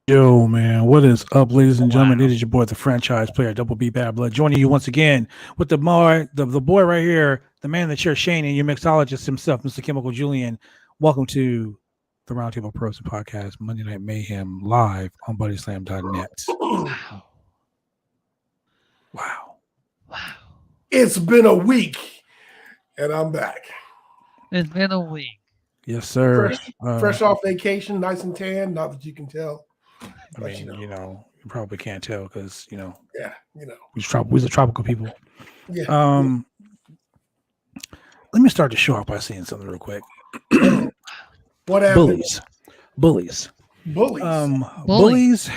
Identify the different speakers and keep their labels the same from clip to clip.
Speaker 1: Yo, man, what is up, ladies and gentlemen?
Speaker 2: Wow.
Speaker 1: It is your boy, the franchise player, Double B Bad Blood, joining you once again with the boy right here, the man in the chair, Shane, and your mixologist himself, Mr. Chemical Julian. Welcome to the Roundtable Pros Podcast, Monday Night Mayhem, live on BuddySlam.net.
Speaker 2: Wow.
Speaker 1: Wow.
Speaker 2: Wow.
Speaker 3: It's been a week, and I'm back.
Speaker 2: It's been a week.
Speaker 1: Yes, sir.
Speaker 3: Fresh off vacation, nice and tan. Not that you can tell.
Speaker 1: I mean, you probably can't tell because,
Speaker 3: Yeah,
Speaker 1: we're the tropical people.
Speaker 3: Yeah.
Speaker 1: Let me start the show off by saying something real quick.
Speaker 3: What happened?
Speaker 1: Bullies.
Speaker 2: Bullies.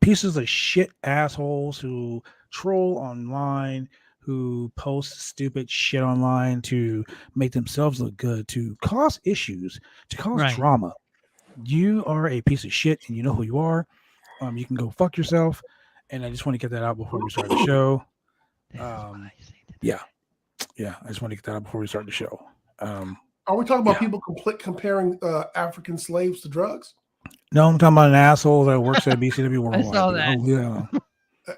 Speaker 1: Pieces of shit assholes who troll online, who post stupid shit online to make themselves look good, to cause issues, to cause drama. You are a piece of shit and you know who you are. You can go fuck yourself. And I just want to get that out before we start the show. Yeah, I just want to get that out before we start the show.
Speaker 3: Are we talking about people comparing African slaves to drugs?
Speaker 1: No, I'm talking about an asshole that works at BCW Worldwide.
Speaker 2: I saw that.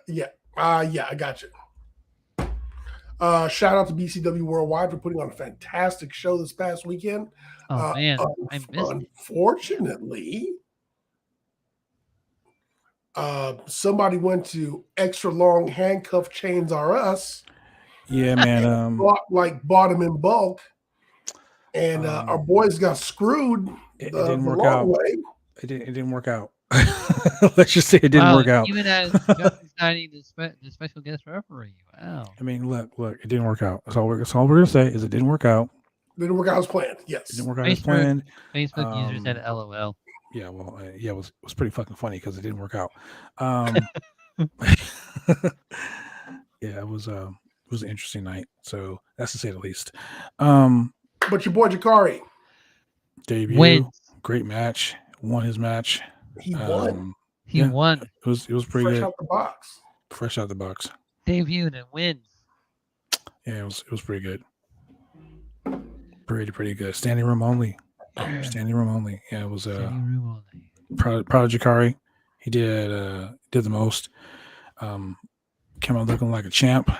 Speaker 3: Yeah. I got you. Shout out to BCW Worldwide for putting on a fantastic show this past weekend.
Speaker 2: Oh, man. I missed it.
Speaker 3: Unfortunately, somebody went to Extra Long Handcuff Chains R Us.
Speaker 1: Yeah, man.
Speaker 3: Bought them in bulk. And our boys got screwed.
Speaker 1: It didn't work out. It didn't work out. Let's just say it didn't work out.
Speaker 2: Even as Justin signing the special guest referee. Wow.
Speaker 1: I mean, look, it didn't work out. That's all we're gonna say is it didn't work out.
Speaker 3: Didn't work out as planned. Yes.
Speaker 1: It didn't work out as planned.
Speaker 2: Facebook users said LOL.
Speaker 1: Yeah, well, it was pretty fucking funny because it didn't work out. Yeah, it was an interesting night. So that's to say the least.
Speaker 3: But your boy Jakari
Speaker 1: debut, great match, won his match.
Speaker 3: He won.
Speaker 2: He won.
Speaker 1: It was pretty
Speaker 3: fresh
Speaker 1: good.
Speaker 3: Out the box.
Speaker 1: Fresh out the box.
Speaker 2: Debuted and wins.
Speaker 1: Yeah, it was pretty good. Pretty good. Standing room only. Yeah, it was proud of Jakari. He did the most. Came out looking like a champ.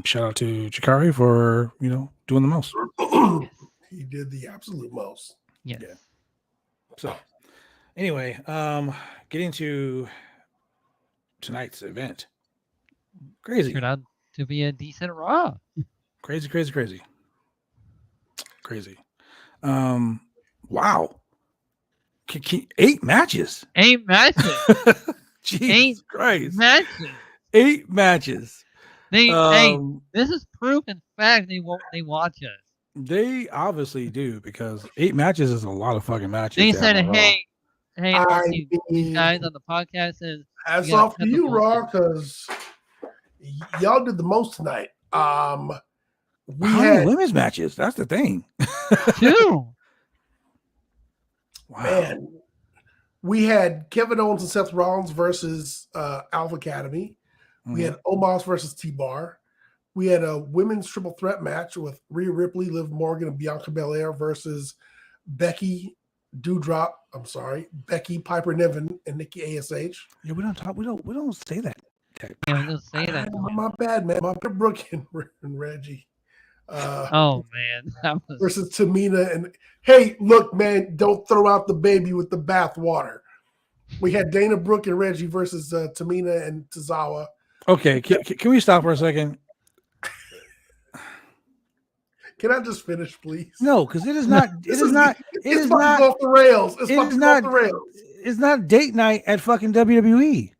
Speaker 1: Shout out to Jakari for doing the most.
Speaker 3: He did the absolute most.
Speaker 2: Yes.
Speaker 1: Yeah. So anyway, getting to tonight's event. Crazy.
Speaker 2: Turned out to be a decent Raw.
Speaker 1: Crazy. Wow. 8 matches.
Speaker 2: 8 matches.
Speaker 1: Jesus Christ.
Speaker 2: 8 matches.
Speaker 1: 8 matches.
Speaker 2: This is proof in fact they watch us.
Speaker 1: They obviously do because 8 matches is a lot of fucking matches.
Speaker 2: They said, hey, these guys on the podcast says
Speaker 3: hats off to you, Raw, because y'all did the most tonight. We had
Speaker 1: women's matches. That's the thing.
Speaker 2: 2.
Speaker 1: Wow.
Speaker 3: Man, we had Kevin Owens and Seth Rollins versus Alpha Academy. We had Omos versus T-Bar. We had a women's triple threat match with Rhea Ripley, Liv Morgan, and Bianca Belair versus Becky Piper Niven, and Nikki ASH.
Speaker 1: Yeah, we don't say that.
Speaker 2: Yeah, we don't say that.
Speaker 3: My bad, man. My Brooke and Reggie.
Speaker 2: Oh man,
Speaker 3: versus Tamina and hey, look, man, don't throw out the baby with the bath water. We had Dana Brooke and Reggie versus Tamina and Tozawa.
Speaker 1: Okay, can we stop for a second?
Speaker 3: Can I just finish, please?
Speaker 1: No, because it is not. It is not
Speaker 3: off the rails. It's
Speaker 1: off
Speaker 3: the rails.
Speaker 1: It's not date night at fucking WWE.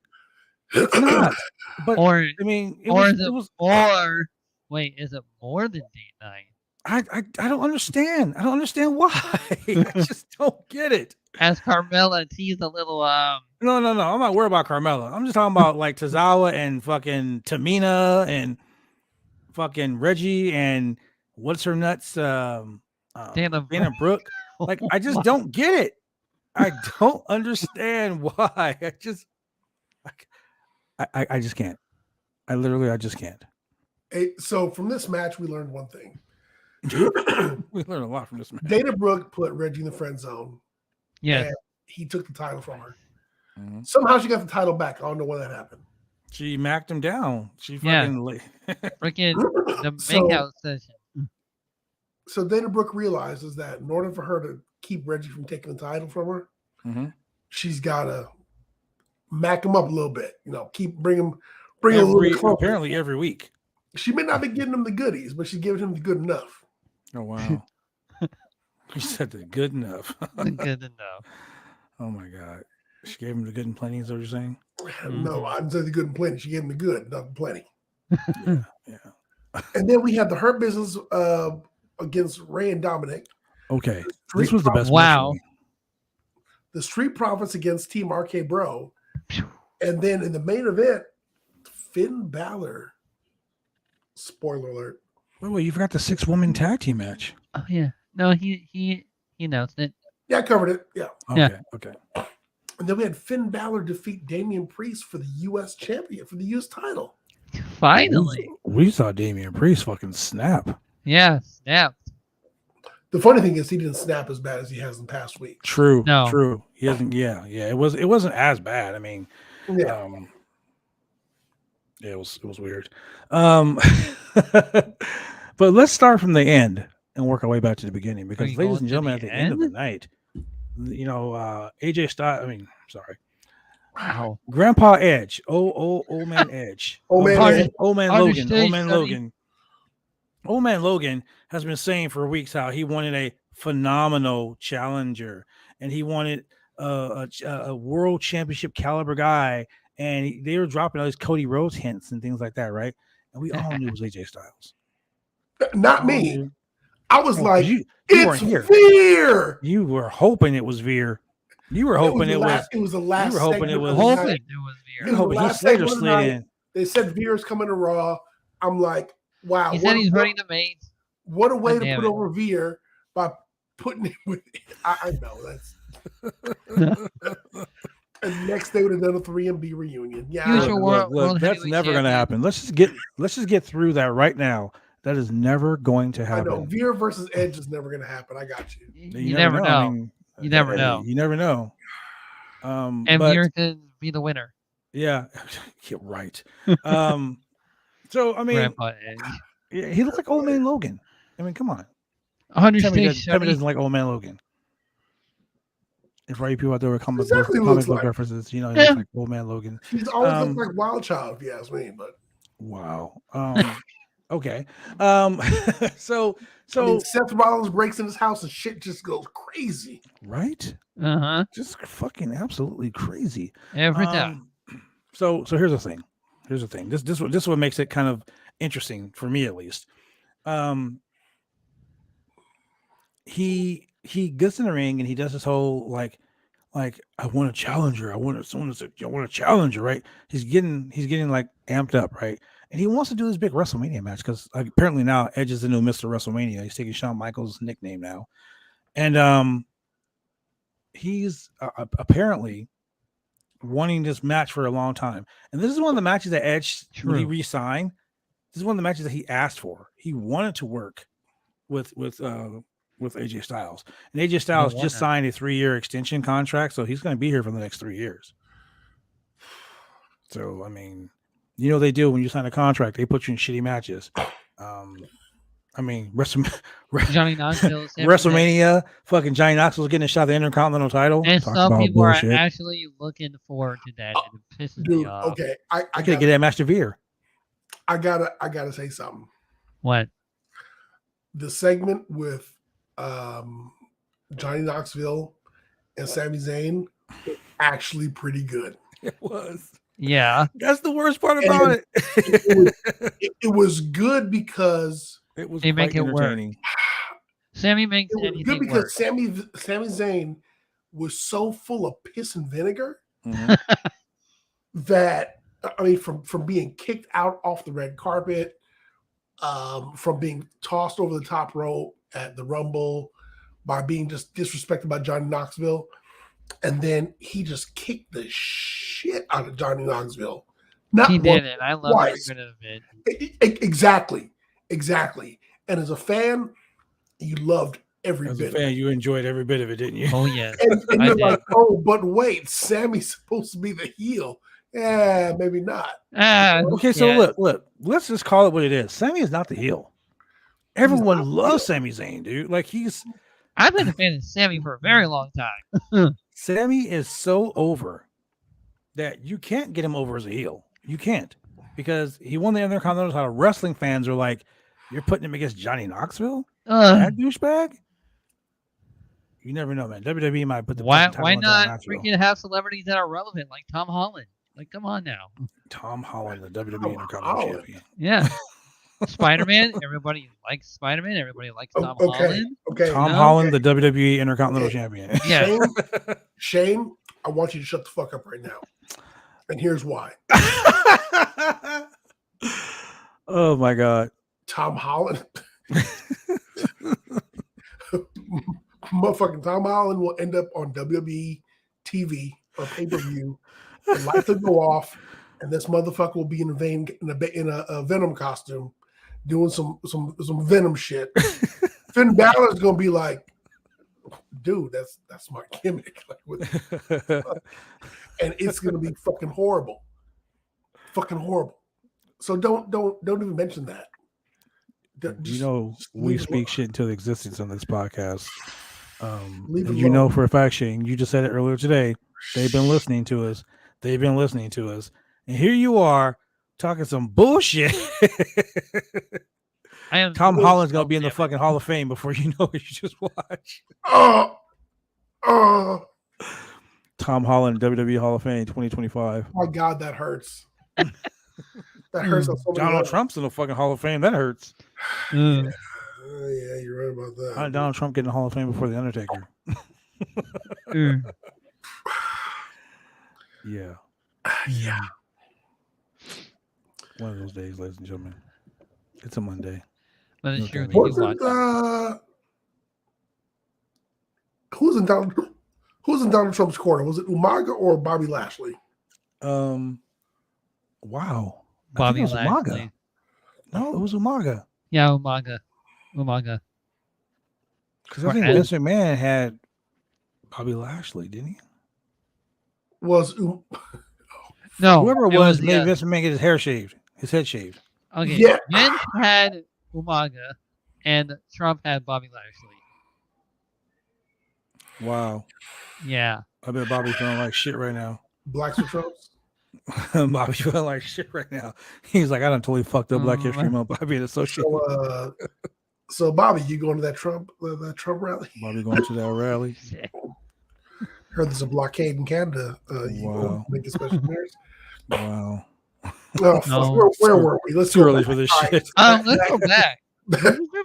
Speaker 1: It's not. But
Speaker 2: or
Speaker 1: I mean,
Speaker 2: wait, is it more than date night?
Speaker 1: I don't understand. I don't understand why. I just don't get it.
Speaker 2: As Carmella teased a little
Speaker 1: No. I'm not worried about Carmella. I'm just talking about like Tozawa and fucking Tamina and fucking Reggie and what's her nuts Dana Brooke. Like I just don't get it. I don't understand why. I just can't. I just can't.
Speaker 3: So from this match, we learned one thing.
Speaker 1: We learned a lot from this match.
Speaker 3: Dana Brooke put Reggie in the friend zone.
Speaker 2: Yeah.
Speaker 3: He took the title from her. Somehow she got the title back. I don't know when that happened.
Speaker 1: She macked him down. She fucking
Speaker 2: freaking the makeout session.
Speaker 3: So Dana Brooke realizes that in order for her to keep Reggie from taking the title from her, she's got to mack him up a little bit. Keep bring him a little bit closer.
Speaker 1: Apparently every week.
Speaker 3: She may not be getting him the goodies, but she's giving him the good enough.
Speaker 1: Oh wow! You said the good enough.
Speaker 2: Good enough.
Speaker 1: Oh my god! She gave him the good and plenty. Is what you're saying?
Speaker 3: No, I didn't say the good and plenty. She gave him the good, not the plenty.
Speaker 1: Yeah.
Speaker 3: And then we had the Hurt Business against Ray and Dominic.
Speaker 1: Okay, this was the best.
Speaker 2: Wow.
Speaker 3: The Street Profits against Team RK Bro, and then in the main event, Finn Balor. Spoiler alert.
Speaker 1: Wait, you forgot the 6-woman tag team match.
Speaker 2: Oh yeah. No, he announced it.
Speaker 3: Yeah, I covered it. Yeah.
Speaker 1: Okay.
Speaker 3: And then we had Finn Balor defeat Damian Priest for the U.S. champion, for the U.S. title.
Speaker 2: Finally.
Speaker 1: We saw Damian Priest fucking snap.
Speaker 2: Yeah, snap.
Speaker 3: The funny thing is he didn't snap as bad as he has in past weeks.
Speaker 1: True.
Speaker 2: No.
Speaker 1: True. He hasn't. Yeah. It wasn't as bad. I mean, it was weird. But let's start from the end and work our way back to the beginning, because ladies and gentlemen, at the end of the night, AJ Styles.
Speaker 2: Wow.
Speaker 1: Grandpa Edge. Old man Edge. Old man Logan. Old man Logan has been saying for weeks how he wanted a phenomenal challenger, and he wanted a world championship caliber guy. And they were dropping all these Cody Rhodes hints and things like that, right? And we all knew it was AJ Styles.
Speaker 3: Not me. I was like,
Speaker 1: it's
Speaker 3: Veer.
Speaker 1: You were hoping it was Veer. You were hoping it was.
Speaker 3: It was the last.
Speaker 1: You were hoping it was.
Speaker 2: Veer.
Speaker 1: You were hoping Heath Slater slid in.
Speaker 3: They said Veer's coming to Raw. I'm like, wow.
Speaker 2: He said he's hurting the main.
Speaker 3: What a way to put over Veer by putting him with. I know that's. And next they would have done a 3MB reunion. Yeah,
Speaker 1: look, that's never going to happen. Let's just get through that right now. That is never going to happen.
Speaker 3: I know Veer versus Edge is never going to happen. I got you.
Speaker 2: You never know. I mean, you never know.
Speaker 1: You never know.
Speaker 2: And Veer could be the winner.
Speaker 1: Yeah, you're right. So I mean, he looks like Old Man Logan. I mean, come on.
Speaker 2: 100
Speaker 1: Tell me doesn't like Old Man Logan. If right people out there with comic book references, he looks like Old Man Logan.
Speaker 3: He's always looked like Wild Child, if you ask me. But
Speaker 1: wow. Okay. So
Speaker 3: I mean, Seth Rollins breaks in his house and shit just goes crazy.
Speaker 1: Right? Just fucking absolutely crazy.
Speaker 2: Every time.
Speaker 1: So here's the thing. This what makes it kind of interesting for me, at least. He gets in the ring and he does this whole like I want a challenger. I want a challenger, right? He's getting like amped up, right? And he wants to do this big WrestleMania match because apparently now Edge is the new Mr. WrestleMania. He's taking Shawn Michaels' nickname now, and he's apparently wanting this match for a long time. And this is one of the matches that Edge, when he re-signed, this is one of the matches that he asked for. He wanted to work with AJ Styles, and AJ Styles just signed a 3-year extension contract, so he's going to be here for the next 3 years. So I mean, you know they do when you sign a contract, they put you in shitty matches. I mean,
Speaker 2: Johnny Knoxville,
Speaker 1: WrestleMania, fucking Johnny Knoxville's getting a shot at the Intercontinental title.
Speaker 2: And some people are actually looking forward to that. And it pisses me off.
Speaker 3: Okay, I
Speaker 1: gotta get that match to Veer.
Speaker 3: I gotta say something.
Speaker 2: What?
Speaker 3: The segment with Johnny Knoxville and Sami Zayn was actually pretty good.
Speaker 1: It was.
Speaker 2: Yeah,
Speaker 1: that's the worst part about it.
Speaker 3: It was good because
Speaker 1: it was quite entertaining.
Speaker 2: Sammy makes
Speaker 3: it was good because Sami Zayn was so full of piss and vinegar that I mean, from being kicked out off the red carpet, from being tossed over the top rope at the Rumble, by being just disrespected by Johnny Knoxville. And then he just kicked the shit out of Johnny Knoxville.
Speaker 2: He did it. I love every bit of it.
Speaker 3: Exactly. And as a fan, you loved every
Speaker 1: As
Speaker 3: bit.
Speaker 1: a fan, you enjoyed every bit of it, didn't you?
Speaker 2: Oh yes.
Speaker 3: And you're like, oh, but wait, Sammy's supposed to be the heel. Yeah, maybe not.
Speaker 1: Okay, so look, let's just call it what it is. Sami is not the heel. Everyone loves Sami Zayn, dude. Like
Speaker 2: I've been a fan of Sami for a very long time.
Speaker 1: Sami is so over that you can't get him over as a heel. You can't, because he won the Intercontinental title. Wrestling fans are like, you're putting him against Johnny Knoxville, that douchebag. You never know, man. WWE might put the
Speaker 2: why
Speaker 1: title
Speaker 2: not freaking have celebrities that are relevant like Tom Holland? Like, come on now.
Speaker 1: Tom Holland, the WWE Intercontinental Champion.
Speaker 2: Yeah. Spider-Man. Everybody likes Spider-Man. Everybody likes Tom Holland.
Speaker 3: Okay.
Speaker 1: Tom Holland, the WWE Intercontinental Champion.
Speaker 2: Yeah.
Speaker 3: Shane, I want you to shut the fuck up right now. And here's why.
Speaker 1: Oh my God.
Speaker 3: Tom Holland. Motherfucking Tom Holland will end up on WWE TV or pay-per-view. The lights will go off, and this motherfucker will be in a Venom costume, doing some Venom shit. Finn Balor's gonna be like, dude, that's my gimmick. And it's gonna be fucking horrible. Fucking horrible. So don't even mention that.
Speaker 1: We speak shit into the existence on this podcast. You know for a fact, Shane, you just said it earlier today. They've been listening to us. And here you are talking some bullshit. Tom Holland's gonna be in the fucking Hall of Fame before you know it. You just watch. Tom Holland, WWE Hall of Fame 2025.
Speaker 3: Oh my God, that hurts. That hurts.
Speaker 1: Donald Trump's in the fucking Hall of Fame. That hurts.
Speaker 3: Yeah, you're right about that.
Speaker 1: How did Donald Trump get in the Hall of Fame before the Undertaker? Yeah.
Speaker 3: Yeah.
Speaker 1: One of those days, ladies and gentlemen. It's a Monday.
Speaker 2: But it's true.
Speaker 3: Who's in Donald Trump's corner? Was it Umaga or Bobby Lashley?
Speaker 1: Wow.
Speaker 2: Bobby
Speaker 1: Lashley.
Speaker 2: Umaga.
Speaker 1: No, it was Umaga.
Speaker 2: Yeah, Umaga.
Speaker 1: Because I think Vince McMahon had Bobby Lashley, didn't he?
Speaker 3: No,
Speaker 1: whoever it was made Vince McMahon get his head shaved.
Speaker 2: Okay,
Speaker 3: yeah.
Speaker 2: Vince had Umaga, and Trump had Bobby Lashley.
Speaker 1: Wow.
Speaker 2: Yeah.
Speaker 1: I bet Bobby's feeling like shit right now.
Speaker 3: Blacks or Trumps?
Speaker 1: Bobby's feeling like shit right now. He's like, I done totally fucked up Black History Month by being associated.
Speaker 3: So Bobby, you going to that Trump rally?
Speaker 1: Bobby going to that rally?
Speaker 3: Heard there's a blockade in Canada.
Speaker 1: Wow.
Speaker 3: Make a special appearance.
Speaker 1: Wow.
Speaker 3: No. Where were we? Let's
Speaker 1: too early for this shit.
Speaker 2: Let's go back.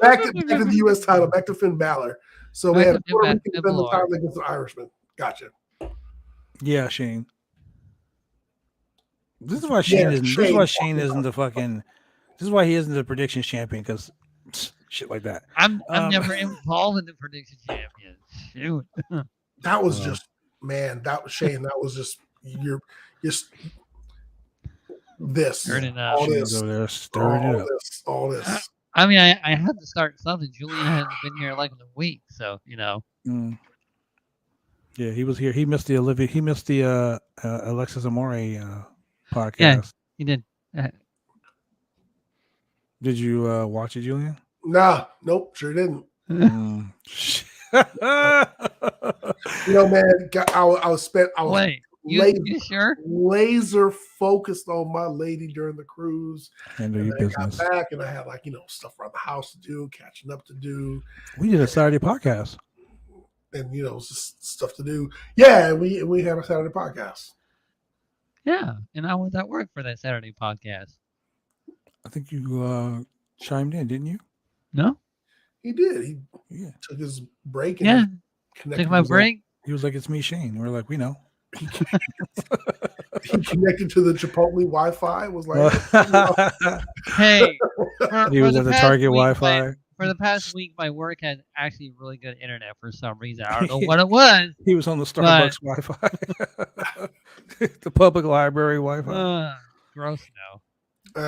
Speaker 3: back to the U.S. title. Back to Finn Balor. So we had Puerto Rican defend the title against the Irishman. Gotcha.
Speaker 1: Yeah, Shane. This is why Shane isn't. This is why Shane isn't the fucking. This is why he isn't the predictions champion, because shit like that.
Speaker 2: I'm never involved in the prediction champion. Shoot.
Speaker 3: That was just, man. That was Shane. That was just this. All this. All this.
Speaker 2: I mean, I had to start something. Julian hasn't been here like in a week, so you know.
Speaker 1: Yeah, he was here. He missed the Alexis Amore podcast.
Speaker 2: Yeah, he did.
Speaker 1: Did you watch it, Julian?
Speaker 3: Nah, nope, sure didn't. Man, I was
Speaker 2: you sure?
Speaker 3: Laser focused on my lady during the cruise.
Speaker 1: And
Speaker 3: I got back and I had stuff around the house to do, catching up to do.
Speaker 1: We did a Saturday podcast.
Speaker 3: And just stuff to do. Yeah, we had a Saturday podcast.
Speaker 2: Yeah, and I was at work for that Saturday podcast.
Speaker 1: I think you chimed in, didn't you?
Speaker 2: No,
Speaker 3: he did. He took his break.
Speaker 2: And took my break.
Speaker 1: He was like, "It's me, Shane." We're like, "We know."
Speaker 3: He connected to the Chipotle Wi-Fi. Was like,
Speaker 2: "Hey."
Speaker 1: He was at the Target Wi-Fi.
Speaker 2: For the past week, my work had actually really good internet for some reason. I don't know what it was.
Speaker 1: He was on the Starbucks Wi-Fi, the public library Wi-Fi.
Speaker 2: Gross now.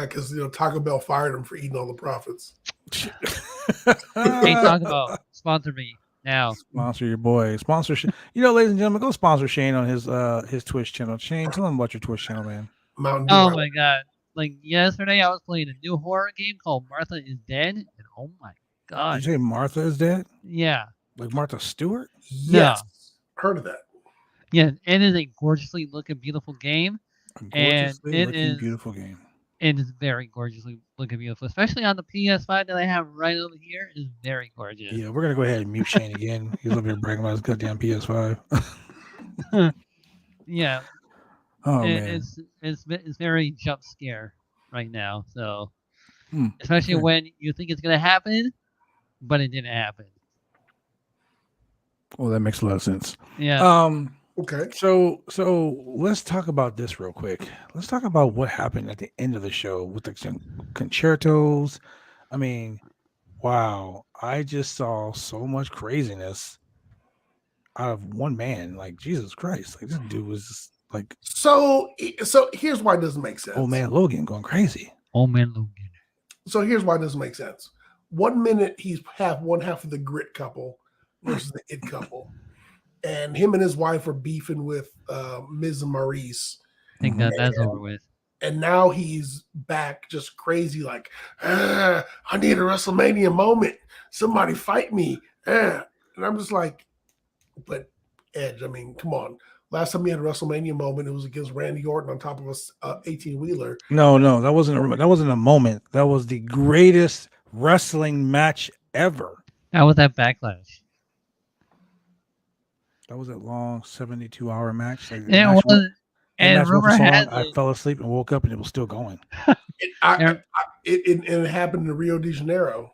Speaker 3: Because Taco Bell fired him for eating all the profits.
Speaker 2: Hey, Taco Bell, sponsor me now.
Speaker 1: Sponsor your boy. Sponsor. Ladies and gentlemen, go sponsor Shane on his Twitch channel. Shane, tell him about your Twitch channel, man.
Speaker 3: Mountain Dew.
Speaker 2: Oh my god! Like yesterday, I was playing a new horror game called Martha is Dead, and oh my god!
Speaker 1: Did you say Martha is dead?
Speaker 2: Yeah.
Speaker 1: Like Martha Stewart?
Speaker 3: Yes. Heard of that.
Speaker 2: Yeah, it is a gorgeously looking, beautiful game.
Speaker 1: Beautiful game.
Speaker 2: It is very gorgeously looking, beautiful, especially on the PS5 that I have right over here. Is very gorgeous.
Speaker 1: Yeah, we're gonna go ahead and mute Shane again. He's over here bragging about his goddamn PS5.
Speaker 2: Yeah.
Speaker 1: Oh man,
Speaker 2: it's very jump scare right now. So,
Speaker 1: Hmm,
Speaker 2: especially
Speaker 1: okay.
Speaker 2: when you think it's gonna happen, but it didn't happen.
Speaker 1: Well, that makes a lot of sense.
Speaker 2: Yeah.
Speaker 3: Okay.
Speaker 1: So let's talk about this real quick. Let's talk about what happened at the end of the show with the concertos. I mean, wow, I just saw so much craziness out of one man. Like, Jesus Christ, like this dude was just like,
Speaker 3: So here's why it doesn't make sense.
Speaker 1: old man Logan going crazy.
Speaker 2: Oh man, Logan.
Speaker 3: So here's why it doesn't make sense. 1 minute he's one half of the grit couple versus the it couple, and him and his wife are beefing with Ms. and Maurice.
Speaker 2: I think that's over with.
Speaker 3: And now he's back just crazy, like, I need a WrestleMania moment. Somebody fight me. And I'm just like, but Edge, I mean, come on. Last time he had a WrestleMania moment, it was against Randy Orton on top of a 18-wheeler.
Speaker 1: No, that wasn't a moment. That was the greatest wrestling match ever.
Speaker 2: How was that Backlash?
Speaker 1: That was a long 72-hour match. Like,
Speaker 2: It was. And rumor has
Speaker 1: I fell asleep and woke up and it was still going.
Speaker 3: It happened in Rio de Janeiro.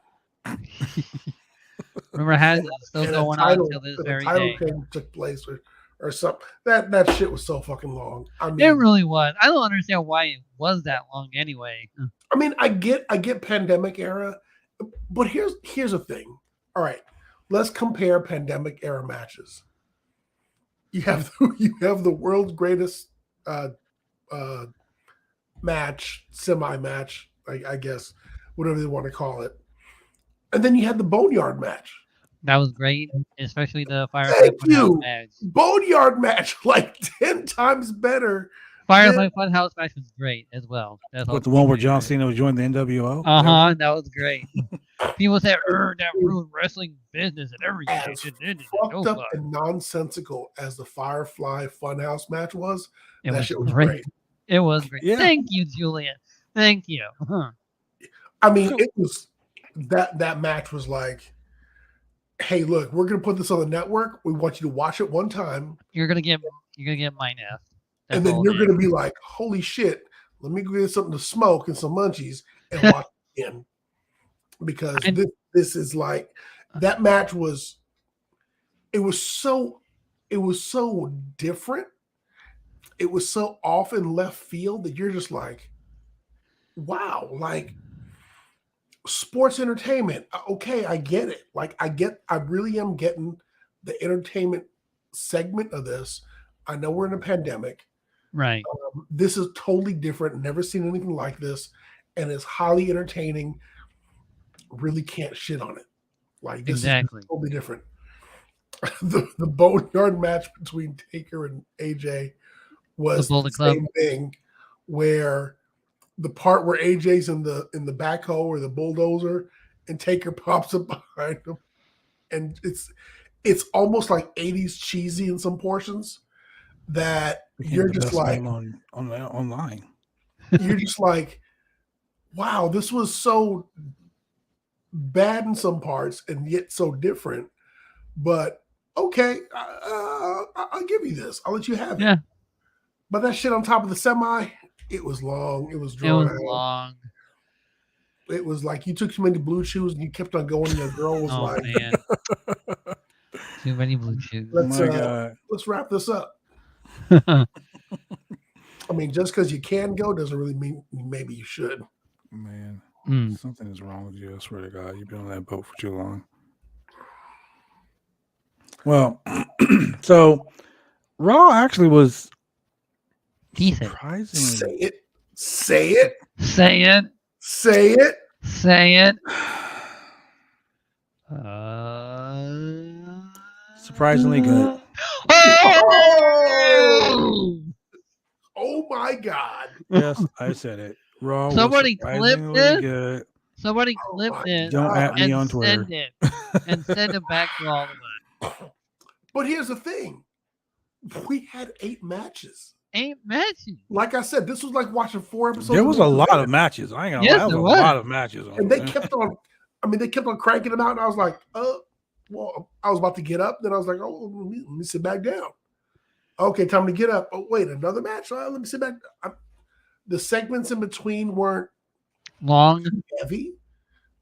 Speaker 2: Rumor has it's still going on until this very day.
Speaker 3: Took place or something. That shit was so fucking long. I mean,
Speaker 2: it really was. I don't understand why it was that long anyway.
Speaker 3: I mean, I get pandemic era, but here's the thing. All right, let's compare pandemic era matches. You have the world's greatest match, semi-match, I guess, whatever they want to call it. And then you had the Boneyard match.
Speaker 2: That was great, especially the
Speaker 3: Firefly
Speaker 2: Funhouse match.
Speaker 3: Boneyard match, like 10 times better.
Speaker 2: Firefly Funhouse match was great as well.
Speaker 1: But the one where John Cena was joining the NWO?
Speaker 2: That was great. People said, that ruined wrestling business and everything.
Speaker 3: As fucked up and nonsensical as the Firefly Funhouse match was, that shit was great.
Speaker 2: It was great.
Speaker 1: Yeah.
Speaker 2: Thank you, Julian. Thank you.
Speaker 3: I mean, it was that match was like, hey, look, we're gonna put this on the network. We want you to watch it one time.
Speaker 2: You're gonna get mine F.
Speaker 3: And then you're gonna be like, holy shit, let me go get something to smoke and some munchies and watch it again. Because this is like, that match was so different. It was so off in left field that you're just like, wow, like sports entertainment. Okay, I get it. Like I really am getting the entertainment segment of this. I know we're in a pandemic.
Speaker 2: Right.
Speaker 3: This is totally different. Never seen anything like this. And it's highly entertaining. Really can't shit on it. Like this is totally different. The Boneyard match between Taker and AJ was the same thing, where the part where AJ's in the backhoe or the bulldozer and Taker pops up behind him, and it's almost like 80s cheesy in some portions that you're just like
Speaker 1: online.
Speaker 3: You're just like, wow, this was so bad in some parts and yet so different. But okay, I'll give you this. I'll let you have it.
Speaker 2: Yeah.
Speaker 3: But that shit on top of the semi, it was long. It was drawn out.
Speaker 2: Long.
Speaker 3: It was like you took too many blue chews and you kept on going. And the girl was like,
Speaker 2: man. Too many blue chews.
Speaker 3: Let's wrap this up. I mean, just because you can go doesn't really mean maybe you should.
Speaker 1: Man, something is wrong with you. I swear to God, you've been on that boat for too long. Well, so Raw actually was
Speaker 2: decent.
Speaker 1: Surprisingly.
Speaker 3: Say it.
Speaker 1: surprisingly good.
Speaker 3: Oh my God!
Speaker 1: Yes, I said it. Raw
Speaker 2: Somebody
Speaker 1: was
Speaker 2: clip
Speaker 1: surprisingly
Speaker 2: this.
Speaker 1: good.
Speaker 2: Somebody
Speaker 3: Oh
Speaker 2: clip
Speaker 3: my
Speaker 2: this
Speaker 1: Don't
Speaker 3: God.
Speaker 1: at me
Speaker 2: and
Speaker 1: on Twitter.
Speaker 2: send it and send it back to all of us.
Speaker 3: But here's the thing: we had 8 matches.
Speaker 2: 8 matches.
Speaker 3: Like I said, this was like watching 4 episodes.
Speaker 1: There
Speaker 3: of
Speaker 1: was a
Speaker 3: Main
Speaker 1: lot
Speaker 3: Event.
Speaker 1: of matches. I ain't gonna
Speaker 2: Yes,
Speaker 1: lie. There
Speaker 2: there
Speaker 1: was a lot
Speaker 2: was.
Speaker 1: of matches.
Speaker 3: And they kept on. I mean, they kept on cranking them out, and I was like, well, I was about to get up. Then I was like, oh, let me sit back down. Okay, time to get up. Oh, wait, another match? Let me sit back. The segments in between weren't
Speaker 2: Long.
Speaker 3: heavy.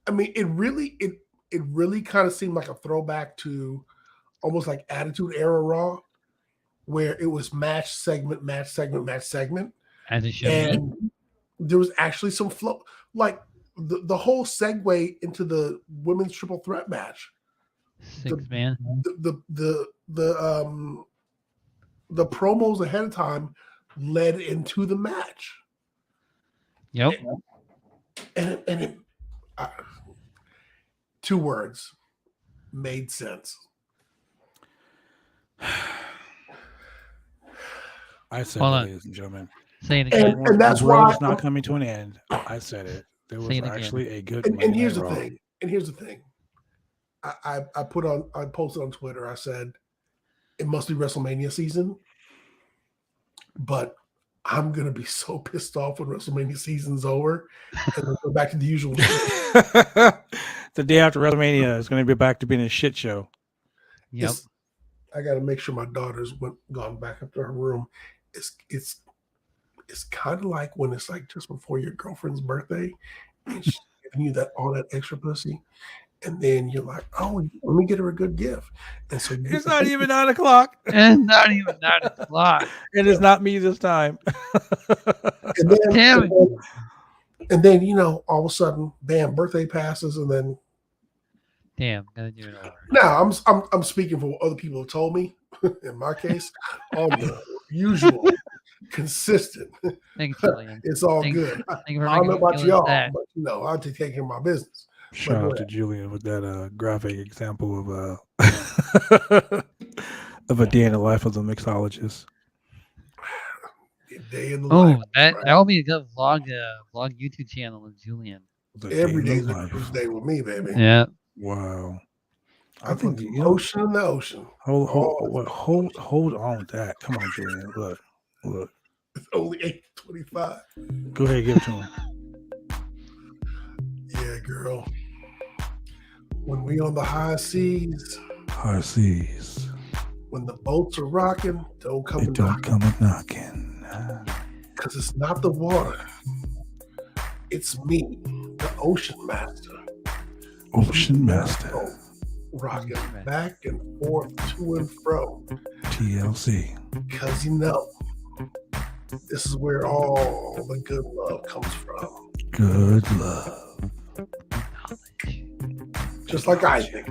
Speaker 3: I mean, it really kind of seemed like a throwback to almost like Attitude Era Raw, where it was match segment, match segment, match segment.
Speaker 2: As it should
Speaker 3: And
Speaker 2: be.
Speaker 3: there was actually some flow. Like the whole segue into the women's triple threat match.
Speaker 2: 6-man.
Speaker 3: The promos ahead of time led into the match.
Speaker 2: Yep.
Speaker 3: And it 2 words, made sense.
Speaker 1: I said
Speaker 2: Hold
Speaker 1: it,
Speaker 2: on.
Speaker 1: ladies and gentlemen.
Speaker 2: Say it again.
Speaker 3: And that's
Speaker 1: the world
Speaker 3: why
Speaker 1: is not coming to an end. I said it. There was
Speaker 2: Say it again.
Speaker 1: actually a good.
Speaker 3: and
Speaker 1: Monday
Speaker 3: here's
Speaker 1: Night
Speaker 3: the
Speaker 1: Raw.
Speaker 3: thing. And here's the thing. I posted on Twitter. I said it must be WrestleMania season, but I'm gonna be so pissed off when WrestleMania season's over and we'll go back to the usual shit.
Speaker 1: The day after WrestleMania is going to be back to being a shit show.
Speaker 2: Yep.
Speaker 3: I got to make sure my daughter's gone back up to her room. It's kind of like when it's like just before your girlfriend's birthday, and she's giving you all that extra pussy, and then you're like, oh, let me get her a good gift. And so
Speaker 1: It's not even 9 o'clock.
Speaker 2: And not even 9 o'clock.
Speaker 1: It is not me this time.
Speaker 3: And then,
Speaker 2: Damn it.
Speaker 3: and then all of a sudden, bam, birthday passes, and then
Speaker 2: Damn, gotta do it over.
Speaker 3: now I'm speaking for what other people have told me. In my case, on the usual, consistent.
Speaker 2: Thanks, Julian.
Speaker 3: It's all
Speaker 2: Thank-
Speaker 3: good.
Speaker 2: Thank you for
Speaker 3: I don't know
Speaker 2: making me
Speaker 3: about
Speaker 2: feel
Speaker 3: y'all,
Speaker 2: sad.
Speaker 3: but I'll take care of my business.
Speaker 1: Shout
Speaker 3: go
Speaker 1: out to
Speaker 3: ahead.
Speaker 1: Julian with that graphic example of of a day in the life of the mixologist.
Speaker 3: Day in the
Speaker 2: Oh,
Speaker 3: life.
Speaker 2: that
Speaker 3: right?
Speaker 2: that will be a good vlog YouTube channel of Julian.
Speaker 1: The day
Speaker 3: Every
Speaker 1: in
Speaker 3: day
Speaker 1: the
Speaker 3: is a
Speaker 1: life.
Speaker 3: cruise day with me, baby.
Speaker 2: Yeah.
Speaker 1: Wow.
Speaker 3: I put the ocean in the ocean.
Speaker 1: Hold
Speaker 3: Oh,
Speaker 1: on with that. Come on, Julian. Look.
Speaker 3: It's only 8:25.
Speaker 1: Go ahead, give it to him.
Speaker 3: Yeah, girl. When we on the high seas,
Speaker 1: High seas.
Speaker 3: when the boats are rocking, don't come
Speaker 1: They
Speaker 3: and
Speaker 1: don't
Speaker 3: knock,
Speaker 1: come a knocking.
Speaker 3: because it's not the water. It's me, the ocean master.
Speaker 1: Ocean Master.
Speaker 3: Rocking back and forth, to and fro.
Speaker 1: TLC.
Speaker 3: Because this is where all the good love comes from.
Speaker 1: Good love.
Speaker 3: Just like Isaac.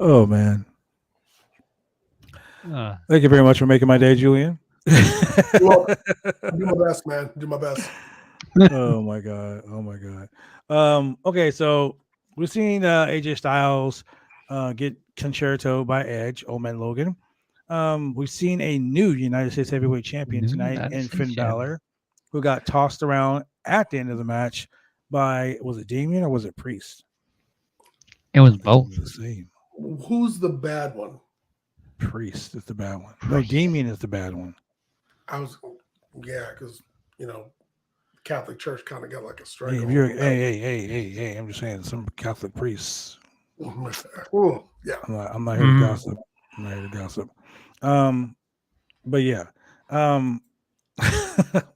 Speaker 1: Oh man.
Speaker 2: Uh,
Speaker 1: Thank you very much for making my day, Julian.
Speaker 3: Well, do my best, man. Do my best.
Speaker 1: Oh my god. Okay, so we've seen AJ Styles get concerto by Edge, Old Man Logan. We've seen a new United States Heavyweight Champion
Speaker 2: New
Speaker 1: tonight
Speaker 2: United
Speaker 1: in
Speaker 2: States
Speaker 1: Finn Balor, who got tossed around at the end of the match by, was it Damien or was it Priest?
Speaker 2: it was
Speaker 1: I think
Speaker 2: both.
Speaker 1: it was the same.
Speaker 3: Who's the bad one?
Speaker 1: Priest is the bad one. No, Damien is the bad one.
Speaker 3: Because Catholic Church kind of got like a strike.
Speaker 1: Hey, if you're, hey, I'm just saying, some Catholic priests.
Speaker 3: Oh, yeah.
Speaker 1: I'm not here to gossip. I'm not here to gossip. But yeah,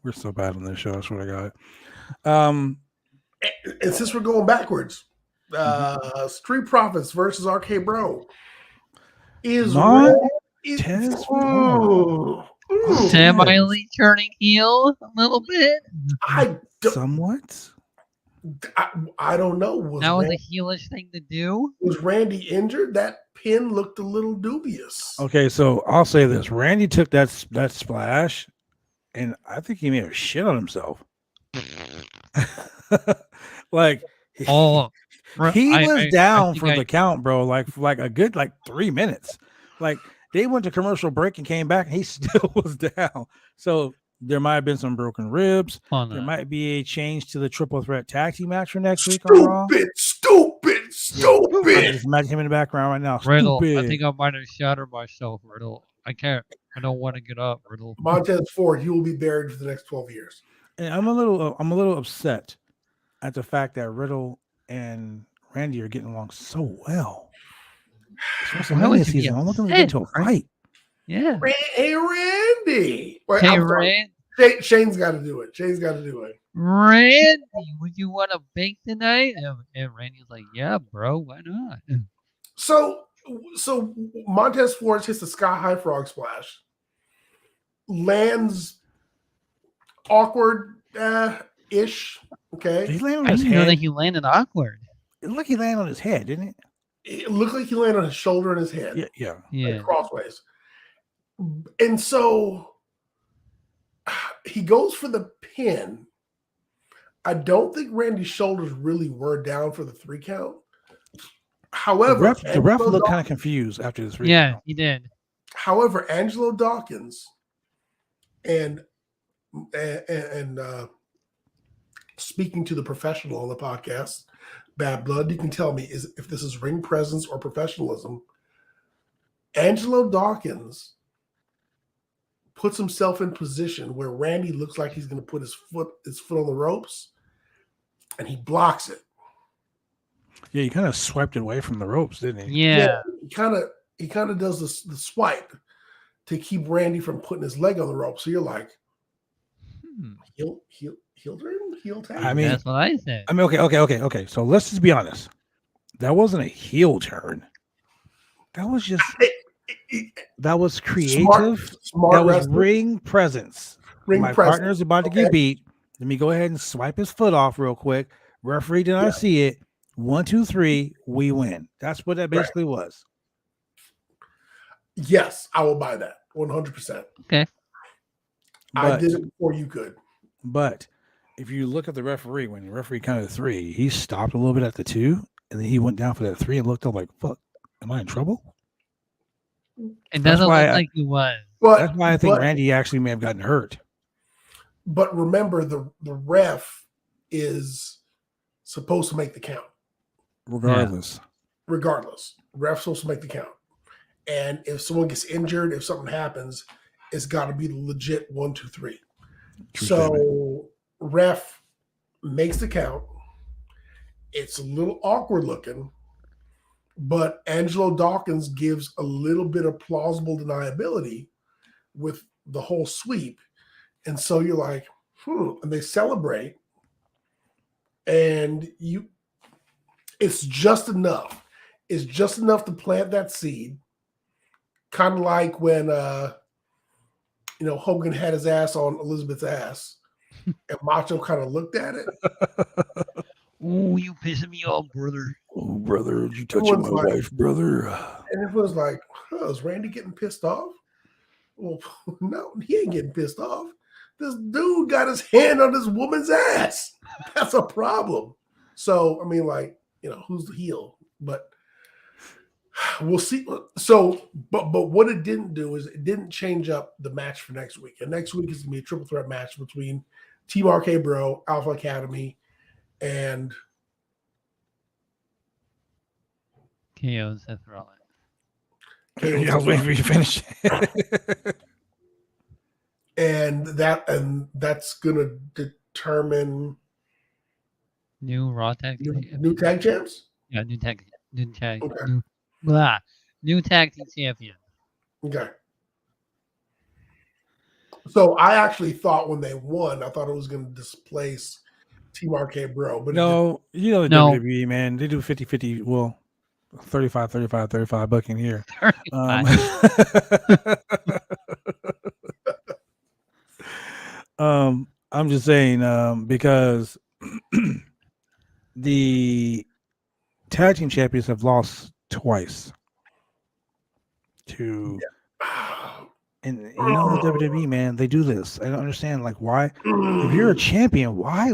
Speaker 1: we're so bad on this show. I swear to God.
Speaker 3: And since we're going backwards, Street Profits versus RK Bro is
Speaker 1: Montez Ford.
Speaker 2: Semi-elite turning heel a little bit.
Speaker 1: Somewhat.
Speaker 3: I don't know.
Speaker 2: That was a heelish thing to do.
Speaker 3: Was Randy injured? That pin looked a little dubious.
Speaker 1: Okay, so I'll say this: Randy took that splash, and I think he may have shit on himself. Like,
Speaker 2: Oh,
Speaker 1: He was
Speaker 2: I
Speaker 1: down
Speaker 2: think
Speaker 1: for the count, bro. Like for like a good 3 minutes. Like they went to commercial break and came back, and he still was down. So there might have been some broken ribs.
Speaker 2: Hold
Speaker 1: There
Speaker 2: on.
Speaker 1: might be a change to the triple threat tag team match for next week on Raw. I can just imagine him in the background right now.
Speaker 2: Riddle,
Speaker 1: Stupid.
Speaker 2: I think I might have shattered myself, Riddle. I can't. I don't want to get up, Riddle.
Speaker 3: Montez Ford, he will be buried for the next 12 years.
Speaker 1: And I'm a little upset at the fact that Riddle and Randy are getting along so well. It's
Speaker 2: Why would
Speaker 1: WrestleMania
Speaker 2: you be
Speaker 1: season. I want them to get into a
Speaker 2: upset,
Speaker 1: fight.
Speaker 2: Yeah.
Speaker 3: Hey, Randy. Wait,
Speaker 2: Hey,
Speaker 3: I'm sorry.
Speaker 2: Rand,
Speaker 3: Shane's got to do it. Shane's got to do it.
Speaker 2: Randy, would you want to bake tonight? And Randy's like, yeah, bro, why not?
Speaker 3: So Montez Ford hits the sky high frog splash, lands awkward ish. Okay,
Speaker 1: Did he land on
Speaker 2: I
Speaker 1: his
Speaker 2: didn't know that
Speaker 1: head?
Speaker 2: he landed awkward.
Speaker 1: It looked like he landed on his head, didn't it?
Speaker 3: It looked like he landed on his shoulder and his head,
Speaker 1: Yeah.
Speaker 2: Yeah.
Speaker 3: like crossways. And so he goes for the pin. I don't think Randy's shoulders really were down for the 3 count. However,
Speaker 1: The ref looked kind of confused after this.
Speaker 2: Yeah, he did.
Speaker 3: However, Angelo Dawkins and speaking to the professional on the podcast, Bad Blood, you can tell me if this is ring presence or professionalism. Angelo Dawkins puts himself in position where Randy looks like he's going to put his foot on the ropes, and he blocks it.
Speaker 1: Yeah, he kind of swiped it away from the ropes, didn't he?
Speaker 2: Yeah.
Speaker 3: He kind of does the swipe to keep Randy from putting his leg on the rope. So you're like, heel turn, heel tag.
Speaker 1: I mean,
Speaker 2: that's what I said.
Speaker 1: I mean, okay. So let's just be honest. That wasn't a heel turn. That was just that was creative.
Speaker 3: Smart
Speaker 1: that was
Speaker 3: wrestling.
Speaker 1: ring presence. My partner's about to get beat. Let me go ahead and swipe his foot off real quick. Referee did not see it. 1, 2, 3, we win. That's what that basically was.
Speaker 3: Yes, I will buy that 100%.
Speaker 2: Okay.
Speaker 3: I did it before you could.
Speaker 1: But if you look at the referee, when the referee counted 3, he stopped a little bit at the 2, and then he went down for that 3 and looked up like, "Fuck, am I in trouble?"
Speaker 2: It doesn't look like he was.
Speaker 1: That's why I think Randy actually may have gotten hurt.
Speaker 3: But remember, the ref is supposed to make the count.
Speaker 1: Regardless,
Speaker 3: ref's supposed to make the count. And if someone gets injured, if something happens, it's got to be the legit 1, 2, 3. So ref makes the count. It's a little awkward looking, but Angelo Dawkins gives a little bit of plausible deniability with the whole sweep. And so you're like, and they celebrate. And it's just enough. It's just enough to plant that seed. Kind of like when Hogan had his ass on Elizabeth's ass and Macho kind of looked at it.
Speaker 2: Oh, you pissing me off, brother.
Speaker 1: Oh, brother, you touching my wife, brother.
Speaker 3: And it was like, is Randy getting pissed off? Well, no, he ain't getting pissed off. This dude got his hand on this woman's ass. That's a problem. So, I mean, who's the heel? But we'll see. So, but what it didn't do is it didn't change up the match for next week. And next week is going to be a triple threat match between Team RK Bro, Alpha Academy, and
Speaker 2: KO Seth Rollins.
Speaker 1: I was waiting for you to finish.
Speaker 3: and that's going to determine
Speaker 2: new Raw tag
Speaker 3: new tag champs.
Speaker 2: Yeah, new tag.
Speaker 3: Okay.
Speaker 2: New tag team champion.
Speaker 3: Okay. So I actually thought when they won, I thought it was going to displace Team RK Bro. But
Speaker 1: no, the WWE, man, they do 50-50. Well, 35 booking here. I'm just saying because the tag team champions have lost twice to And you know the WWE, man, they do this. I don't understand, like, why, if you're a champion, why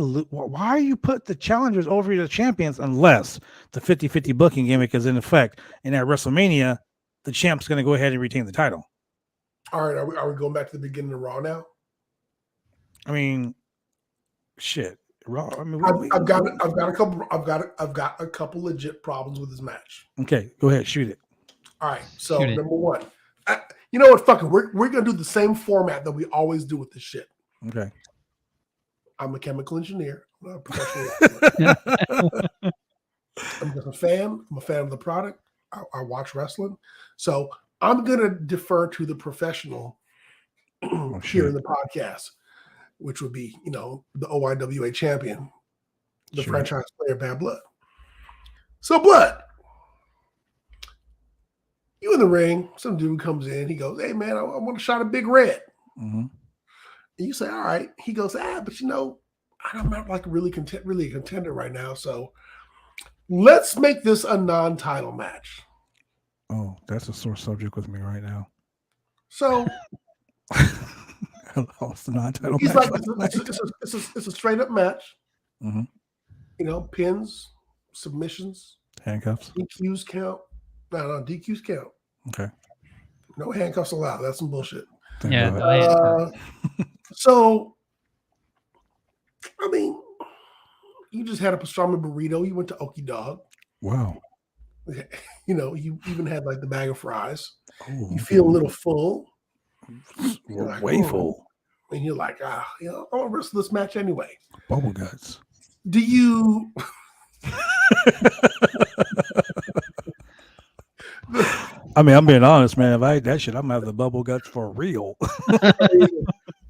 Speaker 1: you put the challengers over the champions unless the 50-50 booking gimmick is in effect, and at WrestleMania, the champ's going to go ahead and retain the title.
Speaker 3: All right, are we going back to the beginning of Raw now?
Speaker 1: I mean, shit, Raw. I mean,
Speaker 3: I've got a couple legit problems with this match.
Speaker 1: Okay, go ahead, shoot it.
Speaker 3: All right, so number one, you know what? Fuck it. We're gonna do the same format that we always do with this shit.
Speaker 1: Okay.
Speaker 3: I'm a chemical engineer. I'm not a professional. I'm just a fan. I'm a fan of the product. I watch wrestling, so I'm gonna defer to the professional here in the podcast, which would be, you know, the OIWA champion, the franchise player, Bad Blood. So, Blood, you in the ring, some dude comes in, he goes, hey, man, I want a shot of Big Red.
Speaker 1: Mm-hmm.
Speaker 3: And you say, all right. He goes, but you know, I'm not like really a contender right now, so let's make this a non-title match.
Speaker 1: Oh, that's a sore subject with me right now.
Speaker 3: So
Speaker 1: I lost the non-title
Speaker 3: he's
Speaker 1: match.
Speaker 3: Like, it's a straight up match.
Speaker 1: Mm-hmm.
Speaker 3: You know, pins, submissions,
Speaker 1: handcuffs,
Speaker 3: DQs count. No, DQs count.
Speaker 1: Okay.
Speaker 3: No handcuffs allowed. That's some bullshit. So, I mean, you just had a pastrami burrito. You went to Okie Dog.
Speaker 1: Wow.
Speaker 3: You know, you even had like the bag of fries.
Speaker 1: Oh,
Speaker 3: you feel a little full.
Speaker 1: Like, way full.
Speaker 3: And you're like, you know, I want to wrestle this match anyway.
Speaker 1: Bubble guts.
Speaker 3: Do you...
Speaker 1: I mean, I'm being honest, man. If I ate that shit, I'm gonna have the bubble guts for real.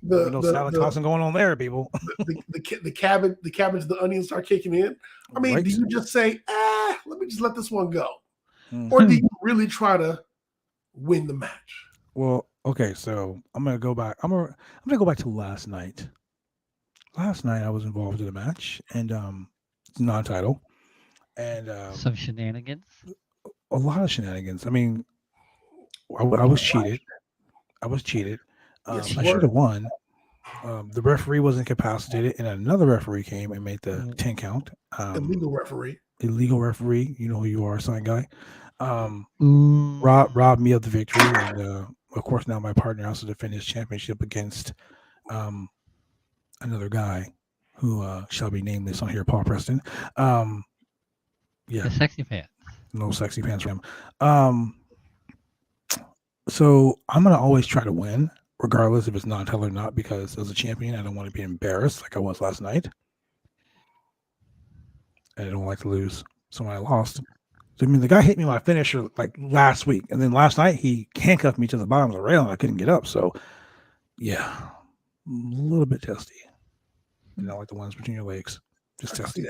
Speaker 1: No salad tossing going on there, people.
Speaker 3: The cabbage, the onions start kicking in. I mean, do you just say, let me just let this one go, or do you really try to win the match?
Speaker 1: Well, okay, so I'm gonna go back. I'm gonna go back to last night. Last night, I was involved in a match, and non-title, and
Speaker 2: some shenanigans.
Speaker 1: A lot of shenanigans. I mean, I was cheated.
Speaker 3: Yes,
Speaker 1: I should have won. The referee was incapacitated, and another referee came and made the 10 count.
Speaker 3: Illegal referee.
Speaker 1: You know who you are, sign guy. Robbed me of the victory, and of course now my partner has to defend his championship against another guy who shall be nameless on here, Paul Preston. Yeah,
Speaker 2: the sexy pants.
Speaker 1: No sexy pants for him. So I'm gonna always try to win, regardless if it's non-title or not, because as a champion, I don't want to be embarrassed like I was last night. And I don't like to lose. So when I lost, so I mean the guy hit me with my finisher like last week, and then last night he handcuffed me to the bottom of the rail and I couldn't get up. So yeah, a little bit testy. You know, like the ones between your legs. Just testy.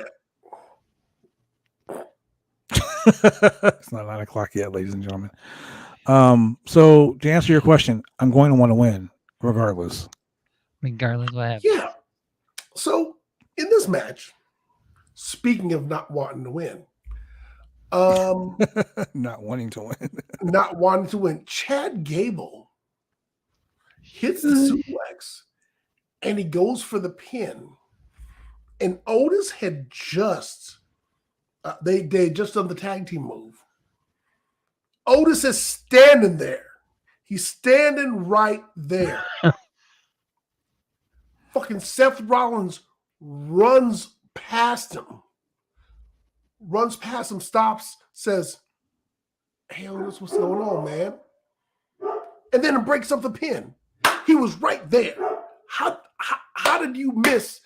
Speaker 1: It's not 9 o'clock yet, ladies and gentlemen. So to answer your question, I'm going to want to win regardless
Speaker 2: what happens.
Speaker 3: Yeah. So in this match, speaking of not wanting to win,
Speaker 1: not wanting to win, Chad Gable hits the suplex and he goes for the pin, and Otis had just they just done the tag team move. Otis is standing there. He's standing right there. Fucking Seth Rollins runs past him, stops, says, hey, Otis, what's going on, man? And then it breaks up the pin. He was right there. How did you miss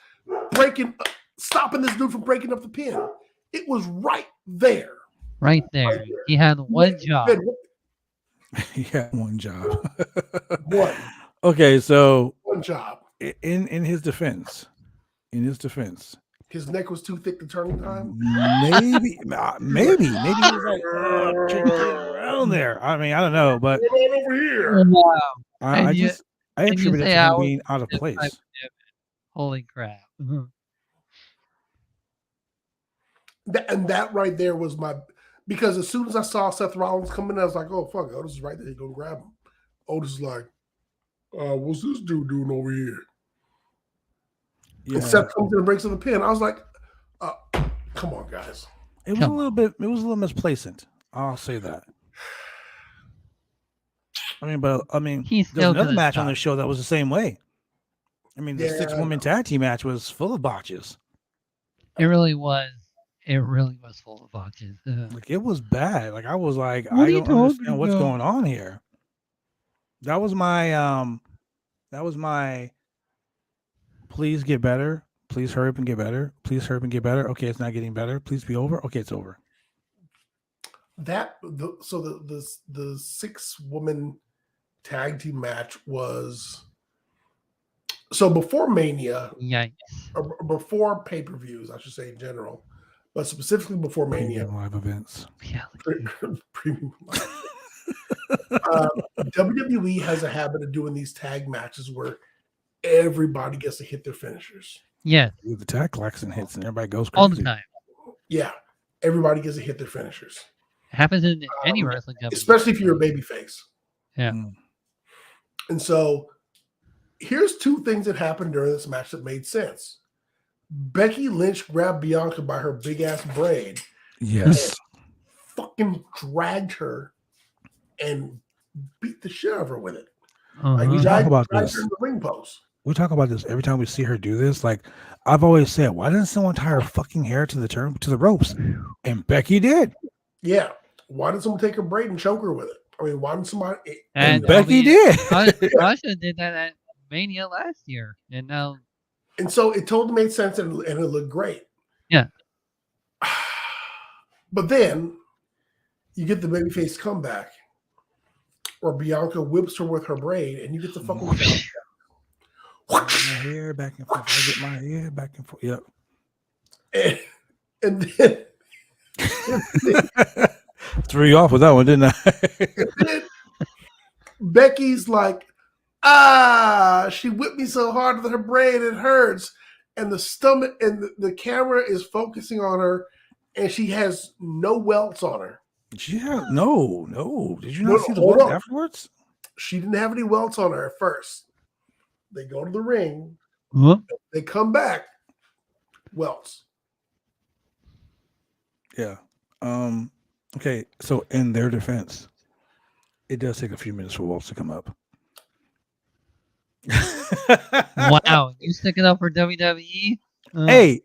Speaker 1: stopping this dude from breaking up the pin? It was right there.
Speaker 2: Right there. He had one job.
Speaker 1: He had one job.
Speaker 3: One.
Speaker 1: Okay, so
Speaker 3: one job.
Speaker 1: In his defense,
Speaker 3: his neck was too thick to turn in time.
Speaker 1: Maybe he was like around there. I mean, I don't know, but
Speaker 3: over here.
Speaker 2: Wow.
Speaker 1: I attribute it to him being out of place.
Speaker 2: Holy crap. Mm-hmm.
Speaker 3: That right there was because as soon as I saw Seth Rollins coming in, I was like, oh, fuck, Otis is right there. He's going to grab him. Otis is like, What's this dude doing over here?
Speaker 1: Yeah.
Speaker 3: And Seth comes in and breaks in the pin. I was like, come on, guys.
Speaker 1: It was a little misplacent. I'll say that.
Speaker 2: He's
Speaker 1: there's
Speaker 2: still
Speaker 1: another
Speaker 2: gonna
Speaker 1: match on
Speaker 2: stop.
Speaker 1: the show that was the same way. I mean, the
Speaker 3: Yeah,
Speaker 1: 6-woman tag team match was full of botches.
Speaker 2: It really was. It really was full of botches.
Speaker 1: Like, it was bad. Like, I was like,
Speaker 2: What are
Speaker 1: I
Speaker 2: you
Speaker 1: don't understand
Speaker 2: talking
Speaker 1: what's
Speaker 2: about?
Speaker 1: going on here. That was my please get better. Please hurry up and get better. Please hurry up and get better. Okay, it's not getting better. Please be over. Okay, it's over.
Speaker 3: The 6-woman tag team match was so before Mania,
Speaker 2: Yikes.
Speaker 3: or before pay-per-views, I should say in general, but specifically before Mania,
Speaker 1: Premium live events.
Speaker 2: Yeah.
Speaker 3: premium. WWE has a habit of doing these tag matches where everybody gets to hit their finishers.
Speaker 2: Yeah.
Speaker 1: The tag klaxon hits and everybody goes crazy.
Speaker 2: All the time.
Speaker 3: Yeah, everybody gets to hit their finishers.
Speaker 2: It happens in any wrestling company.
Speaker 3: Especially if you're a babyface.
Speaker 2: Yeah.
Speaker 3: And so here's two things that happened during this match that made sense. Becky Lynch grabbed Bianca by her big ass braid.
Speaker 1: Yes.
Speaker 3: Fucking dragged her and beat the shit out of her with it.
Speaker 2: Uh-huh.
Speaker 1: We talk about
Speaker 3: dragged
Speaker 1: this.
Speaker 3: her in the ring post.
Speaker 1: We talk about this every time we see her do this. Like, I've always said, why doesn't someone tie her fucking hair to the ropes? And Becky did.
Speaker 3: Yeah. Why did someone take her braid and choke her with it? I mean, why didn't somebody?
Speaker 1: And Becky did.
Speaker 2: Russia did that at Mania last year, and now.
Speaker 3: And so it totally made sense, and it looked great.
Speaker 2: Yeah.
Speaker 3: But then you get the babyface comeback, where Bianca whips her with her braid, and you get the fucking
Speaker 1: my hair back and forth. I get my hair back and forth. Yep.
Speaker 3: And then
Speaker 1: threw you off with that one, didn't I?
Speaker 3: Becky's like, she whipped me so hard with her braid, it hurts. And the stomach and the camera is focusing on her, and she has no welts on her.
Speaker 1: Yeah, no. Did you not see the welts afterwards?
Speaker 3: She didn't have any welts on her at first. They go to the ring.
Speaker 2: Huh?
Speaker 3: They come back. Welts.
Speaker 1: Yeah. Okay, so in their defense, it does take a few minutes for welts to come up.
Speaker 2: Wow, you sticking up for WWE?
Speaker 1: Hey,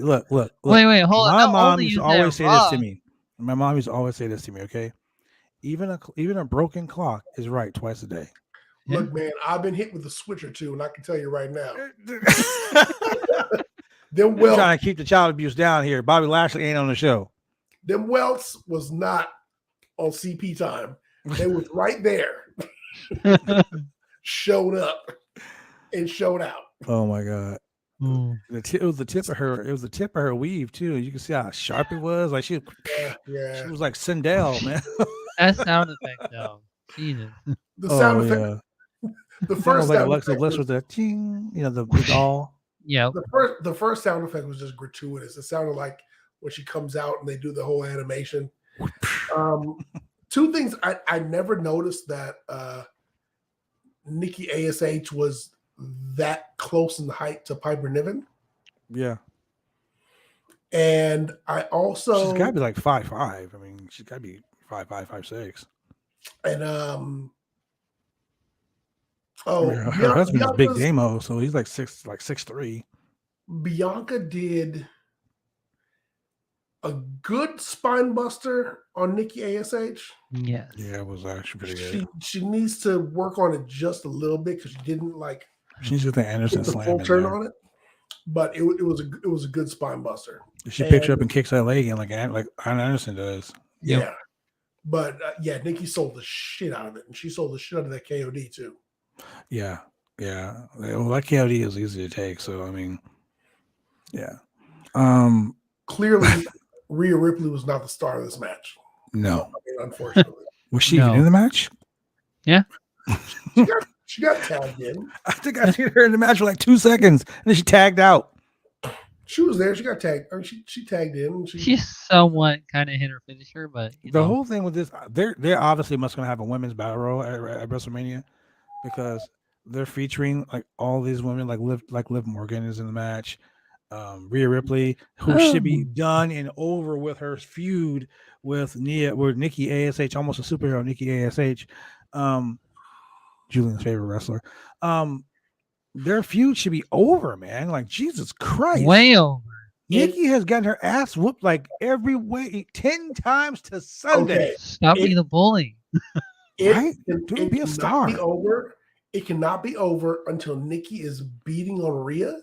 Speaker 1: look.
Speaker 2: Wait, hold on.
Speaker 1: My
Speaker 2: Not
Speaker 1: mom
Speaker 2: only
Speaker 1: used to
Speaker 2: is
Speaker 1: always
Speaker 2: that
Speaker 1: say this
Speaker 2: Raw,
Speaker 1: to me. My mom used to always say this to me, okay? Even a broken clock is right twice a day.
Speaker 3: Look, man, I've been hit with a switch or two, and I can tell you right now. Them
Speaker 1: We're
Speaker 3: welts,
Speaker 1: trying to keep the child abuse down here. Bobby Lashley ain't on the show.
Speaker 3: them welts was not on CP time. They was right there. Showed up and showed out.
Speaker 1: Oh my god.
Speaker 2: Ooh.
Speaker 1: It was the tip of her. It was the tip of her weave too. You can see how sharp it was. Like she
Speaker 3: Yeah.
Speaker 1: was like Sindel, man.
Speaker 2: That sound effect, though. Jesus.
Speaker 3: The sound effect.
Speaker 1: Yeah.
Speaker 3: The
Speaker 1: Almost
Speaker 3: first
Speaker 1: like
Speaker 3: sound
Speaker 1: Alexa
Speaker 3: effect
Speaker 1: Bliss
Speaker 3: was,
Speaker 1: with the ting, the doll.
Speaker 2: Yeah.
Speaker 3: the first sound effect was just gratuitous. It sounded like when she comes out and they do the whole animation. Two things I never noticed that Nikki ASH was that close in height to Piper Niven.
Speaker 1: Yeah.
Speaker 3: And I also
Speaker 1: She's gotta be like 5'5". I mean, she's gotta be 5'5", 5'6".
Speaker 3: and
Speaker 1: her husband is Big Damo, so he's like 6'3".
Speaker 3: Bianca did a good spine buster on Nikki ASH.
Speaker 2: Yes.
Speaker 1: Yeah, it was actually pretty good.
Speaker 3: She needs to work on it just a little bit because she didn't like
Speaker 1: She needs to get the Anderson
Speaker 3: get the
Speaker 1: slam
Speaker 3: full
Speaker 1: in
Speaker 3: turn
Speaker 1: there.
Speaker 3: on it. But it was a good spine buster.
Speaker 1: She picks her up and kicks that leg in like Arn Anderson does.
Speaker 3: Yeah.
Speaker 2: Yep.
Speaker 3: But Nikki sold the shit out of it, and she sold the shit out of that KOD too.
Speaker 1: Yeah. Well, that KOD is easy to take, so I mean, yeah.
Speaker 3: Clearly, Rhea Ripley was not the star of this match.
Speaker 1: No.
Speaker 3: I mean, unfortunately.
Speaker 1: Was she even in the match?
Speaker 2: Yeah.
Speaker 3: She got tagged in.
Speaker 1: I think I seen her in the match for like 2 seconds, and then she tagged out.
Speaker 3: She was there. She got tagged. I mean, she tagged in. And
Speaker 2: She's somewhat kind of hit her finisher, but
Speaker 1: The whole thing with this, they're obviously must going to have a women's battle royal at WrestleMania because they're featuring like all these women, like Liv Morgan is in the match. Rhea Ripley, who should be done and over with her feud with Nikki ASH, almost a superhero, Nikki ASH, Julian's favorite wrestler. Their feud should be over, man. Like, Jesus Christ.
Speaker 2: Way over.
Speaker 1: Nikki has gotten her ass whooped like every way 10 times to Sunday.
Speaker 3: Okay.
Speaker 2: Stop being a bully.
Speaker 1: Right?
Speaker 3: It
Speaker 1: Dude, be a
Speaker 3: cannot
Speaker 1: star.
Speaker 3: be over. It cannot be over until Nikki is beating on Rhea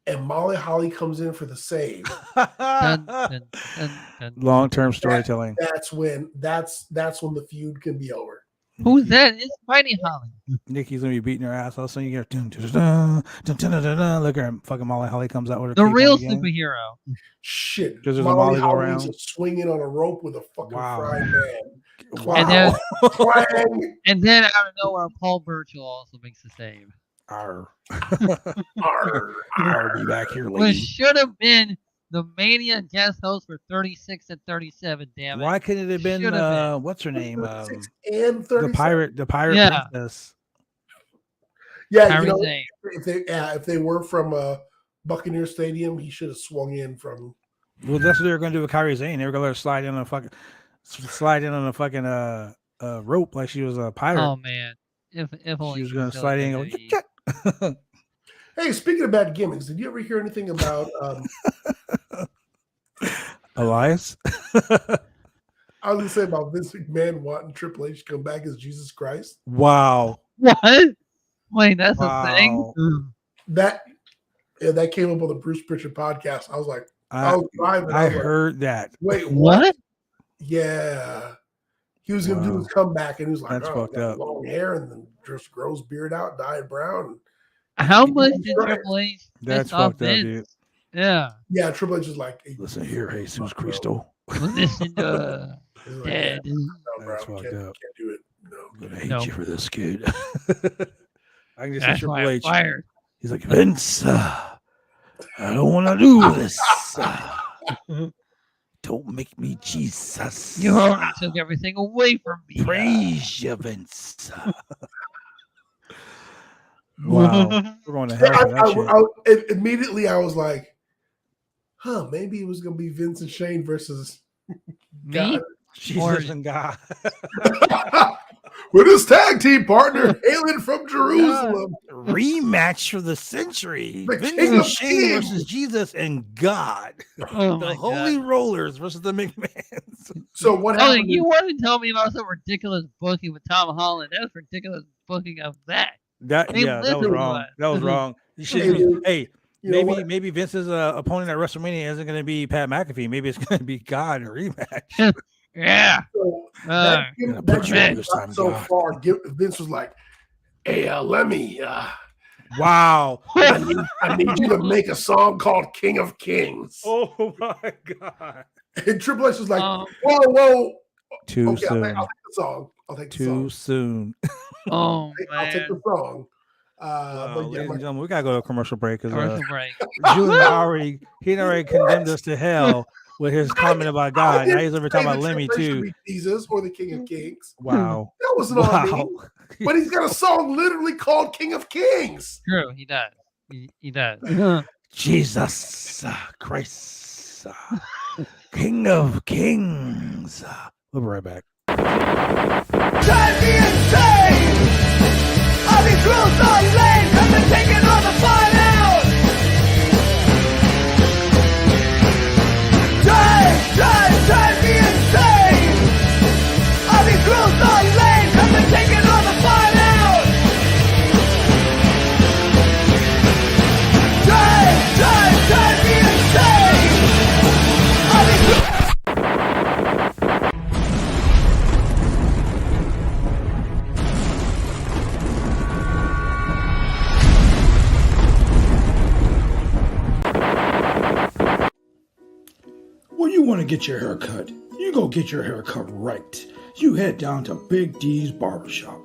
Speaker 3: and Molly Holly comes in for the save.
Speaker 2: Dun, dun, dun.
Speaker 1: Long-term storytelling.
Speaker 3: That's when the feud can be over.
Speaker 2: Who's that? It's Mighty Holly.
Speaker 1: Nikki's gonna be beating her ass. All of a sudden you get look at her, fucking Molly Holly comes out with her
Speaker 2: The
Speaker 1: cape
Speaker 2: real
Speaker 1: on again.
Speaker 2: superhero.
Speaker 3: Shit.
Speaker 1: Because there's a
Speaker 3: Molly
Speaker 1: Molly go
Speaker 3: Holly
Speaker 1: around.
Speaker 3: is swinging on a rope with a fucking
Speaker 1: Wow.
Speaker 3: frying pan.
Speaker 1: Wow.
Speaker 2: And then-
Speaker 3: Clang.
Speaker 2: And then out of nowhere, Paul Burchill also makes the save.
Speaker 1: Arr.
Speaker 3: Arr,
Speaker 1: I'll be back here,
Speaker 2: Which
Speaker 1: lady.
Speaker 2: should have been the Mania guest host for 36 and 37, damn it.
Speaker 1: Why couldn't it have been
Speaker 2: Should have been.
Speaker 1: what's her name?
Speaker 3: 6 and 37.
Speaker 1: The pirate
Speaker 2: Yeah.
Speaker 1: princess.
Speaker 3: Yeah,
Speaker 2: Kyrie
Speaker 3: you know,
Speaker 2: Zane.
Speaker 3: if they were from Buccaneer Stadium, he should have swung in from.
Speaker 1: Well, that's what they were gonna do with Kyrie Zane. They were gonna let her slide in on a fucking rope like she was a pirate.
Speaker 2: Oh man, if only
Speaker 1: She was
Speaker 2: he
Speaker 1: gonna
Speaker 2: still
Speaker 1: slide
Speaker 2: at
Speaker 1: in and
Speaker 2: WWE.
Speaker 1: go, "Yak."
Speaker 3: Hey, speaking of bad gimmicks, did you ever hear anything about?
Speaker 1: Elias.
Speaker 3: I was gonna say about Vince McMahon wanting Triple H to come back as Jesus Christ.
Speaker 1: Wow.
Speaker 2: What? Wait, that's
Speaker 1: Wow.
Speaker 2: a thing?
Speaker 3: That came up on the Bruce Pritchard podcast. I was like,
Speaker 1: I
Speaker 3: was driving.
Speaker 1: I
Speaker 3: was like,
Speaker 1: heard that.
Speaker 3: Wait, what?
Speaker 2: What?
Speaker 3: Yeah, he was gonna do
Speaker 1: Wow.
Speaker 3: his comeback, and he was like,
Speaker 1: That's
Speaker 3: "Oh,
Speaker 1: fucked
Speaker 3: got
Speaker 1: up.
Speaker 3: long hair, and then just grows beard out, dyed brown."
Speaker 2: How much
Speaker 3: That's
Speaker 2: did
Speaker 3: right.
Speaker 2: Triple H
Speaker 1: That's
Speaker 2: piss off
Speaker 1: fucked up,
Speaker 2: Vince?
Speaker 1: dude.
Speaker 2: Yeah.
Speaker 3: Yeah, Triple H is like, hey,
Speaker 1: Listen here, Jesus Cristo.
Speaker 2: Listen to
Speaker 3: he's like,
Speaker 2: Dead.
Speaker 3: No, bro,
Speaker 1: That's
Speaker 3: we
Speaker 1: fucked
Speaker 3: can't
Speaker 1: up.
Speaker 3: do it. No.
Speaker 1: I'm gonna hate
Speaker 2: No.
Speaker 1: you for this, kid. I can just see
Speaker 2: That's
Speaker 1: Triple
Speaker 2: why I'm
Speaker 1: H.
Speaker 2: fired.
Speaker 1: He's like, Vince, I don't want to do this. Don't make me Jesus.
Speaker 2: You already took everything away from me.
Speaker 1: Praise you, Vince. Wow. We're going to hell for that shit.
Speaker 3: Immediately, I was like, "Huh? Maybe it was gonna be Vince and Shane versus
Speaker 2: Me?
Speaker 3: God.
Speaker 1: Jesus and God.
Speaker 3: with his tag team partner hailing from Jerusalem."
Speaker 1: Rematch for the century.
Speaker 3: The
Speaker 1: Vince
Speaker 3: King
Speaker 1: and
Speaker 3: of
Speaker 1: Shane
Speaker 3: Kings.
Speaker 1: versus Jesus and God.
Speaker 2: Oh
Speaker 1: The
Speaker 2: my
Speaker 1: Holy
Speaker 2: God.
Speaker 1: Rollers versus the McMahons.
Speaker 3: So what
Speaker 2: Oh,
Speaker 3: happened?
Speaker 2: you want to tell me about some ridiculous booking with Tom Holland? That was ridiculous booking of that.
Speaker 1: That
Speaker 2: They
Speaker 1: that was
Speaker 2: literally
Speaker 1: wrong.
Speaker 2: was.
Speaker 1: That was wrong. You should
Speaker 3: Hey, dude,
Speaker 1: hey,
Speaker 3: you know
Speaker 1: maybe
Speaker 3: what?
Speaker 1: Vince's opponent at WrestleMania isn't going to be Pat McAfee. Maybe it's going to be God in a rematch.
Speaker 2: Yeah.
Speaker 3: So
Speaker 2: Uh,
Speaker 1: Gonna
Speaker 3: that
Speaker 1: put you
Speaker 3: game
Speaker 1: on this
Speaker 3: got
Speaker 1: time,
Speaker 3: so
Speaker 1: God.
Speaker 3: far. Vince was like, "Hey, let me.
Speaker 1: Wow.
Speaker 3: I need you to make a song called King of Kings."
Speaker 1: Oh my God.
Speaker 3: And Triple H was like,
Speaker 2: Um,
Speaker 3: "Whoa.
Speaker 1: Too
Speaker 3: Okay,
Speaker 1: soon.
Speaker 3: I'll take the song. I'll take the
Speaker 1: Too
Speaker 3: song.
Speaker 1: soon.
Speaker 2: oh
Speaker 3: I'll take
Speaker 2: man.
Speaker 3: the song."
Speaker 1: Wow,
Speaker 3: But yeah,
Speaker 1: ladies
Speaker 3: my-
Speaker 1: and gentlemen, we gotta go to a commercial break because
Speaker 2: Commercial break.
Speaker 1: Julian already condemned us to hell with his comment about God. Now he's over talking about Lemmy too.
Speaker 3: Jesus or the King of Kings.
Speaker 1: Wow.
Speaker 3: That wasn't on me.
Speaker 1: Wow.
Speaker 3: But he's got a song literally called King of Kings.
Speaker 2: True, he does. He does.
Speaker 1: Jesus Christ, King of Kings. We'll be right back.
Speaker 4: Drive me insane! All these rules are lame, I've been taking all the fun out! Drive me insane! All these rules are lame, I've been taking all the fun out! Drive me insane! All these
Speaker 5: When you want to get your hair cut, you go get your hair cut right. You head down to Big D's Barbershop.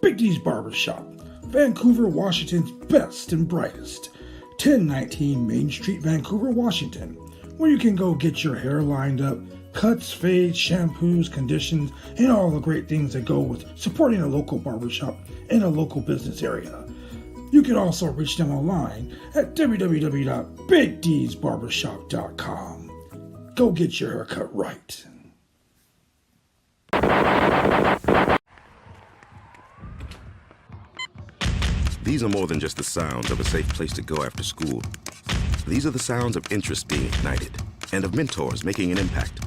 Speaker 5: Big D's Barbershop, Vancouver, Washington's best and brightest. 1019 Main Street, Vancouver, Washington, where you can go get your hair lined up, cuts, fades, shampoos, conditions, and all the great things that go with supporting a local barbershop in a local business area. You can also reach them online at www.bigdsbarbershop.com. Go get your haircut right.
Speaker 6: These are more than just the sounds of a safe place to go after school. These are the sounds of interest being ignited and of mentors making an impact.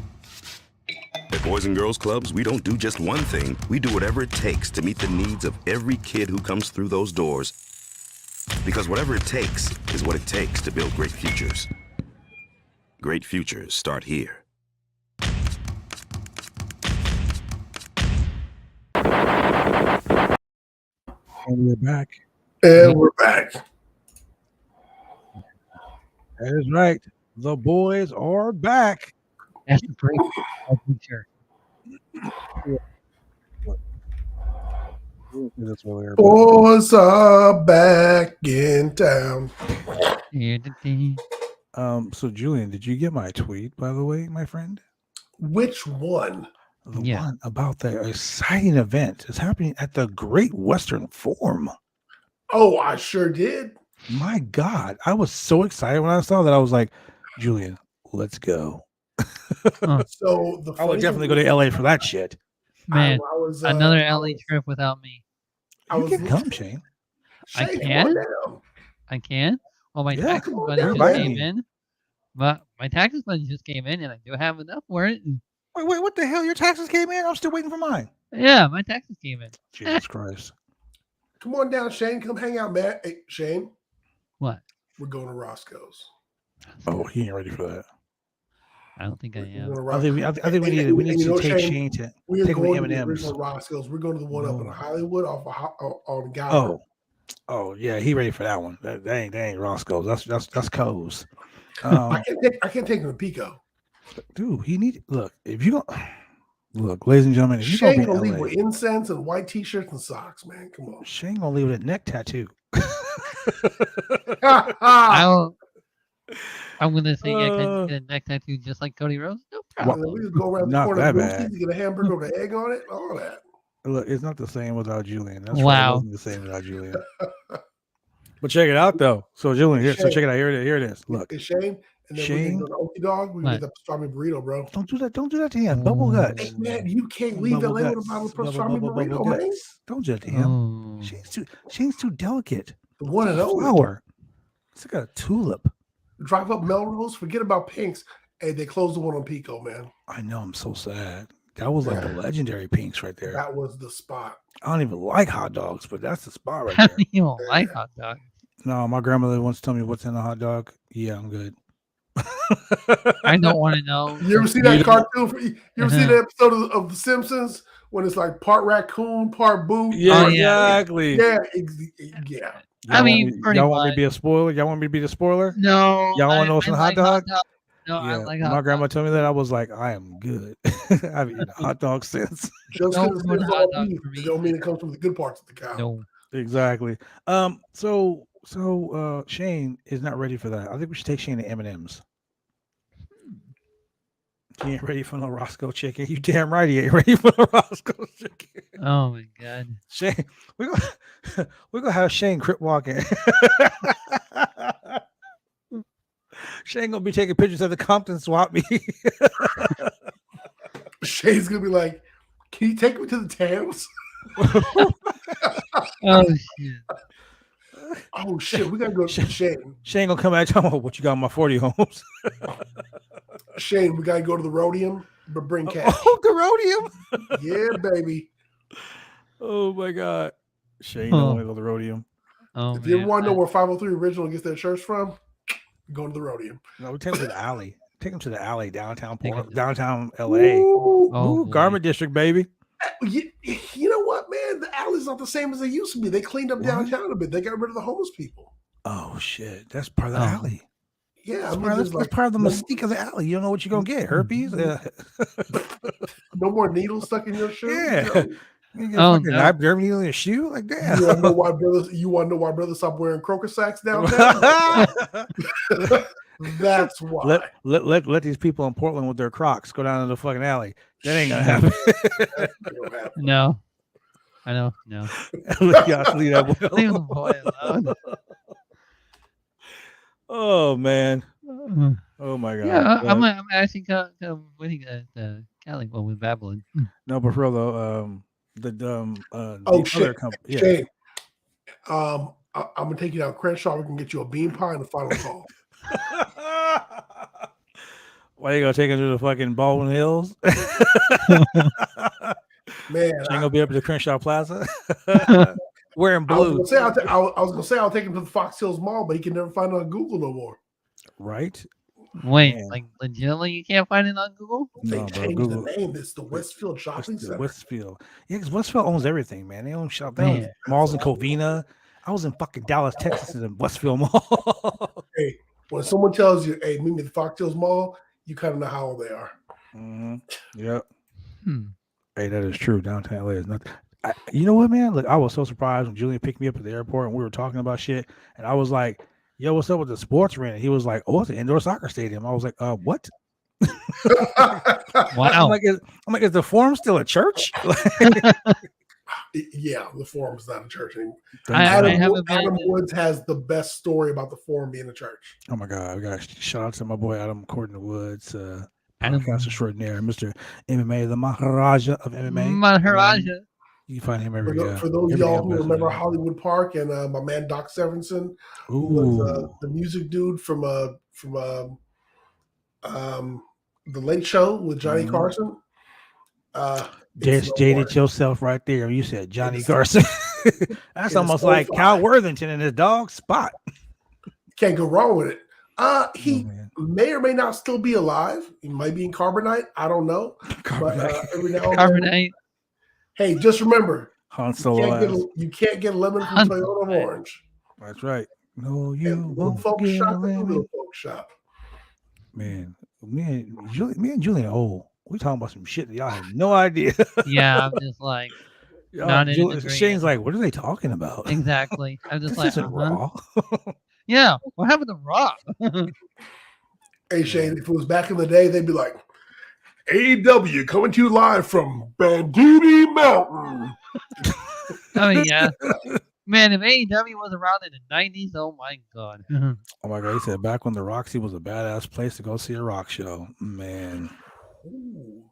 Speaker 6: At Boys and Girls Clubs, we don't do just one thing. We do whatever it takes to meet the needs of every kid who comes through those doors. Because whatever it takes is what it takes to build great futures. Great futures start here.
Speaker 1: And we're back.
Speaker 3: And we're back.
Speaker 1: That is right. The boys are back.
Speaker 2: That's a great picture.
Speaker 1: That's where we're back.
Speaker 3: Boys are back in town.
Speaker 1: So Julian, did you get my tweet, by the way, my friend?
Speaker 3: Which one?
Speaker 1: The
Speaker 2: Yeah.
Speaker 1: one about the exciting event is happening at the Great Western Forum.
Speaker 3: Oh, I sure did.
Speaker 1: My God, I was so excited when I saw that. I was like, Julian, let's go.
Speaker 3: So the
Speaker 1: I would definitely go to LA for that shit.
Speaker 2: Man,
Speaker 3: I was
Speaker 2: another LA trip without me.
Speaker 1: You can come, Shane.
Speaker 2: I
Speaker 3: Shane,
Speaker 2: can?
Speaker 3: come on down.
Speaker 2: I can. Well, my
Speaker 1: Yeah,
Speaker 2: taxes
Speaker 3: come on
Speaker 2: money
Speaker 3: down,
Speaker 2: just
Speaker 3: man.
Speaker 2: came in. But my taxes money just came in, and I do have enough for it. And
Speaker 1: Wait, what the hell? Your taxes came in? I'm still waiting for mine.
Speaker 2: yeah, my taxes came in.
Speaker 1: Jesus Christ.
Speaker 3: Come on down, Shane. Come hang out, man. Hey, Shane,
Speaker 2: What?
Speaker 3: we're going to Roscoe's.
Speaker 1: Oh, he ain't ready for that.
Speaker 2: I don't think I
Speaker 3: We're
Speaker 2: am.
Speaker 3: going to
Speaker 1: I think we
Speaker 3: Roscoe's.
Speaker 1: need
Speaker 3: And
Speaker 1: we need
Speaker 3: you
Speaker 1: to
Speaker 3: know,
Speaker 1: take
Speaker 3: Shane,
Speaker 1: Shane to
Speaker 3: we are
Speaker 1: take him
Speaker 3: going
Speaker 1: to
Speaker 3: to the
Speaker 1: M&Ms.
Speaker 3: original Roscoe's. We're going to the one up in
Speaker 1: No.
Speaker 3: Hollywood on Gallery.
Speaker 1: Oh yeah, he ready for that one. That ain't Roscoe's. That's Co's.
Speaker 3: I can't take him to Pico.
Speaker 1: Dude, he need look. If you don't look, ladies and gentlemen, if you
Speaker 3: Shane
Speaker 1: gonna
Speaker 3: gonna
Speaker 1: be in
Speaker 3: leave
Speaker 1: LA,
Speaker 3: with incense and white t-shirts and socks, man. Come on.
Speaker 1: Shane gonna leave with a neck tattoo.
Speaker 2: I'm gonna say yeah, can
Speaker 1: Uh,
Speaker 2: you get a neck tattoo just like Cody Rhodes? No
Speaker 3: And
Speaker 2: problem.
Speaker 3: then we just go around the
Speaker 1: Not
Speaker 3: corner
Speaker 1: that
Speaker 3: of
Speaker 1: bad.
Speaker 3: Boosie's, get a hamburger with an egg on it, all that.
Speaker 1: Look, it's not the same without Julian. That's right. It
Speaker 2: Wow.
Speaker 1: wasn't the same without Julian. But check it out though. So Julian, here, so
Speaker 3: Shane.
Speaker 1: check it out. Here it is. Look,
Speaker 3: It's Shane. And then we
Speaker 1: Shane.
Speaker 3: can go to Okie Dog. We can
Speaker 2: What?
Speaker 3: get the pastrami burrito, bro.
Speaker 1: don't do that. Don't do that to him. Bubble guts.
Speaker 3: Hey, man, you can't leave
Speaker 1: Bubble
Speaker 3: LA with a
Speaker 1: guts.
Speaker 3: bottle of
Speaker 1: Bubble,
Speaker 3: pastrami
Speaker 1: bubble,
Speaker 3: burrito,
Speaker 1: bubble
Speaker 3: man.
Speaker 1: guts. Don't do that to him.
Speaker 2: Oh.
Speaker 1: Shane's too delicate.
Speaker 3: The one and only.
Speaker 1: Flower. It's like a tulip.
Speaker 3: Drive up Melrose, forget about Pinks. Hey, they closed the one on Pico, man.
Speaker 1: I know. I'm so sad. That was like the legendary pinks right there.
Speaker 3: That was the spot.
Speaker 1: I don't even like hot dogs, but that's the spot right
Speaker 2: How
Speaker 1: there.
Speaker 2: do you don't like hot dog?
Speaker 1: No, my grandmother once told me what's in a hot dog. Yeah, I'm good.
Speaker 2: I don't want to know.
Speaker 3: You ever see that cartoon? You ever see that episode of The Simpsons when it's like part raccoon, part boot?
Speaker 1: Yeah,
Speaker 2: Oh, yeah.
Speaker 1: exactly.
Speaker 3: Yeah.
Speaker 2: I mean, pretty
Speaker 1: y'all want me to
Speaker 2: much.
Speaker 1: be a spoiler? Y'all want me to be the spoiler?
Speaker 2: No.
Speaker 1: Y'all wanna know what's in a hot dog?
Speaker 2: No, I
Speaker 1: Yeah,
Speaker 2: like
Speaker 1: my
Speaker 2: hot
Speaker 1: grandma
Speaker 2: dog.
Speaker 1: told me that. I was like, I am good. I've eaten a hot dog since.
Speaker 3: Just
Speaker 2: Don't
Speaker 3: because
Speaker 2: ruin
Speaker 3: it's
Speaker 2: hot
Speaker 3: all
Speaker 2: dog
Speaker 3: beef,
Speaker 2: for me.
Speaker 3: it don't mean it comes from the good parts of the cow.
Speaker 2: No.
Speaker 1: Exactly. So Shane is not ready for that. I think we should take Shane to M&M's. He ain't ready for no Roscoe chicken. You damn right he ain't ready for no Roscoe chicken.
Speaker 2: Oh my god.
Speaker 1: Shane, we're gonna have Shane crip walking. Shane gonna be taking pictures of the Compton swap meet.
Speaker 3: Shane's gonna be like, "Can you take me to the Thames?"
Speaker 2: Oh shit.
Speaker 3: Oh shit, we gotta go to Shane.
Speaker 1: Shane gonna come out and tell me what you got in my 40 homes.
Speaker 3: Shane, we gotta go to the Rhodium, but bring cash.
Speaker 1: Oh, the Rhodium.
Speaker 3: Yeah, baby.
Speaker 1: Oh my God. Shane
Speaker 2: Huh.
Speaker 1: don't want to go to the Rhodium.
Speaker 2: Oh
Speaker 3: If you ever
Speaker 2: man.
Speaker 3: want to know where 503 Original gets their shirts from, go to the Rhodium.
Speaker 1: No, we take him to the alley. Take him to the alley downtown
Speaker 2: Take him to-
Speaker 1: downtown LA.
Speaker 3: Ooh,
Speaker 2: Oh,
Speaker 1: Ooh,
Speaker 2: boy.
Speaker 1: Garment District, baby.
Speaker 3: you know what, man? The alley's not the same as they used to be. They cleaned up
Speaker 1: What?
Speaker 3: downtown a bit. They got rid of the homeless people.
Speaker 1: Oh shit. That's part of the
Speaker 2: Oh.
Speaker 1: alley.
Speaker 3: Yeah,
Speaker 1: That's,
Speaker 3: I mean,
Speaker 1: part,
Speaker 3: there's
Speaker 1: that's part of the mystique of the alley. You don't know what you're gonna get. Herpes?
Speaker 3: no more needles stuck in your shoe.
Speaker 1: Yeah.
Speaker 3: You know?
Speaker 1: You get
Speaker 2: Oh,
Speaker 1: fucking
Speaker 2: no.
Speaker 1: hypodermic needle in your shoe? Like damn.
Speaker 3: You want to know why brothers? You want to know why brothers stop wearing croaker sacks downtown? That's why.
Speaker 1: Let these people in Portland with their Crocs go down to the fucking alley. That ain't gonna happen.
Speaker 3: That's gonna happen.
Speaker 2: No. I know. No.
Speaker 1: Leave that boy
Speaker 2: Leave the
Speaker 1: alone.
Speaker 2: boy alone.
Speaker 1: Oh man. Oh my god.
Speaker 2: Yeah, I'm
Speaker 1: But-
Speaker 2: actually winning at Cali with Babylon.
Speaker 1: no, but for real though,
Speaker 3: Oh,
Speaker 1: the
Speaker 3: shit.
Speaker 1: other company. Yeah.
Speaker 3: Shane, I'm gonna take you down Crenshaw. We can get you a bean pie and the final call.
Speaker 1: Why you gonna take him to the fucking Baldwin Hills?
Speaker 3: Man,
Speaker 1: Ain't gonna be up at the Crenshaw Plaza wearing
Speaker 3: I was
Speaker 1: blue,
Speaker 3: gonna say I was gonna say I'll take him to the Fox Hills Mall, but he can never find it on Google no more.
Speaker 1: right?
Speaker 2: Wait,
Speaker 1: Man.
Speaker 2: like legitimately, you can't find it on Google?
Speaker 3: They
Speaker 1: No, bro,
Speaker 3: changed
Speaker 1: Google.
Speaker 3: the name. It's the Westfield Shopping
Speaker 1: It's the
Speaker 3: Center.
Speaker 1: Westfield. Yeah, because Westfield owns everything, man. They own shop. They
Speaker 2: Man.
Speaker 1: own malls in Covina. I was in fucking Dallas, Texas, in the Westfield Mall.
Speaker 3: Hey, when someone tells you, "Hey, meet me at the Fox Hills Mall," you kind of know how old they are.
Speaker 1: Mm-hmm. Yep.
Speaker 2: Hmm.
Speaker 1: Hey, that is true. Downtown LA is nothing. You know what, man? Look, I was so surprised when Julian picked me up at the airport and we were talking about shit, and I was like, "Yo, what's up with the sports arena?" He was like, "Oh, it's an indoor soccer stadium." I was like, what?" I'm
Speaker 2: Wow.
Speaker 1: like, is the Forum still a church?
Speaker 3: Yeah, the Forum's not a church anymore.
Speaker 2: I haven't been
Speaker 3: Adam
Speaker 2: to-
Speaker 3: Woods has the best story about the Forum being a church.
Speaker 1: Oh my God! We got shout out to my boy Adam Gordon Woods,
Speaker 2: Adam-
Speaker 1: podcast extraordinaire, Mr. MMA, the Maharaja of MMA.
Speaker 2: Maharaja.
Speaker 1: You can find him
Speaker 3: For,
Speaker 1: every
Speaker 3: for those of
Speaker 1: every
Speaker 3: y'all who
Speaker 1: episode.
Speaker 3: remember Hollywood Park and my man Doc Severinsen, who was
Speaker 1: Ooh,
Speaker 3: the music dude from the Late Show with Johnny
Speaker 1: Mhm.
Speaker 3: Carson.
Speaker 1: just
Speaker 3: no
Speaker 1: jaded
Speaker 3: more.
Speaker 1: yourself right there. You said Johnny
Speaker 3: It's-
Speaker 1: Carson. That's
Speaker 3: it's
Speaker 1: almost
Speaker 3: so
Speaker 1: like
Speaker 3: fly.
Speaker 1: Cal Worthington in his dog Spot.
Speaker 3: Can't go wrong with it. He
Speaker 1: Oh, man.
Speaker 3: may or may not still be alive. He might be in carbonite. I don't know. But
Speaker 1: Carbonite.
Speaker 3: every now and then,
Speaker 2: Carbonite.
Speaker 3: hey, just remember,
Speaker 1: Han
Speaker 3: you
Speaker 1: Solo ass.
Speaker 3: can't get lemon from
Speaker 2: Han-
Speaker 3: Toyota of Orange.
Speaker 1: That's right. No, you
Speaker 3: And little
Speaker 1: won't
Speaker 3: folk
Speaker 1: get
Speaker 3: shop,
Speaker 1: a
Speaker 3: is a little
Speaker 1: lemon.
Speaker 3: folk shop.
Speaker 1: Man, me and Julian are old. We talking about some shit that y'all have no idea.
Speaker 2: Yeah, I'm just like,
Speaker 1: Y'all-
Speaker 2: Not in
Speaker 1: Julian-
Speaker 2: agreement.
Speaker 1: Shane's like, what are they talking about?
Speaker 2: exactly. I'm just
Speaker 1: This
Speaker 2: like,
Speaker 1: isn't Raw.
Speaker 2: yeah, what happened to Raw?
Speaker 3: Hey, Shane, if it was back in the day, they'd be like, AEW coming to you live from Bandini Mountain.
Speaker 2: I mean, yeah. Man, if AEW was around in the 90s, oh my God.
Speaker 1: Oh my God, he said back when the Roxy was a badass place to go see a rock show. Man.
Speaker 3: Ooh.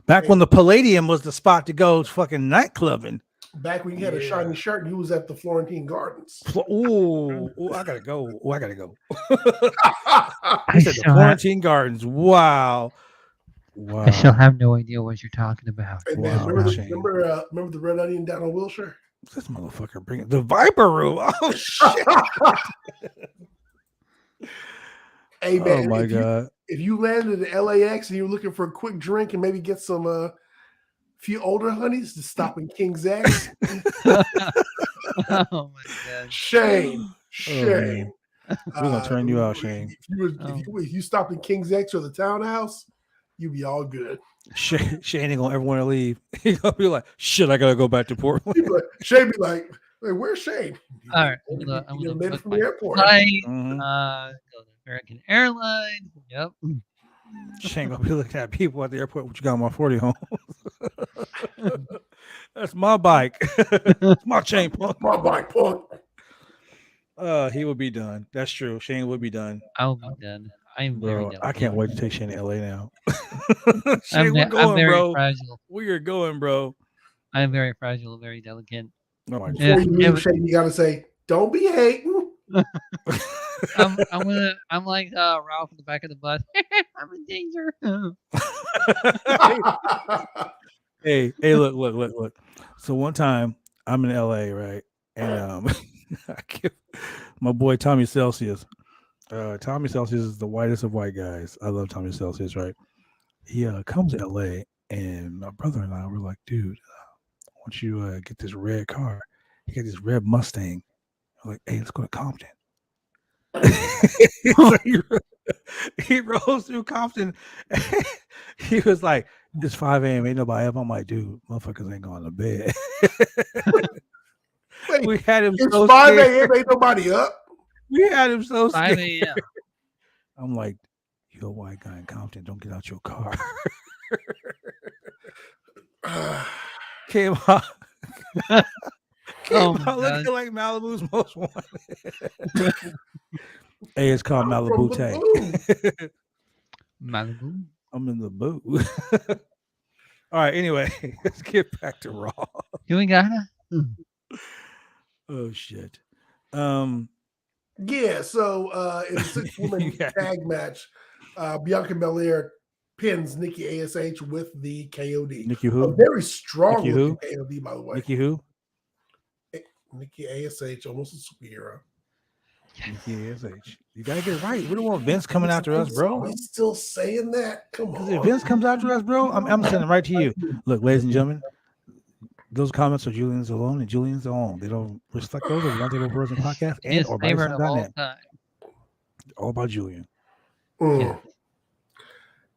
Speaker 1: Back when the Palladium was the spot to go fucking nightclubbing.
Speaker 3: Back when you had a
Speaker 1: Yeah.
Speaker 3: shiny shirt and he was at the Florentine Gardens.
Speaker 1: Ooh, I gotta go. Oh, I gotta go.
Speaker 2: I
Speaker 1: He said the
Speaker 2: still, have,
Speaker 1: Florentine Gardens. Wow. Wow.
Speaker 2: I still have no idea what you're talking about.
Speaker 3: Hey, man,
Speaker 1: Wow,
Speaker 3: remember,
Speaker 1: Shane.
Speaker 3: remember the Red Onion down on Wilshire?
Speaker 1: This motherfucker bringing the Viper Room. Oh shit.
Speaker 3: Hey, man,
Speaker 1: Oh my
Speaker 3: if you-
Speaker 1: God.
Speaker 3: if you landed at LAX and you're looking for a quick drink and maybe get some few older honeys to stop in King's X,
Speaker 2: Oh my God.
Speaker 3: Shane,
Speaker 1: Oh, man.
Speaker 3: Shane.
Speaker 1: We're gonna turn you out, Shane.
Speaker 3: If you stopped in King's X or the Townhouse, you'd be all good.
Speaker 1: Shane ain't gonna ever want to leave. He's gonna be like, shit, I gotta go back to Portland.
Speaker 3: He'd be like, Shane be like, where's Shane?
Speaker 2: All right,
Speaker 3: You
Speaker 2: I'm gonna
Speaker 3: done made it
Speaker 2: book
Speaker 3: from
Speaker 2: my
Speaker 3: the airport.
Speaker 2: flight,
Speaker 1: Mhm.
Speaker 2: go to American Airlines. Yep.
Speaker 1: Shane gonna be looking at people at the airport. What you got on my 40 home? That's my bike. It's my chain punk.
Speaker 3: My bike punk.
Speaker 1: He would be done. That's true. Shane would be done.
Speaker 2: I'll be done. I'm very
Speaker 1: Bro,
Speaker 2: done.
Speaker 1: I can't wait to take Shane to LA now.
Speaker 2: I'm,
Speaker 1: Shane, we're
Speaker 2: I'm
Speaker 1: going,
Speaker 2: very
Speaker 1: bro.
Speaker 2: fragile.
Speaker 1: We are going, bro.
Speaker 2: I'm very fragile, very delicate.
Speaker 1: Oh my
Speaker 2: Yeah,
Speaker 3: Before you
Speaker 2: yeah,
Speaker 3: leave, Shane, you gotta say, don't be hating.
Speaker 2: I'm like Ralph in the back of the bus. I'm in danger.
Speaker 1: hey, look. So one time I'm in LA, right? And I give my boy Tommy Celsius. Tommy Celsius is the whitest of white guys. I love Tommy Celsius, right? He comes to LA, and my brother and I were like, dude, I want you to get this red car. He got this red Mustang. I'm like, hey, let's go to Compton. So he rolls through Compton. He was like, it's 5 a.m. Ain't nobody up. I'm like, dude, motherfuckers ain't going to bed.
Speaker 3: Wait,
Speaker 1: We had him
Speaker 3: it's
Speaker 1: so
Speaker 3: 5
Speaker 1: scared.
Speaker 3: a.m. Ain't nobody up.
Speaker 1: We had him so
Speaker 2: 5
Speaker 1: scared.
Speaker 2: a.m.
Speaker 1: I'm like, you're a white guy in Compton. Don't get out your car. Came out.
Speaker 2: Oh my God.
Speaker 1: Looking like Malibu's most wanted. Hey, it's called
Speaker 3: I'm
Speaker 1: Malibu
Speaker 3: from
Speaker 1: Tank.
Speaker 3: the
Speaker 2: Malibu.
Speaker 1: I'm in the boo. All right. Anyway, let's get back to Raw.
Speaker 2: You ain't got
Speaker 1: Oh shit.
Speaker 3: Yeah, so in a 6-woman
Speaker 1: Yeah.
Speaker 3: tag match, Bianca Belair pins Nikki ASH with the KOD.
Speaker 1: Nikki
Speaker 3: A
Speaker 1: who?
Speaker 3: very strong
Speaker 1: Nikki
Speaker 3: looking
Speaker 1: who?
Speaker 3: KOD, by the way.
Speaker 1: Nikki who?
Speaker 3: Nikki ASH, almost a superhero.
Speaker 1: Nikki ASH. You gotta get it right. We don't want Vince coming after us, bro.
Speaker 3: Are we still saying that? Come
Speaker 1: Because
Speaker 3: on.
Speaker 1: if Vince comes after us, bro, I'm sending it right to you. Look, ladies and gentlemen, those comments are Julian's alone and Julian's alone. They don't reflect those of the Roundtable Person podcast and
Speaker 2: his
Speaker 1: or
Speaker 2: favorite of all
Speaker 1: ByteSize.net.
Speaker 2: time.
Speaker 1: All about Julian.
Speaker 3: Mm.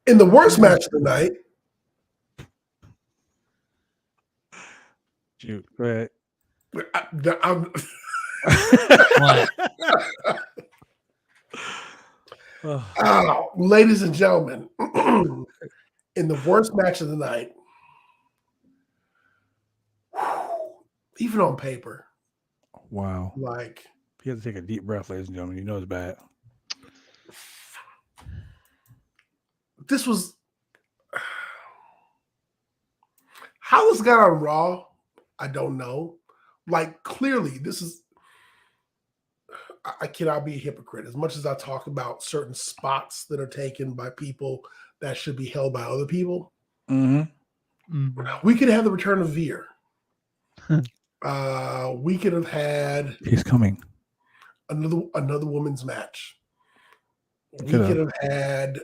Speaker 3: In the worst match of the night,
Speaker 1: Shoot, go ahead.
Speaker 3: I'm,
Speaker 2: What?
Speaker 3: oh, ladies and gentlemen, in the worst match of the night, even on paper,
Speaker 1: Wow.
Speaker 3: like
Speaker 1: You have to take a deep breath, ladies and gentlemen. You know it's bad.
Speaker 3: this was how this got on Raw. I don't know. Like clearly, this is. I cannot be a hypocrite. As much as I talk about certain spots that are taken by people that should be held by other people,
Speaker 1: Mm-hmm.
Speaker 3: we could have the return of Veer. We could have had
Speaker 1: He's coming.
Speaker 3: another women's match. We
Speaker 1: Could
Speaker 3: could have had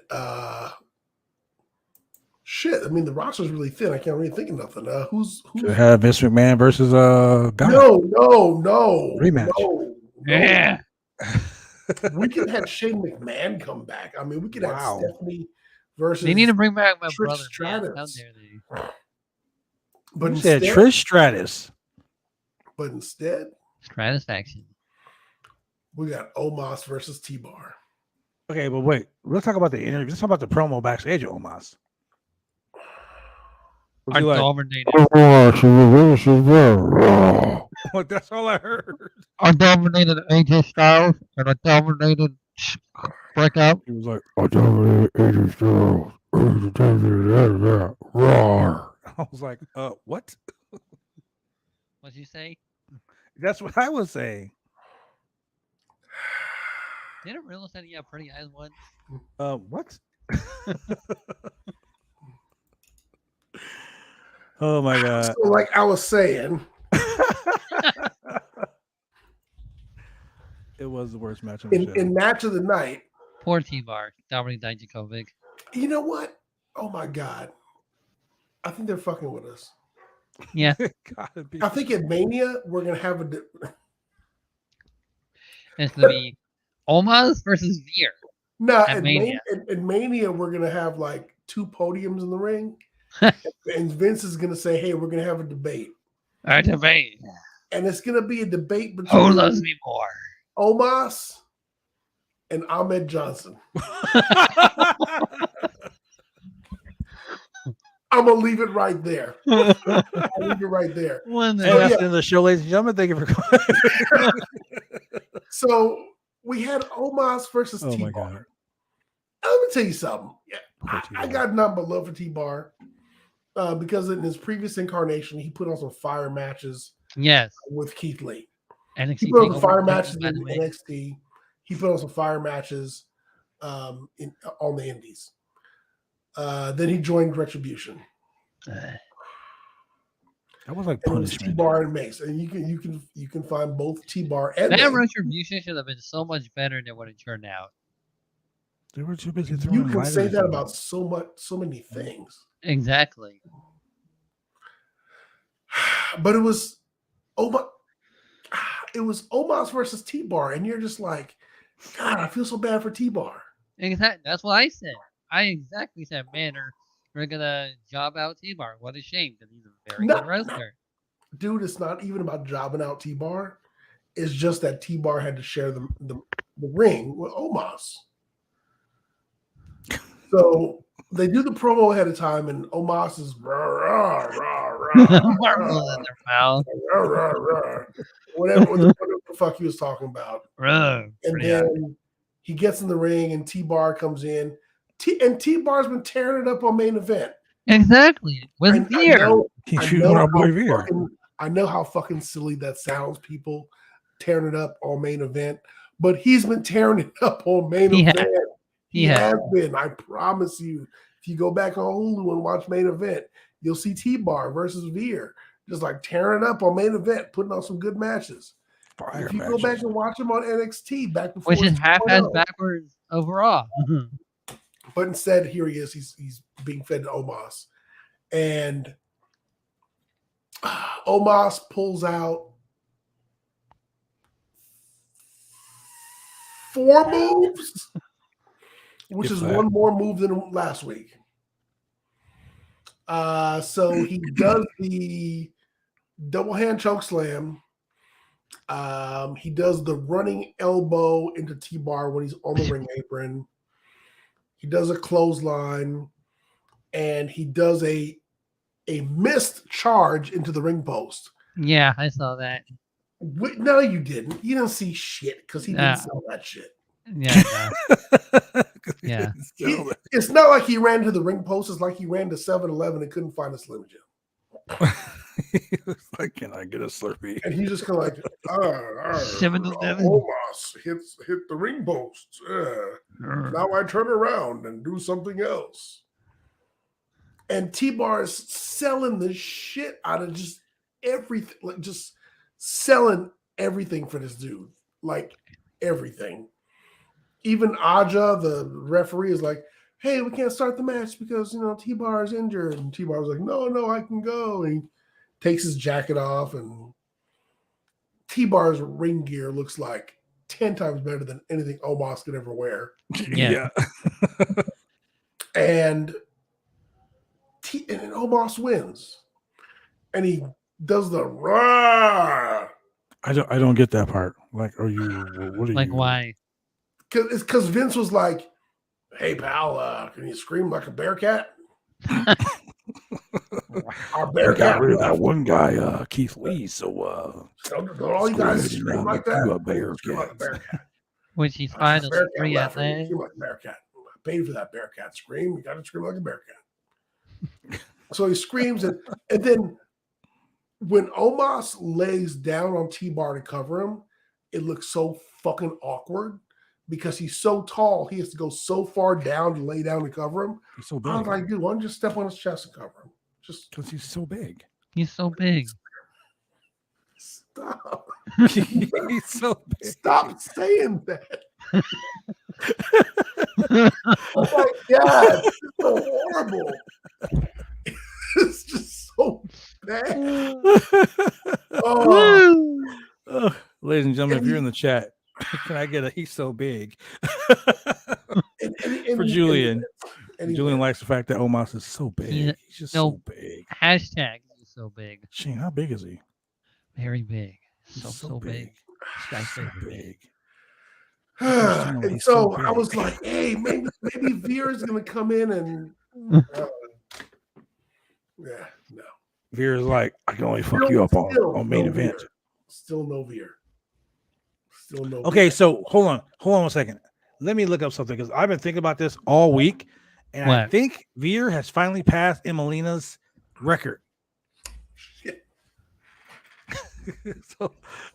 Speaker 3: shit. I mean, the roster's really thin. I can't really think of nothing. Who's
Speaker 1: Could have had Vince McMahon versus Guy.
Speaker 3: No.
Speaker 1: Rematch.
Speaker 3: No.
Speaker 2: Yeah.
Speaker 3: We could have had Shane McMahon come back. I mean, we could
Speaker 1: Wow.
Speaker 3: have Stephanie versus.
Speaker 2: They need to bring back my
Speaker 3: Trish
Speaker 2: brother. Man.
Speaker 3: Stratus.
Speaker 2: How dare they?
Speaker 3: But
Speaker 1: You said
Speaker 3: instead,
Speaker 1: Trish Stratus.
Speaker 3: but instead,
Speaker 2: Stratisfaction.
Speaker 3: we got Omos versus T-Bar.
Speaker 1: Okay, but wait. Let's talk about the interview. Let's talk about the promo backstage of Omos. Was
Speaker 2: Our
Speaker 1: he like,
Speaker 2: dominated.
Speaker 1: what? That's all I heard.
Speaker 2: Our dominated AJ Styles and our dominated breakup.
Speaker 1: He was like, I dominated AJ Styles. Roar. I was like, what?
Speaker 2: What'd you say?
Speaker 1: That's what I was saying.
Speaker 2: Didn't realize that he had pretty eyes once.
Speaker 1: What? Oh my god.
Speaker 3: So, like I was saying,
Speaker 1: It was the worst match of the show.
Speaker 3: in match of the night,
Speaker 2: Poor T-Bar. Dominic Dijakovic.
Speaker 3: you know what? Oh my god, I think they're fucking with us.
Speaker 2: Yeah.
Speaker 1: Gotta be.
Speaker 3: I think at Mania we're gonna have
Speaker 2: It's going to be Omos versus Veer.
Speaker 3: no
Speaker 2: At Mania.
Speaker 3: at Mania we're gonna have like 2 podiums in the ring, and Vince is gonna say, "Hey, we're gonna have a debate,"
Speaker 2: Our debate.
Speaker 3: and it's gonna be a debate between
Speaker 2: Who loves me more?
Speaker 3: Omos and Ahmed Johnson. I'm gonna leave it right there. I'll leave it right there.
Speaker 2: When
Speaker 1: And that's the end of the show, ladies and gentlemen. Thank you for coming.
Speaker 3: So we had Omos versus
Speaker 1: Oh my
Speaker 3: T-Bar.
Speaker 1: god.
Speaker 3: Let me tell you something. Yeah,
Speaker 1: Poor
Speaker 3: I
Speaker 1: T-Bar.
Speaker 3: got nothing but love for T-Bar because in his previous incarnation, he put on some fire matches
Speaker 2: Yes.
Speaker 3: with Keith Lee.
Speaker 2: NXT
Speaker 3: He put on some
Speaker 2: Takeover
Speaker 3: fire
Speaker 2: Brooklyn,
Speaker 3: matches
Speaker 2: by
Speaker 3: in
Speaker 2: the way.
Speaker 3: NXT. He put on some fire matches on the Indies. Then he joined Retribution.
Speaker 1: That was like
Speaker 3: And it was
Speaker 1: punishment.
Speaker 3: T-Bar and Mace, and you can find both T-Bar and
Speaker 2: That
Speaker 3: Mace.
Speaker 2: Retribution should have been so much better than what it turned out.
Speaker 1: They were too busy throwing
Speaker 3: You can
Speaker 1: lighters
Speaker 3: say
Speaker 1: at
Speaker 3: that
Speaker 1: them.
Speaker 3: about so many things.
Speaker 2: Exactly.
Speaker 3: But it was Omos versus T-Bar, and you're just like, God, I feel so bad for T-Bar.
Speaker 2: Exactly. That's what I said. I exactly said, man, we're gonna job out T-Bar. What a shame because he's a very
Speaker 3: No,
Speaker 2: good wrestler.
Speaker 3: Dude, it's not even about jobbing out T-Bar. It's just that T-Bar had to share the ring with Omos. So they do the promo ahead of time, and Omos is rah, rah, rah, rah,
Speaker 2: Marbles in their mouth.
Speaker 3: rah, rah, rah, whatever the fuck he was talking about. And then he gets in the ring, and T-Bar comes in. T-Bar's been tearing it up on main event.
Speaker 2: Exactly. With Veer.
Speaker 1: He's shooting our boy Veer.
Speaker 3: I know how fucking silly that sounds, people tearing it up on main event, but he's been tearing it up on main event. He has been. I promise you. If you go back on Hulu and watch main event, you'll see T-Bar versus Veer just like tearing it up on main event, putting on some good matches. If you go back and watch him on NXT back before,
Speaker 2: which is half-ass backwards overall.
Speaker 3: But instead, here he is. He's being fed to Omos, and Omos pulls out 4 moves, which is one more move than last week. So he does the double hand choke slam. He does the running elbow into T-Bar when he's on the ring apron. He does a clothesline, and he does a missed charge into the ring post.
Speaker 2: Yeah, I saw that.
Speaker 3: No, you didn't. You didn't see shit because he didn't sell that shit.
Speaker 2: Yeah. Yeah.
Speaker 3: It's not like he ran to the ring post. It's like he ran to 7-Eleven and couldn't find a Slim Jim.
Speaker 1: He was like, "Can I get a Slurpee?"
Speaker 3: And he's just kind of like,
Speaker 2: 7-Eleven.
Speaker 3: Omos hit the ring post. Now I turn around and do something else. And T-Bar is selling the shit out of just everything, like just selling everything for this dude, like everything. Even Aja, the referee, is like, "Hey, we can't start the match because T-Bar is injured." And T-Bar was like, "No, I can go." And he takes his jacket off, and T-Bar's ring gear looks like 10 times better than anything Omos could ever wear.
Speaker 2: Yeah.
Speaker 3: And Omos wins, and he does the rah.
Speaker 1: I don't get that part. Like, what are you?
Speaker 2: Why?
Speaker 3: Because Vince was like, "Hey pal, can you scream like a bear cat?" Our bear cat.
Speaker 1: Got rid of that one guy, Keith Lee. So
Speaker 3: don't all you guys scream like that.
Speaker 1: A bear
Speaker 3: cat.
Speaker 2: Which he's finally free at that.
Speaker 3: Scream like a bear cat. I paid for that bear cat scream. You got to scream like a bear cat. So he screams, and then when Omos lays down on T-Bar to cover him, it looks so fucking awkward because he's so tall. He has to go so far down to lay down to cover him.
Speaker 1: He's so big.
Speaker 3: I was like, dude, why don't you just step on his chest and cover him? Just
Speaker 1: because he's so big.
Speaker 2: He's so big.
Speaker 3: Stop.
Speaker 1: He's so big.
Speaker 3: Stop saying that. Oh my God. This is so horrible. It's just so bad.
Speaker 1: Oh, ladies and gentlemen, if you're in the chat, can I get a "he's so big" for Julian? Julian likes the fact that Omos is so big. He's just so big.
Speaker 2: Hashtag he's so big.
Speaker 1: Shane, how big is he?
Speaker 2: Very big.
Speaker 1: He's
Speaker 2: So big.
Speaker 1: He's so big.
Speaker 3: And so I was like, hey, maybe Veer is going to come in and yeah, no.
Speaker 1: Veer is like, I can only fuck you up on main event.
Speaker 3: Veer. Still no Veer. Still no.
Speaker 1: Okay,
Speaker 3: Veer.
Speaker 1: so hold on 1 second. Let me look up something because I've been thinking about this all week, and I think Veer has finally passed Emelina's record.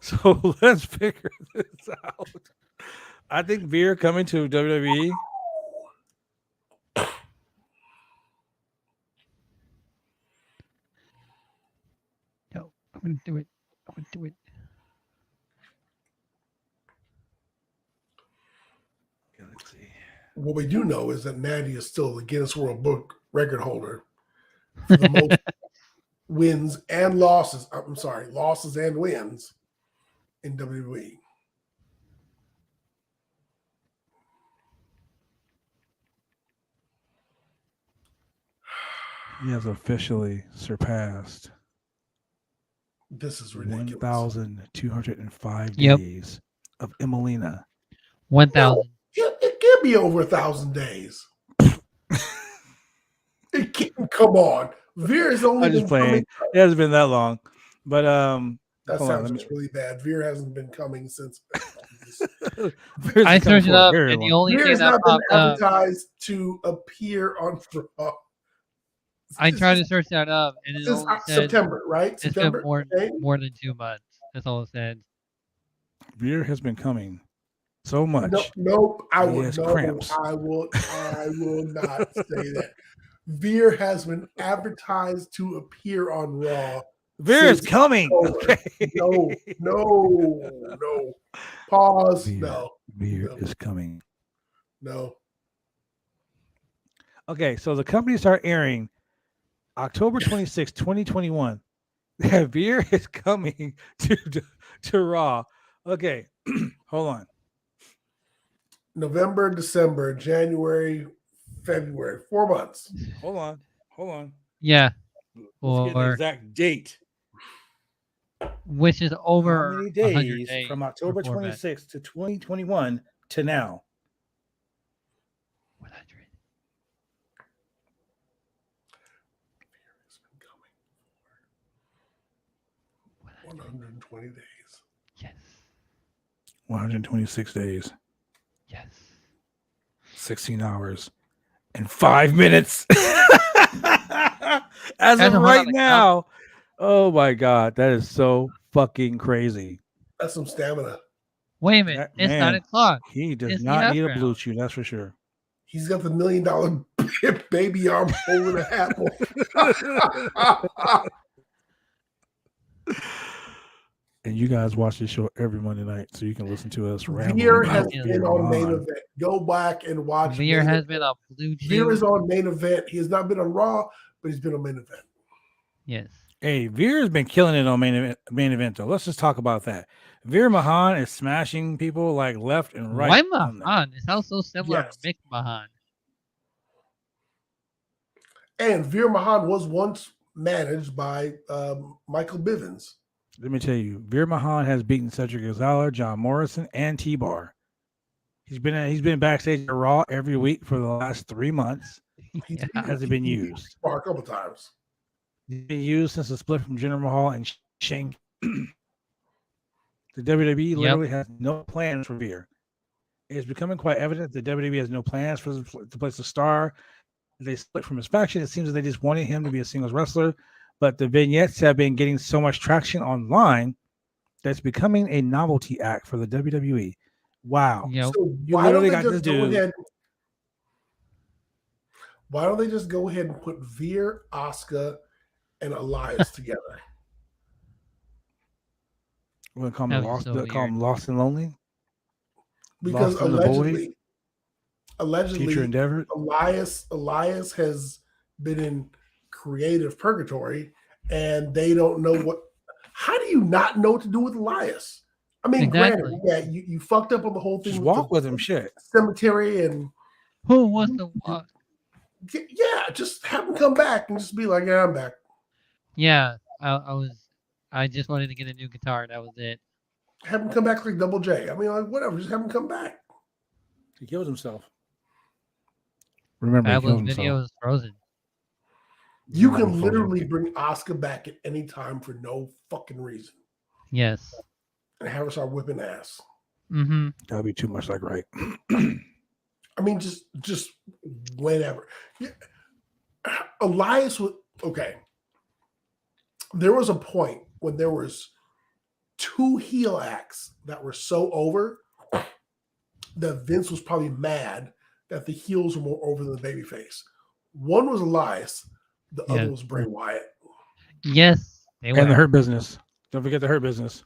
Speaker 1: So let's figure this out. I think Veer coming to WWE.
Speaker 2: No, I'm gonna do it.
Speaker 1: Okay, let's see.
Speaker 3: What we do know is that Natty is still the Guinness World Book record holder for the most wins and losses. I'm sorry, losses and wins in WWE.
Speaker 1: He has officially surpassed.
Speaker 3: This is ridiculous.
Speaker 1: 1,205 days of Emelina.
Speaker 2: 1,000.
Speaker 3: It can't be over 1,000 days. Come on. Veer has only
Speaker 1: I'm just
Speaker 3: been
Speaker 1: playing.
Speaker 3: coming.
Speaker 1: It hasn't been that long, but
Speaker 3: That
Speaker 1: hold on,
Speaker 3: sounds
Speaker 1: let me.
Speaker 3: just really bad. Veer hasn't been coming since.
Speaker 1: Veer's
Speaker 2: I
Speaker 1: been coming
Speaker 2: searched it
Speaker 1: for a
Speaker 2: up,
Speaker 1: very
Speaker 2: and the
Speaker 1: long.
Speaker 2: only
Speaker 3: Veer
Speaker 2: thing
Speaker 3: has
Speaker 2: that
Speaker 3: not been
Speaker 2: popped up.
Speaker 3: advertised to appear on Raw.
Speaker 2: I tried to search that up, and it
Speaker 3: Since
Speaker 2: only said
Speaker 3: September, right?
Speaker 2: it's been
Speaker 3: September.
Speaker 2: more
Speaker 3: Okay.
Speaker 2: than 2 months. That's all it said.
Speaker 1: Veer has been coming so much.
Speaker 3: Nope. I
Speaker 1: He
Speaker 3: will.
Speaker 1: has
Speaker 3: No,
Speaker 1: cramps.
Speaker 3: I will. I will not say that. Veer has been advertised to appear on Raw.
Speaker 1: Veer is
Speaker 3: since
Speaker 1: coming.
Speaker 3: October.
Speaker 1: Okay.
Speaker 3: No. Pause.
Speaker 1: Veer
Speaker 3: No.
Speaker 1: is coming.
Speaker 3: No.
Speaker 1: Okay, so the company started airing October 26, 2021. That Veer is coming to Raw. Okay, hold on.
Speaker 3: November, December, January, February. 4 months.
Speaker 1: Hold on.
Speaker 2: Yeah,
Speaker 1: Let's get an
Speaker 2: or
Speaker 1: exact date.
Speaker 2: which is over
Speaker 1: How many
Speaker 2: 100
Speaker 1: days from October
Speaker 2: for format.
Speaker 1: 26th to 2021 to now?
Speaker 2: 100.
Speaker 3: It's been coming for 120 days.
Speaker 2: Yes.
Speaker 1: 126 days,
Speaker 2: Yes.
Speaker 1: 16 hours, and 5 minutes. As
Speaker 2: That's
Speaker 1: of
Speaker 2: a
Speaker 1: right
Speaker 2: lot of
Speaker 1: now. Oh my God, that is so fucking crazy.
Speaker 3: That's some stamina.
Speaker 2: Wait a minute.
Speaker 1: That
Speaker 2: It's 9
Speaker 1: man,
Speaker 2: o'clock.
Speaker 1: he does
Speaker 2: It's the
Speaker 1: not need a
Speaker 2: after
Speaker 1: blue
Speaker 2: hour.
Speaker 1: chew, that's for sure.
Speaker 3: He's got the $1 million baby arm holding a apple.
Speaker 1: And you guys watch this show every Monday night, so you can listen to us ramble
Speaker 3: Veer
Speaker 1: about
Speaker 3: has
Speaker 2: Yeah.
Speaker 3: been on main event. Go back and watch.
Speaker 2: Veer
Speaker 3: main
Speaker 2: has
Speaker 3: event.
Speaker 2: been a blue
Speaker 3: Veer
Speaker 2: chew.
Speaker 3: is on main event. He has not been on Raw, but he's been on main event.
Speaker 2: Yes.
Speaker 1: Hey, Veer has been killing it on main event though. Let's just talk about that. Veer Mahan is smashing people like left and right.
Speaker 2: Why
Speaker 1: on there.
Speaker 2: Mahan? It sounds so similar
Speaker 3: Yes.
Speaker 2: to Mick Mahan.
Speaker 3: And Veer Mahan was once managed by Michael Bivens.
Speaker 1: Let me tell you, Veer Mahan has beaten Cedric Gonzalez, John Morrison, and T-Bar. He's been backstage at Raw every week for the last 3 months.
Speaker 3: He's
Speaker 2: Yeah.
Speaker 1: Has it been used?
Speaker 3: Bar a couple times.
Speaker 1: He's been used since the split from Jinder Mahal and Shane. The WWE literally has no plans for Veer. It's becoming quite evident that WWE has no plans for the place a star. They split from his faction. It seems that they just wanted him to be a singles wrestler, but the vignettes have been getting so much traction online that's becoming a novelty act for the WWE. Wow.
Speaker 2: Yep.
Speaker 3: So
Speaker 1: You
Speaker 3: why don't
Speaker 1: literally
Speaker 3: they
Speaker 1: got
Speaker 3: just
Speaker 1: this
Speaker 3: go
Speaker 1: dude.
Speaker 3: ahead? Why don't they just go ahead and put Veer, Asuka, and Elias together?
Speaker 1: We're gonna call him
Speaker 2: That was
Speaker 1: lost.
Speaker 2: so
Speaker 1: Call him
Speaker 2: weird.
Speaker 1: Lost and Lonely.
Speaker 3: Because
Speaker 1: Lost in the Void.
Speaker 3: allegedly,
Speaker 1: Future Endeavor.
Speaker 3: Elias has been in creative purgatory, and they don't know what. How do you not know what to do with Elias? I mean,
Speaker 2: Exactly.
Speaker 3: granted, yeah, you fucked up on the whole thing.
Speaker 1: Just
Speaker 3: with
Speaker 1: walk
Speaker 3: the
Speaker 1: with him. Shit.
Speaker 3: cemetery, and
Speaker 2: Who wants to walk?
Speaker 3: yeah, just have him come back and just be like, yeah, I'm back.
Speaker 2: Yeah, I just wanted to get a new guitar. That was it.
Speaker 3: Have him come back like Double J. I mean, like whatever, just have him come back.
Speaker 1: He kills himself. Remember, he
Speaker 2: Fabulous
Speaker 1: kills
Speaker 2: video
Speaker 1: himself.
Speaker 2: is frozen.
Speaker 3: You
Speaker 1: Remember,
Speaker 3: can
Speaker 1: he kills
Speaker 3: literally
Speaker 1: himself.
Speaker 3: bring Asuka back at any time for no fucking reason
Speaker 2: Yes.
Speaker 3: and have her start whipping ass.
Speaker 2: Mm-hmm.
Speaker 1: That'd be too much like right.
Speaker 3: I mean, just whenever. Yeah. Elias was okay. There was a point when there was 2 heel acts that were so over that Vince was probably mad that the heels were more over than the babyface. One was Elias, the
Speaker 2: Yeah.
Speaker 3: other was Bray Wyatt.
Speaker 2: Yes, they were.
Speaker 1: And the Hurt Business. Don't forget the Hurt Business.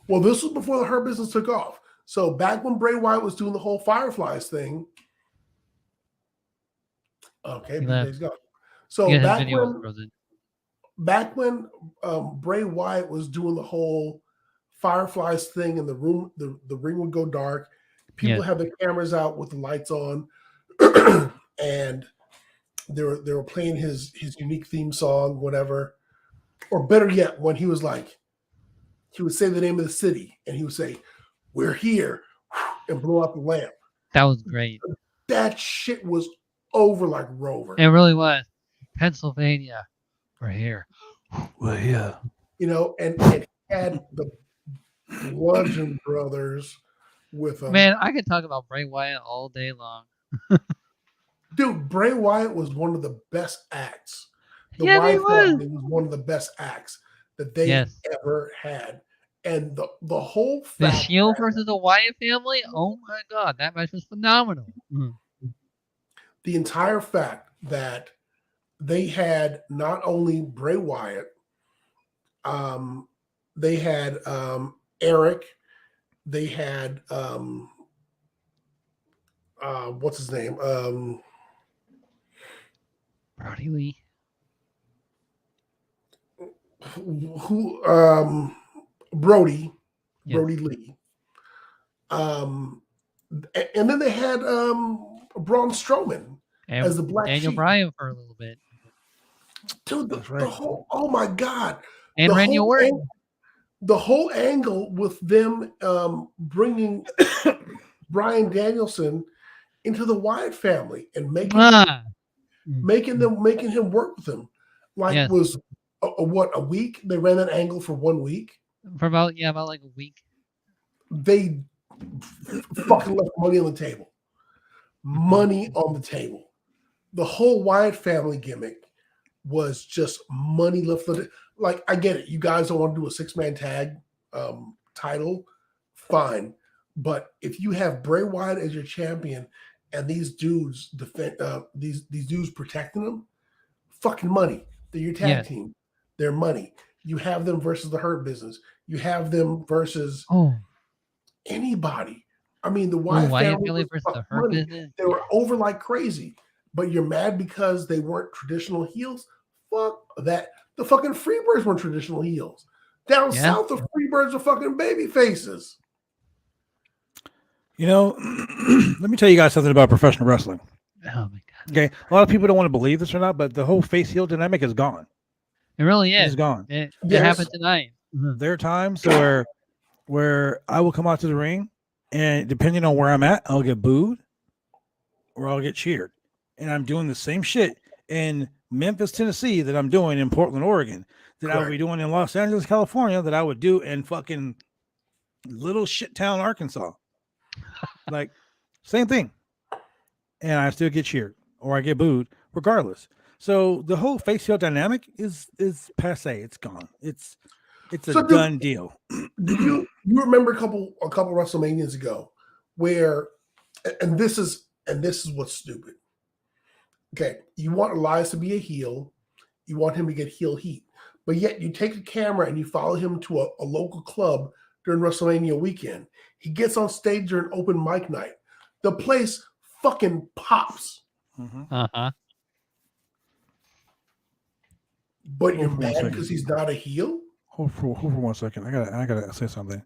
Speaker 3: Well, this was before the Hurt Business took off. So back when Bray Wyatt was doing the whole Fireflies thing. Okay,
Speaker 2: He left.
Speaker 3: BJ's gone. So
Speaker 2: Yeah, his
Speaker 3: back
Speaker 2: video was
Speaker 3: when
Speaker 2: frozen.
Speaker 3: back when Bray Wyatt was doing the whole Fireflies thing in the room, the ring would go dark. People
Speaker 2: Yes.
Speaker 3: have their cameras out with the lights on, and they were playing his unique theme song, whatever. Or better yet, when he was like, he would say the name of the city, and he would say, "We're here," and blow out the lamp.
Speaker 2: That was great.
Speaker 3: That shit was over like Rover.
Speaker 2: It really was. Pennsylvania, we're here.
Speaker 1: Well, yeah.
Speaker 3: You know, and it had the Bludgeon Brothers with him.
Speaker 2: Man, I could talk about Bray Wyatt all day long.
Speaker 3: Dude, Bray Wyatt was one of the best acts. The
Speaker 2: Yeah, he
Speaker 3: Wyatt
Speaker 2: was.
Speaker 3: family was one of the best acts that they
Speaker 2: Yes.
Speaker 3: ever had. And the whole
Speaker 2: The
Speaker 3: fact
Speaker 2: Shield
Speaker 3: that
Speaker 2: versus the Wyatt family. Oh my God, that match was phenomenal.
Speaker 3: the entire fact that they had not only Bray Wyatt, they had Eric, they had what's his name?
Speaker 2: Brody Lee.
Speaker 3: Who Brody
Speaker 2: Yes.
Speaker 3: Brody Lee. And then they had Braun Strowman
Speaker 2: And
Speaker 3: as the Black
Speaker 2: Daniel
Speaker 3: Sheep.
Speaker 2: Bryan for a little bit.
Speaker 3: Dude,
Speaker 1: That's
Speaker 3: the
Speaker 1: right.
Speaker 3: whole, oh my God.
Speaker 2: And
Speaker 3: The
Speaker 2: Randy
Speaker 3: whole
Speaker 2: Orton.
Speaker 3: The whole angle with them bringing Bryan Danielson into the Wyatt family and making him work with them, like
Speaker 2: Yes.
Speaker 3: was a week. They ran that angle for 1 week.
Speaker 2: For about like a week.
Speaker 3: They fucking left money on the table. Money on the table. The whole Wyatt family gimmick was just money left on it. Like, I get it. You guys don't want to do a 6-man tag title. Fine. But if you have Bray Wyatt as your champion and these dudes defend these dudes protecting them, fucking money. They're your tag team. They're money. You have them versus the Hurt Business. You have them versus anybody. I mean, the Wyatt family
Speaker 2: versus the
Speaker 3: fuck
Speaker 2: Hurt
Speaker 3: money.
Speaker 2: Business.
Speaker 3: They were over like crazy. But you're mad because they weren't traditional heels? Fuck that. The fucking Freebirds weren't traditional heels. Down south, the Freebirds are fucking baby faces.
Speaker 1: You know, let me tell you guys something about professional wrestling.
Speaker 2: Oh my God.
Speaker 1: Okay, a lot of people don't want to believe this or not, but the whole face heel dynamic is gone.
Speaker 2: It really is.
Speaker 1: It's gone.
Speaker 2: It
Speaker 3: Yes.
Speaker 2: happened tonight.
Speaker 1: There are times where I will come out to the ring, and depending on where I'm at, I'll get booed or I'll get cheered. And I'm doing the same shit in Memphis, Tennessee that I'm doing in Portland, Oregon, that I would be doing in Los Angeles, California, that I would do in fucking little shit town Arkansas. Like, same thing. And I still get cheered or I get booed regardless. So the whole face heel dynamic is passe. It's gone. It's a done deal.
Speaker 3: Do you remember a couple WrestleManias ago where, and this is what's stupid. Okay, you want Elias to be a heel, you want him to get heel heat, but yet you take a camera and you follow him to a local club during WrestleMania weekend. He gets on stage during open mic night. The place fucking pops.
Speaker 2: Uh-huh.
Speaker 3: But you're mad because he's not a heel?
Speaker 1: Hold for 1 second. I gotta say something.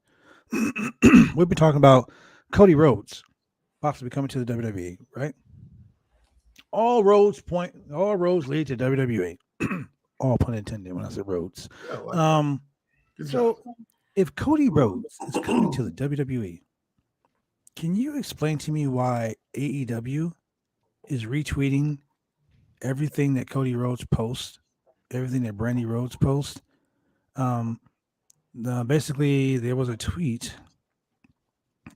Speaker 1: We've been talking about Cody Rhodes possibly coming to the WWE, right? All roads lead to WWE. All pun intended when I said roads. So if Cody Rhodes is coming to the WWE, can you explain to me why AEW is retweeting everything that Cody Rhodes posts, everything that Brandy Rhodes posts? Basically, there was a tweet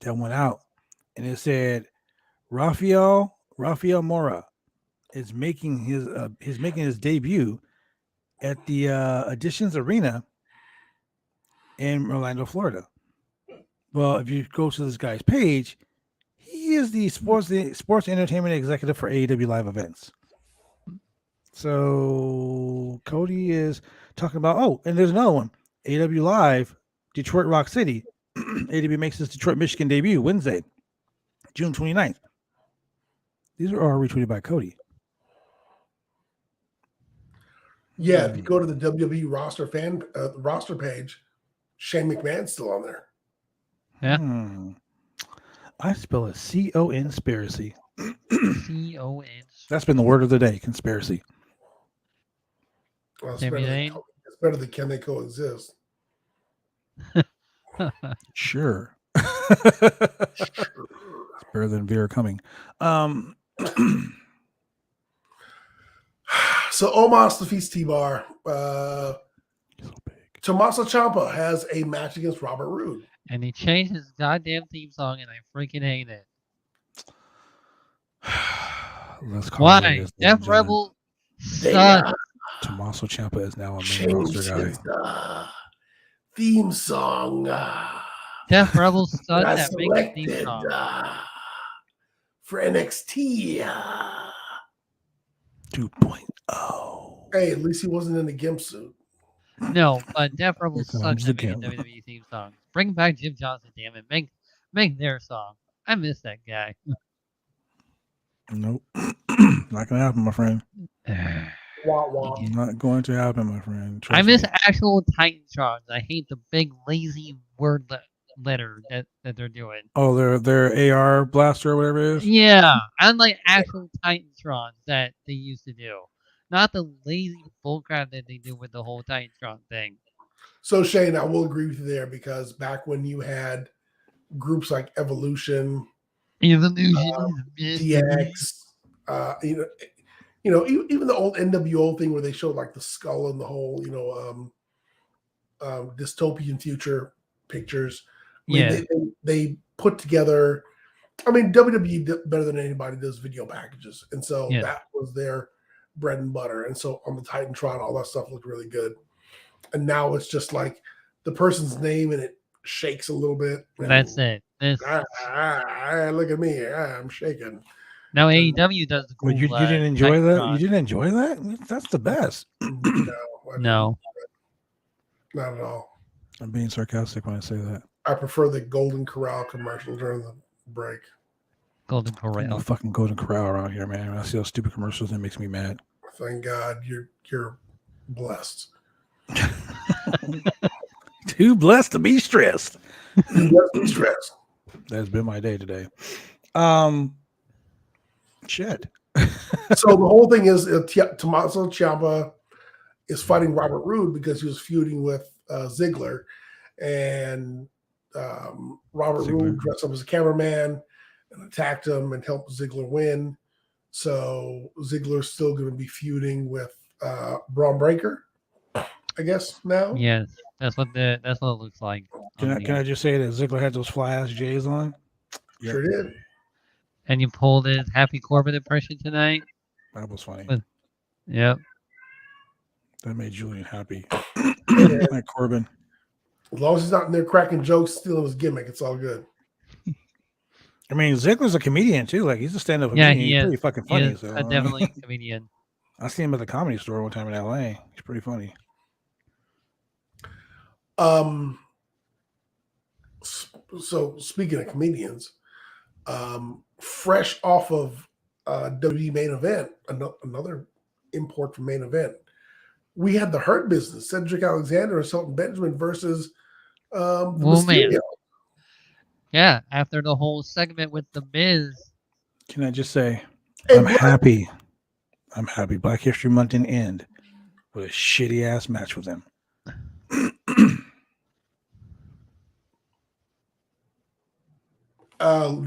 Speaker 1: that went out, and it said Rafael Mora is making his debut at the Additions Arena in Orlando, Florida. Well, if you go to this guy's page, he is the sports entertainment executive for AEW Live Events. So Cody is talking about, and there's another one, AEW Live, Detroit Rock City. AEW makes his Detroit, Michigan debut Wednesday, June 29th. These are all retweeted by Cody.
Speaker 3: Yeah, if you go to the WWE roster page, Shane McMahon's still on there.
Speaker 2: Yeah.
Speaker 1: I spell it C-O-N-spiracy.
Speaker 2: C-O-N.
Speaker 1: That's been the word of the day, conspiracy.
Speaker 3: Well, it's better than can they coexist?
Speaker 1: Sure. It's better than Veer coming.
Speaker 3: So Omos defeats T-Bar.
Speaker 1: So big.
Speaker 3: Tommaso Ciampa has a match against Robert Roode.
Speaker 2: And he changed his goddamn theme song, and I freaking hate it.
Speaker 1: Let's call it
Speaker 2: Why?
Speaker 1: what it is,
Speaker 2: Death
Speaker 1: John.
Speaker 2: Rebel
Speaker 3: They,
Speaker 2: sucks.
Speaker 1: Tommaso Ciampa is now a main
Speaker 3: changed
Speaker 1: roster guy.
Speaker 3: his theme song.
Speaker 2: Death Rebel sucks
Speaker 3: Got
Speaker 2: at making theme
Speaker 3: selected
Speaker 2: songs.
Speaker 3: for NXT.
Speaker 1: 2.0.
Speaker 3: Hey, at least he wasn't in a gimp suit.
Speaker 2: No, but Death Rebel
Speaker 1: Here
Speaker 2: sucks
Speaker 1: comes
Speaker 2: at
Speaker 1: the
Speaker 2: making
Speaker 1: camera.
Speaker 2: WWE theme songs. Bring back Jim Johnson, damn it. Make their song. I miss that guy.
Speaker 1: Nope. Not gonna happen, my friend.
Speaker 3: Wah, wah.
Speaker 1: Not going to happen, my friend.
Speaker 2: I
Speaker 1: Trust
Speaker 2: miss
Speaker 1: me.
Speaker 2: actual Titantrons. I hate the big lazy word letter that they're doing.
Speaker 1: Oh, their AR blaster or whatever it is.
Speaker 2: Yeah, I like actual Titantrons that they used to do, not the lazy bullcrap that they do with the whole Titantron thing.
Speaker 3: So Shane, I will agree with you there because back when you had groups like Evolution,
Speaker 2: Evolution,
Speaker 3: DX, even the old NWO thing where they showed like the skull and the whole, dystopian future pictures. I mean,
Speaker 2: Yeah.
Speaker 3: they put together. I mean, WWE better than anybody does video packages, and so
Speaker 2: Yeah.
Speaker 3: that was their bread and butter. And so on the Titantron, all that stuff looked really good. And now it's just like the person's name and it shakes a little bit.
Speaker 2: That's it. This,
Speaker 3: Look at me, I'm shaking.
Speaker 2: now AEW does the cool.
Speaker 1: Well, you didn't enjoy that?
Speaker 2: Titantron.
Speaker 1: You didn't enjoy that? That's the best.
Speaker 3: No,
Speaker 2: No.
Speaker 3: not at all.
Speaker 1: I'm being sarcastic when I say that.
Speaker 3: I prefer the Golden Corral commercial during the break.
Speaker 2: Golden
Speaker 1: Ain't no
Speaker 2: Corral.
Speaker 1: fucking Golden Corral around here, man. When I see those stupid commercials, that makes me mad.
Speaker 3: Thank God you're blessed.
Speaker 1: Too blessed to be stressed.
Speaker 3: You're stressed.
Speaker 1: That's been my day today. Shit.
Speaker 3: So the whole thing is Tommaso Ciampa is fighting Robert Roode because he was feuding with Ziggler, and Robert Roode dressed up as a cameraman and attacked him and helped Ziggler win. So Ziggler's still going to be feuding with Braun Breaker, I guess now.
Speaker 2: Yes, that's what it looks like.
Speaker 1: Can I just say that Ziggler had those fly ass J's on?
Speaker 3: Sure did.
Speaker 2: And you pulled his Happy Corbin impression tonight.
Speaker 1: That was funny.
Speaker 2: Yep.
Speaker 1: That made Julian happy. Like Corbin.
Speaker 3: As long as he's not in there cracking jokes, stealing his gimmick, it's all good.
Speaker 1: I mean, Ziggler's a comedian too. Like he's a stand-up
Speaker 2: Yeah,
Speaker 1: comedian.
Speaker 2: he
Speaker 1: He's
Speaker 2: is.
Speaker 1: pretty fucking
Speaker 2: He
Speaker 1: funny.
Speaker 2: is
Speaker 1: So
Speaker 2: definitely a comedian.
Speaker 1: I seen him at the Comedy Store one time in LA. He's pretty funny.
Speaker 3: So speaking of comedians, fresh off of WWE Main Event, another import from Main Event, we had the Hurt Business, Cedric Alexander and Shelton Benjamin versus the
Speaker 2: man.
Speaker 3: Mysterio.
Speaker 2: Yeah, after the whole segment with the Miz.
Speaker 1: Can I just say,
Speaker 3: And
Speaker 1: I'm
Speaker 3: what-
Speaker 1: happy. I'm happy. Black History Month didn't end with a shitty ass match with them.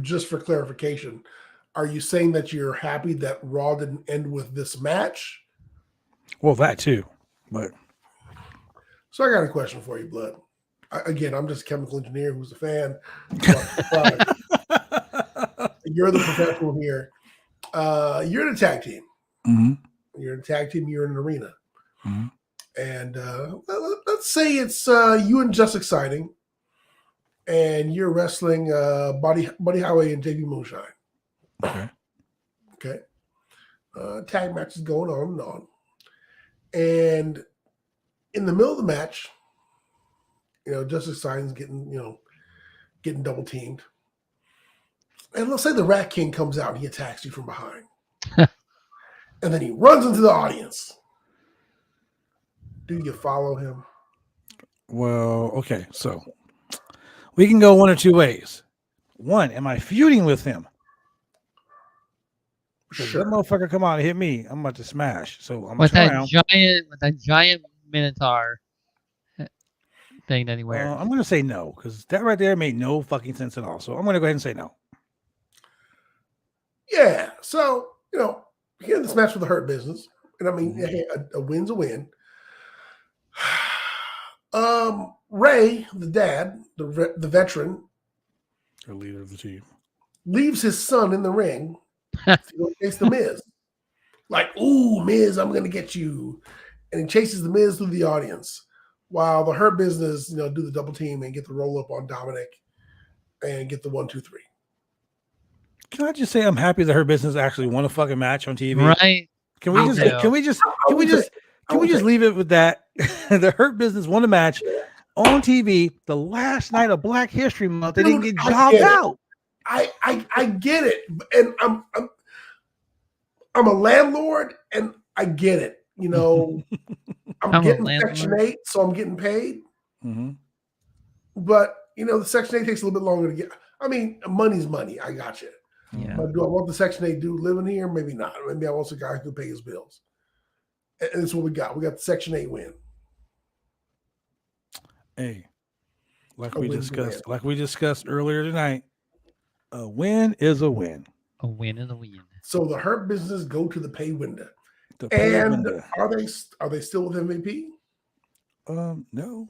Speaker 3: Just for clarification, are you saying that you're happy that Raw didn't end with this match?
Speaker 1: Well, that too, but
Speaker 3: So I got a question for you, Blood. I'm just a chemical engineer who's a fan. You're the professional here. You're in a tag team.
Speaker 1: Mhm.
Speaker 3: You're in a tag team. You're in an arena.
Speaker 1: Mhm.
Speaker 3: And let's say it's you and Just Exciting, and you're wrestling Buddy Highway and JB Moonshine.
Speaker 1: Okay.
Speaker 3: Okay. Tag match is going on and on. And in the middle of the match, Just Exciting's getting double teamed. And let's say the Rat King comes out and he attacks you from behind. And then he runs into the audience. Do you follow him?
Speaker 1: Well, okay, so we can go one or two ways. One, am I feuding with him? Because
Speaker 3: Sure.
Speaker 1: that motherfucker come out and hit me, I'm about to smash. So I'm
Speaker 2: With
Speaker 1: turn
Speaker 2: that
Speaker 1: around.
Speaker 2: giant Minotaur thing that he wears.
Speaker 1: I'm gonna say no, because that right there made no fucking sense at all. So I'm gonna go ahead and say no.
Speaker 3: Yeah. So, he had this match with the Hurt Business. And I mean, hey, a win's a win. Ray, the dad, the veteran,
Speaker 1: The leader of the team.
Speaker 3: leaves his son in the ring to go chase the Miz. Like, ooh, Miz, I'm going to get you. And he chases the Miz through the audience while the Hurt Business, do the double team and get the roll up on Dominic and get the 1, 2, 3.
Speaker 1: Can I just say I'm happy that Her Business actually won a fucking match on TV?
Speaker 2: Right.
Speaker 1: Can we just leave it with that? The Hurt Business won a match on TV the last night of Black History Month. They didn't get jobbed out.
Speaker 3: I get it, and I'm a landlord, and I get it. I'm getting Section 8, so I'm getting paid.
Speaker 1: Mm-hmm.
Speaker 3: But the Section 8 takes a little bit longer to get. I mean, money's money. I got you.
Speaker 2: Yeah.
Speaker 3: But do I want the Section 8 dude living here? Maybe not. Maybe I want some guy who can pay his bills. And that's what we got. We got the Section 8 win.
Speaker 1: Hey, like we discussed earlier tonight, a win is a win.
Speaker 2: A win is a win.
Speaker 3: So the Hurt Business go to the pay window.
Speaker 1: And
Speaker 3: are they still with MVP?
Speaker 1: No,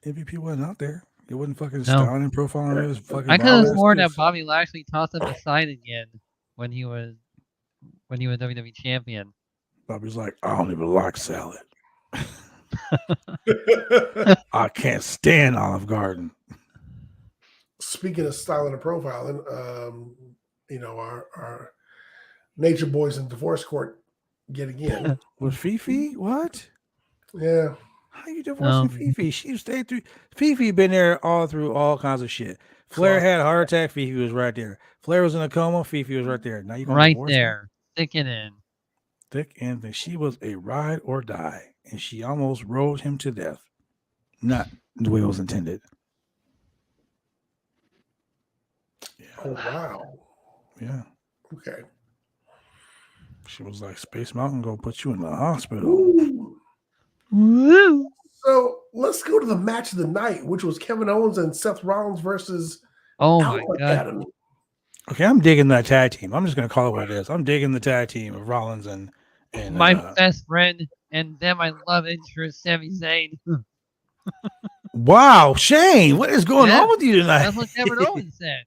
Speaker 1: MVP wasn't out there. It wasn't fucking styling and profiling. It was fucking.
Speaker 2: I could have sworn that Bobby Lashley tossed him aside again when he was WWE champion.
Speaker 1: Bobby's like, I don't even like salad. I can't stand Olive Garden.
Speaker 3: Speaking of styling and profiling, our Nature Boys in divorce court yet again.
Speaker 1: Was Fifi? What?
Speaker 3: Yeah.
Speaker 1: How you divorcing Fifi? She stayed through. Fifi been there through all kinds of shit. Flair had a heart attack. Fifi was right there. Flair was in a coma. Fifi was right there. Now you
Speaker 2: right there, thick and in.
Speaker 1: Thick and thin. She was a ride or die, and she almost rode him to death. Not the way it was intended.
Speaker 3: Yeah. Oh wow.
Speaker 1: Yeah.
Speaker 3: Okay.
Speaker 1: She was like, Space Mountain gonna put you in the hospital.
Speaker 3: Ooh.
Speaker 2: Woo.
Speaker 3: So let's go to the match of the night, which was Kevin Owens and Seth Rollins versus
Speaker 2: my God.
Speaker 3: Academy.
Speaker 1: Okay, I'm digging that tag team. I'm just gonna call it what it is. I'm digging the tag team of Rollins and
Speaker 2: my best friend and then my love interest, Sami Zayn.
Speaker 1: Wow, Shane, what is going on with you tonight?
Speaker 2: That's what Kevin Owens said.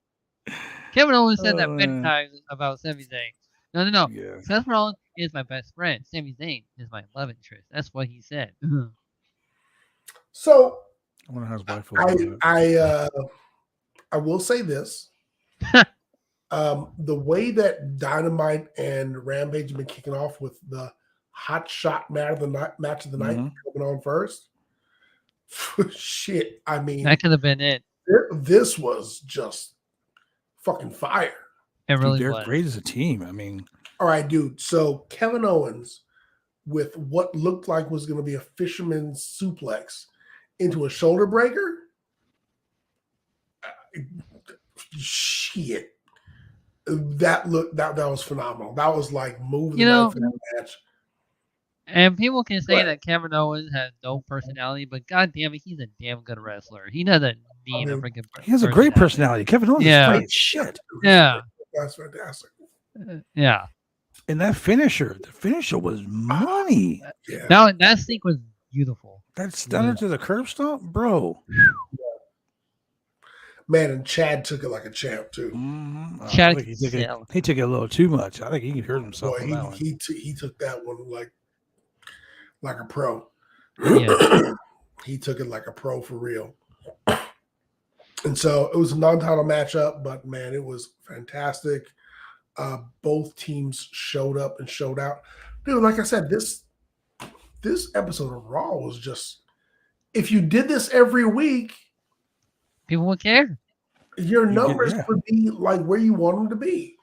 Speaker 2: Kevin Owens said that many times about Sami Zayn. No.
Speaker 1: Yeah.
Speaker 2: Seth Rollins is my best friend. Sami Zayn is my love interest. That's what he said.
Speaker 3: So
Speaker 1: I wonder how his wife was.
Speaker 3: I will say this. The way that Dynamite and Rampage have been kicking off with the hot shot match of the night coming on first. Shit, I mean,
Speaker 2: that could have been it.
Speaker 3: This was just fucking fire.
Speaker 2: It really
Speaker 1: they're
Speaker 2: was.
Speaker 1: great as a team. I mean,
Speaker 3: all right, dude. So Kevin Owens with what looked like was going to be a fisherman's suplex into a shoulder breaker. Shit. That was phenomenal. That was like moving the night for that match.
Speaker 2: And people can say that Kevin Owens has no personality, but god damn it, he's a damn good wrestler. He doesn't need a freaking personality.
Speaker 1: He has a great personality. Kevin Owens is great shit.
Speaker 2: Yeah.
Speaker 3: That's fantastic.
Speaker 2: Yeah.
Speaker 1: And the finisher was money.
Speaker 3: Yeah.
Speaker 2: Now that sync was beautiful.
Speaker 1: That stunner to the curb stomp, bro.
Speaker 3: Man, and Chad took it like a champ too.
Speaker 1: Mm-hmm.
Speaker 2: Chad
Speaker 1: he took it a little too much. I think he hurt himself.
Speaker 3: Boy, he took that one like a pro.
Speaker 2: Yeah.
Speaker 3: He took it like a pro for real. And so it was a non-title matchup, but man, it was fantastic. Both teams showed up and showed out. Dude, like I said, this episode of Raw was just, if you did this every week,
Speaker 2: people would care.
Speaker 3: Your numbers would be like where you want them to be.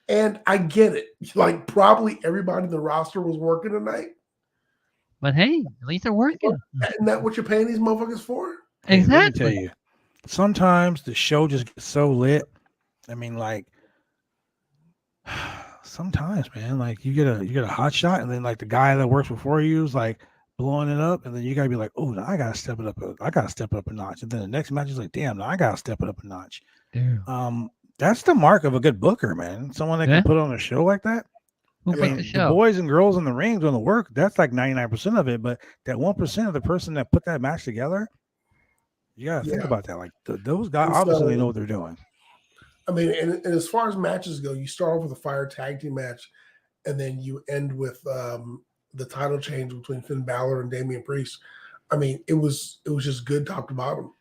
Speaker 3: And I get it. Like probably everybody in the roster was working tonight.
Speaker 2: But hey, at least they're working.
Speaker 3: Isn't that what you're paying these motherfuckers for?
Speaker 2: Exactly.
Speaker 1: Let me tell you, sometimes the show just gets so lit. I mean, like, sometimes, man, like you get a hot shot, and then like the guy that works before you is like blowing it up, and then you gotta be like, oh, now I gotta step it up. I gotta step it up a notch. And then the next match is like, damn, now I gotta step it up a notch.
Speaker 2: Damn.
Speaker 1: That's the mark of a good booker, man. Someone that can put on a show like that.
Speaker 2: Who
Speaker 1: I
Speaker 2: put
Speaker 1: mean,
Speaker 2: the
Speaker 1: the
Speaker 2: show?
Speaker 1: boys and girls in the ring doing the work, that's like 99% of it. But that 1% of the person that put that match together, you got to think
Speaker 3: Yeah.
Speaker 1: about that. Like those guys,
Speaker 3: And
Speaker 1: obviously, they
Speaker 3: so-
Speaker 1: know what they're doing.
Speaker 3: I mean, and as far as matches go, you start off with a fire tag team match, and then you end with the title change between Finn Balor and Damian Priest. I mean, it was just good top to bottom.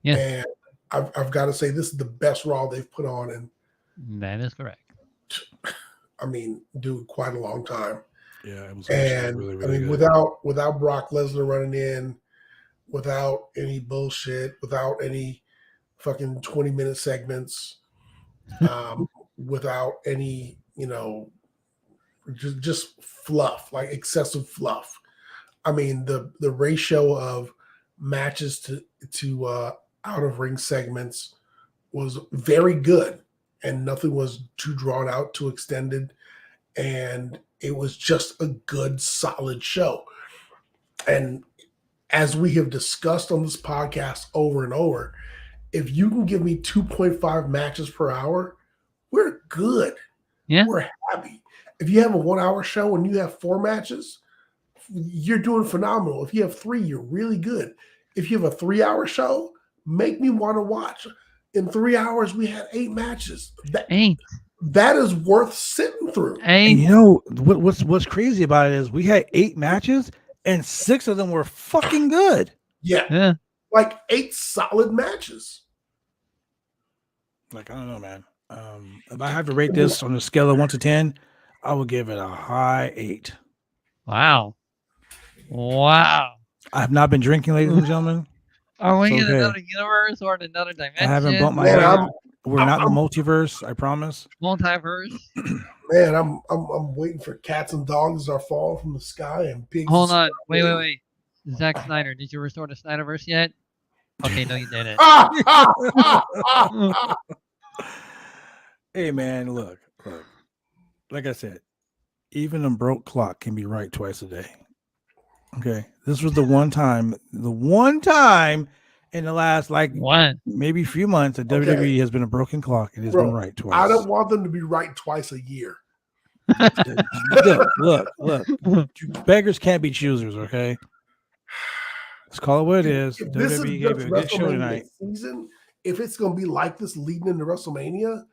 Speaker 2: Yeah.
Speaker 3: And I've got to say, this is the best Raw they've put on in,
Speaker 2: That is correct.
Speaker 3: I mean, dude, quite a long time.
Speaker 1: Yeah, it was
Speaker 3: And
Speaker 1: really,
Speaker 3: I
Speaker 1: really
Speaker 3: mean,
Speaker 1: good.
Speaker 3: without Brock Lesnar running in, without any bullshit, without any fucking 20-minute segments, without any, just fluff, like excessive fluff. I mean, the ratio of matches to out of ring segments was very good, and nothing was too drawn out, too extended, and it was just a good, solid show. And as we have discussed on this podcast over and over, if you can give me 2.5 matches per hour, we're good.
Speaker 2: Yeah.
Speaker 3: We're happy. If you have a 1 hour show and you have 4 matches, you're doing phenomenal. If you have 3, you're really good. If you have a 3 hour show, make me want to watch. In 3 hours, we had 8 matches. That is worth sitting through.
Speaker 1: And you know what's crazy about it is we had 8 matches and 6 of them were fucking good.
Speaker 3: Yeah. Like 8 solid matches.
Speaker 1: Like, I don't know, man. If I have to rate this on a scale of 1 to 10, I would give it a high 8.
Speaker 2: Wow.
Speaker 1: I have not been drinking, ladies and gentlemen.
Speaker 2: Are we
Speaker 1: It's
Speaker 2: in
Speaker 1: okay.
Speaker 2: another universe or in another dimension?
Speaker 1: I haven't bumped my
Speaker 3: Man,
Speaker 1: head. We're not in the multiverse, I promise.
Speaker 2: Multiverse.
Speaker 3: Man, I'm waiting for cats and dogs are falling from the sky and pigs.
Speaker 2: Hold on. Wait. Zack Snyder, did you restore the Snyderverse yet? Okay, no, you didn't.
Speaker 1: Hey, man, look. Like I said, even a broke clock can be right twice a day. Okay, this was the one time in the last maybe few months that WWE has been a broken clock and it's been right twice.
Speaker 3: I don't want them to be right twice a year.
Speaker 1: Look. Beggars can't be choosers, okay? Let's call it what it is.
Speaker 3: If this
Speaker 1: WWE
Speaker 3: is
Speaker 1: gave you a good show
Speaker 3: WrestleMania
Speaker 1: tonight.
Speaker 3: season, if it's going to be like this leading into WrestleMania,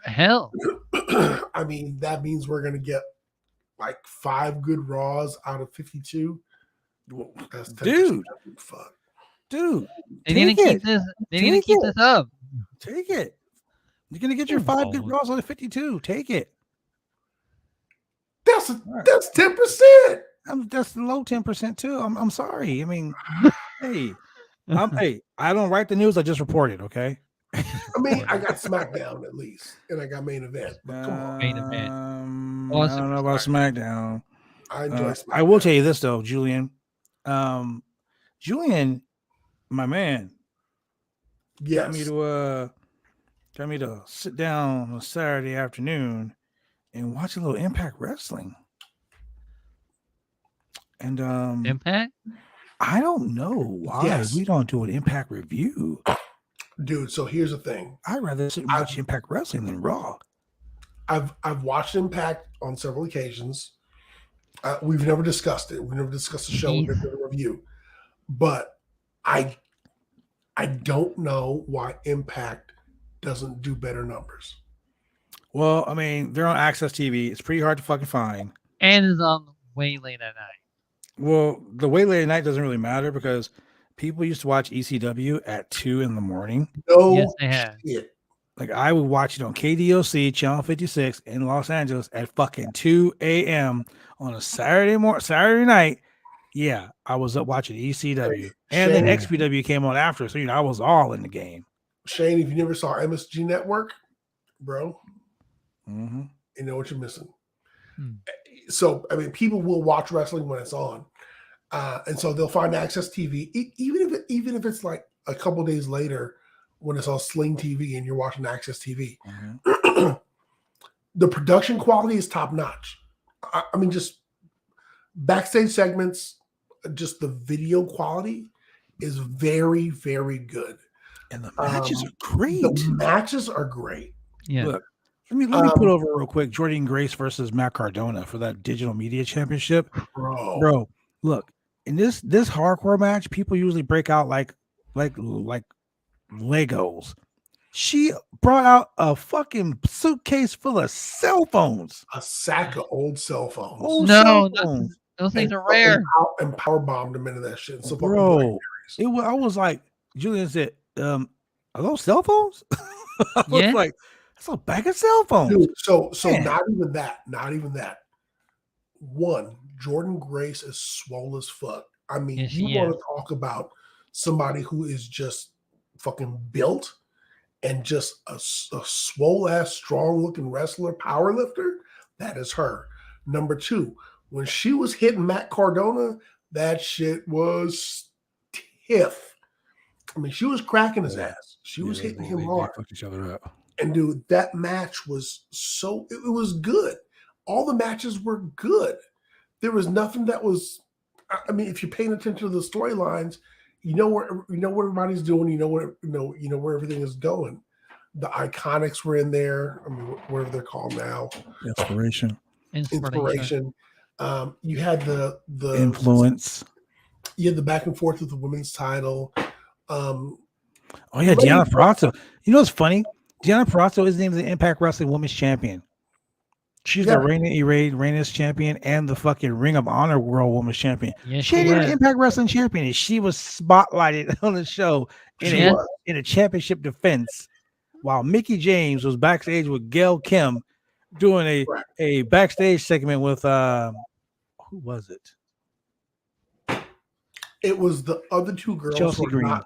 Speaker 2: hell,
Speaker 3: I mean, that means we're going to get like 5 good Raws out of 52. That's 10%. Fuck.
Speaker 1: Dude,
Speaker 2: they need to keep this. They need to keep this up.
Speaker 1: Take it. You're gonna get your 5 good Raws out of 52. Take it.
Speaker 3: That's 10%.
Speaker 1: That's low 10% too. I'm sorry. I mean, hey, I don't write the news. I just report it. Okay.
Speaker 3: I mean, I got SmackDown at least, and I got main event. But come on,
Speaker 2: main event.
Speaker 1: I don't know about SmackDown.
Speaker 3: I enjoy SmackDown.
Speaker 1: I will tell you this though, Julian. Julian, my man, got me to sit down on a Saturday afternoon and watch a little Impact Wrestling. And
Speaker 2: Impact?
Speaker 1: I don't know why we don't do an Impact review.
Speaker 3: Dude, so here's the thing.
Speaker 1: I'd rather sit and watch Impact Wrestling than Raw.
Speaker 3: I've watched Impact on several occasions. We've never discussed it. We've never discussed the show. We've never done a review. But I don't know why Impact doesn't do better numbers.
Speaker 1: Well, I mean, they're on Access TV. It's pretty hard to fucking find.
Speaker 2: And it's on way late at night.
Speaker 1: Well, the way late at night doesn't really matter because people used to watch ECW at 2 a.m.
Speaker 3: No,
Speaker 2: yes, they have.
Speaker 3: Shit.
Speaker 1: Like I would watch it on KDOC channel 56 in Los Angeles at fucking 2 a.m. on a Saturday night. Yeah, I was up watching ECW, and then XPW came on after, so I was all in the game.
Speaker 3: Shane, if you never saw MSG Network, bro,
Speaker 1: you
Speaker 3: know what you're missing. So, I mean, people will watch wrestling when it's on, and so they'll find Access TV, even if it's like a couple days later when it's on Sling TV and you're watching Access TV. The production quality is top notch. I mean, just backstage segments, just the video quality is very, very good.
Speaker 1: And the matches are great.
Speaker 3: The matches are great.
Speaker 2: Yeah.
Speaker 1: Look, Let me put over real quick Jordan Grace versus Matt Cardona for that digital media championship. Bro, look, in this hardcore match, people usually break out like Legos. She brought out a fucking suitcase full of cell phones.
Speaker 3: A sack of old cell phones.
Speaker 2: Those things are rare.
Speaker 3: And power bombed them into that shit. So
Speaker 1: bro, I was like, Julian said, are those cell phones? I was like, that's a bag of cell phones.
Speaker 3: Dude, so not even that. One, Jordan Grace is swole as fuck. I mean, you want to talk about somebody who is just fucking built and just a swole ass, strong looking wrestler, power lifter. That is her. Number two, when she was hitting Matt Cardona, that shit was stiff. I mean, she was cracking his ass. She was hitting him hard.
Speaker 1: Fucked each other up.
Speaker 3: And dude, that match was it was good. All the matches were good. There was nothing that was, I mean, if you're paying attention to the storylines, you know what everybody's doing, you know where everything is going. The Iconics were in there. I mean, whatever they're called now.
Speaker 1: Inspiration.
Speaker 3: You had the
Speaker 1: Influence.
Speaker 3: You had the back and forth with the women's title.
Speaker 1: Oh yeah, Deonna Purrazzo. You know what's funny? Deonna Purrazzo is named the Impact Wrestling Women's Champion. She's the Reigns champion and the fucking Ring of Honor World Women's Champion. Yes, she ain't even the Impact Wrestling Champion, and she was spotlighted on the show in a championship defense, while Mickie James was backstage with Gail Kim doing a backstage segment with who was it?
Speaker 3: It was the other two girls.
Speaker 1: Chelsea Green.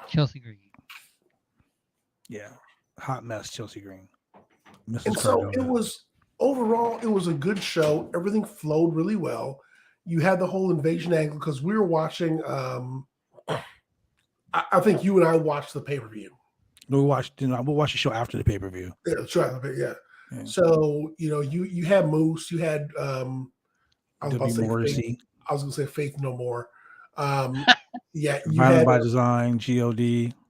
Speaker 2: Chelsea Green.
Speaker 1: Yeah, hot mess, Chelsea Green.
Speaker 3: Mrs. And Cardona. So it was. Overall, it was a good show. Everything flowed really well. You had the whole invasion angle because we were watching. I think you and I watched the pay-per-view.
Speaker 1: We'll watch the show after the pay-per-view.
Speaker 3: Yeah, that's right. Yeah. So you had Moose. You had I was going to say Faith No More. Yeah, you
Speaker 1: Violent by Design, God.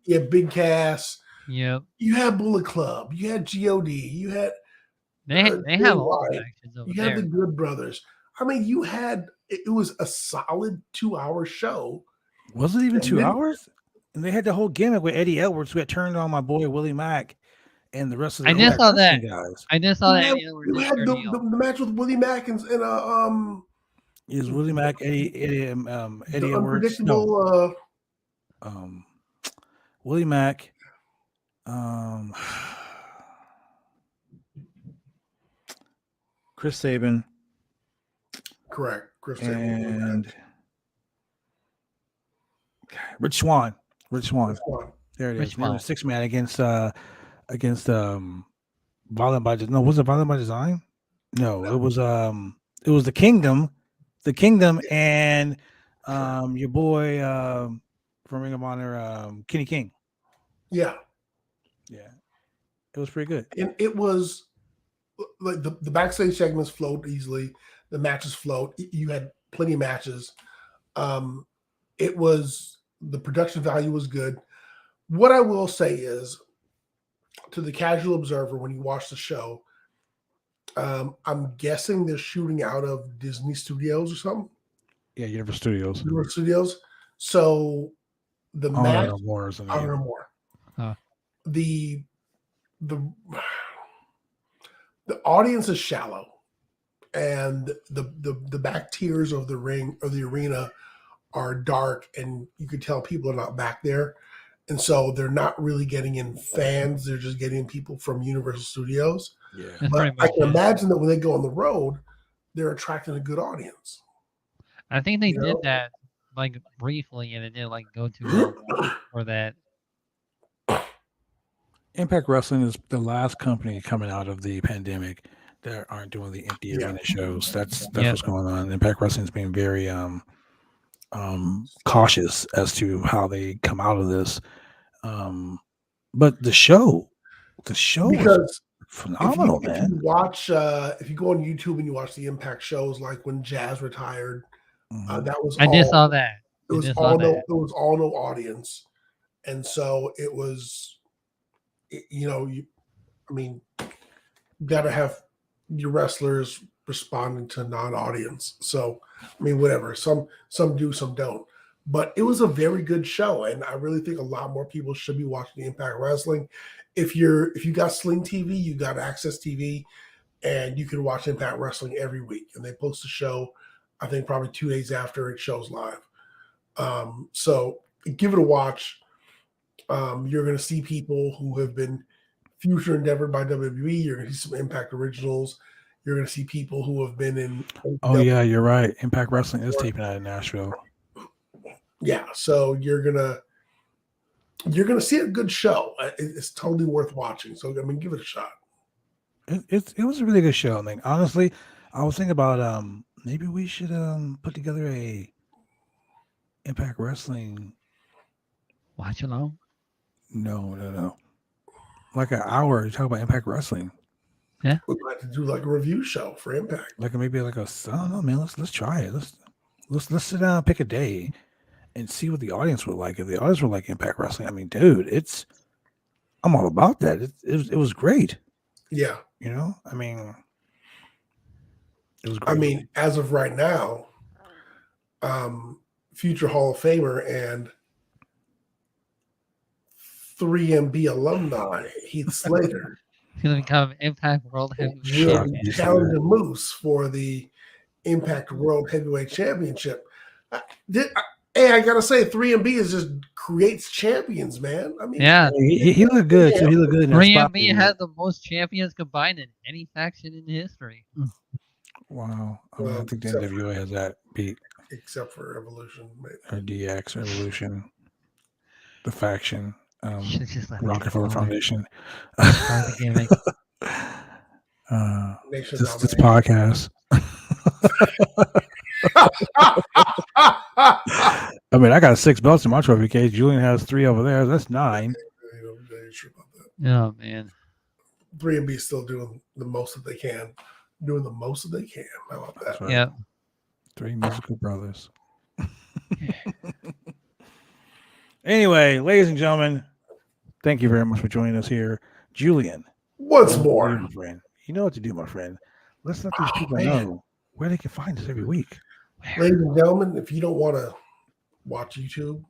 Speaker 3: Yeah, Big Cass.
Speaker 2: Yep.
Speaker 3: You had Bullet Club. You had God. You had.
Speaker 2: They have all the actions over
Speaker 3: there. You had the Good Brothers. I mean, it was a solid 2-hour show.
Speaker 1: Was it even 2 hours? And they had the whole gimmick with Eddie Edwards, who had turned on my boy Willie Mack and the rest of the
Speaker 2: guys. I just saw that.
Speaker 3: You had the match with Willie Mack and
Speaker 1: is Willie Mack Eddie Edwards?
Speaker 3: No.
Speaker 1: Willie Mack. Chris Sabin.
Speaker 3: Correct. Chris Sabin.
Speaker 1: And Rich Swann. There it is. It was 6-man against Violent by Design. No, was it Violent by Design? No, it was the Kingdom. The Kingdom and your boy from Ring of Honor, Kenny King.
Speaker 3: Yeah.
Speaker 1: It was pretty good.
Speaker 3: And it was like the backstage segments flowed easily. The matches flowed. You had plenty of matches. It was the production value was good. What I will say is, to the casual observer, when you watch the show, I'm guessing they're shooting out of Disney Studios or something.
Speaker 1: Yeah, Universal
Speaker 3: Studios. So the match,
Speaker 1: more.
Speaker 2: Huh.
Speaker 3: The audience is shallow, and the back tiers of the ring or the arena are dark, and you could tell people are not back there, and so they're not really getting in fans. They're just getting people from Universal Studios.
Speaker 1: Yeah,
Speaker 3: but I can imagine that when they go on the road, they're attracting a good audience.
Speaker 2: I think they did that like briefly, and it didn't like go too well for that.
Speaker 1: Impact Wrestling is the last company coming out of the pandemic that aren't doing the empty arena shows. That's what's going on. Impact Wrestling is being very cautious as to how they come out of this. But the show is phenomenal, man.
Speaker 3: If you watch, if you go on YouTube and you watch the Impact shows, like when Jazz retired, that was
Speaker 2: I just saw that.
Speaker 3: It was all no audience, and so it was. I mean, got to have your wrestlers responding to non-audience. So, I mean, whatever. Some do, some don't. But it was a very good show, and I really think a lot more people should be watching Impact Wrestling. If you got Sling TV, you got Access TV, and you can watch Impact Wrestling every week. And they post the show, I think, probably 2 days after it shows live. So give it a watch. You're going to see people who have been future endeavored by WWE. You're going to see some Impact originals. You're going to see people who have been in.
Speaker 1: Oh yeah, you're right. Impact Wrestling is taping out in Nashville.
Speaker 3: Yeah, so you're gonna see a good show. It's totally worth watching. So I mean, give it a shot.
Speaker 1: It was a really good show. I mean, honestly, I was thinking about maybe we should put together a Impact Wrestling.
Speaker 2: Watch along.
Speaker 1: No. Like an hour to talk about Impact Wrestling.
Speaker 2: Yeah,
Speaker 3: We'd like to do like a review show for Impact.
Speaker 1: Like maybe like I don't know, man. Let's try it. Let's sit down and pick a day and see what the audience would like. If the audience would like Impact Wrestling, I mean, dude, I'm all about that. It was great.
Speaker 3: Yeah.
Speaker 1: You know, I mean, it was great.
Speaker 3: I mean, as of right now, future Hall of Famer and 3MB alumni Heath Slater
Speaker 2: he's gonna become Impact World Heavyweight
Speaker 3: will
Speaker 2: Champion.
Speaker 3: be challenging Moose for the Impact World Heavyweight Championship. I gotta say, 3MB just creates champions, man. I mean,
Speaker 2: Yeah,
Speaker 1: he looked good. So he looked good. In that spot.
Speaker 2: 3MB has the most champions combined in any faction in history.
Speaker 1: Wow. I
Speaker 3: Well,
Speaker 1: don't think the
Speaker 3: except
Speaker 1: NWA has that beat.
Speaker 3: except for Evolution, maybe.
Speaker 1: Or DX, Revolution, the faction,
Speaker 2: Should've just let
Speaker 1: Rockefeller
Speaker 2: it go.
Speaker 1: Foundation.
Speaker 2: Part of the gimmick.
Speaker 3: Nation
Speaker 1: This podcast. I mean, I got 6 belts in my trophy case. Julian has 3 over there. That's 9.
Speaker 2: Oh man.
Speaker 3: 3MB is still doing the most that they can. Doing the most that they can. How about that?
Speaker 1: That's right.
Speaker 2: Yeah.
Speaker 1: 3 musical brothers. Anyway, ladies and gentlemen, thank you very much for joining us here. Julian.
Speaker 3: Once
Speaker 1: you know
Speaker 3: more.
Speaker 1: what to do, my friend. You know what to do, my friend. Let's let these people
Speaker 3: man.
Speaker 1: know where they can find us every week.
Speaker 3: Ladies and gentlemen, if you don't want to watch YouTube,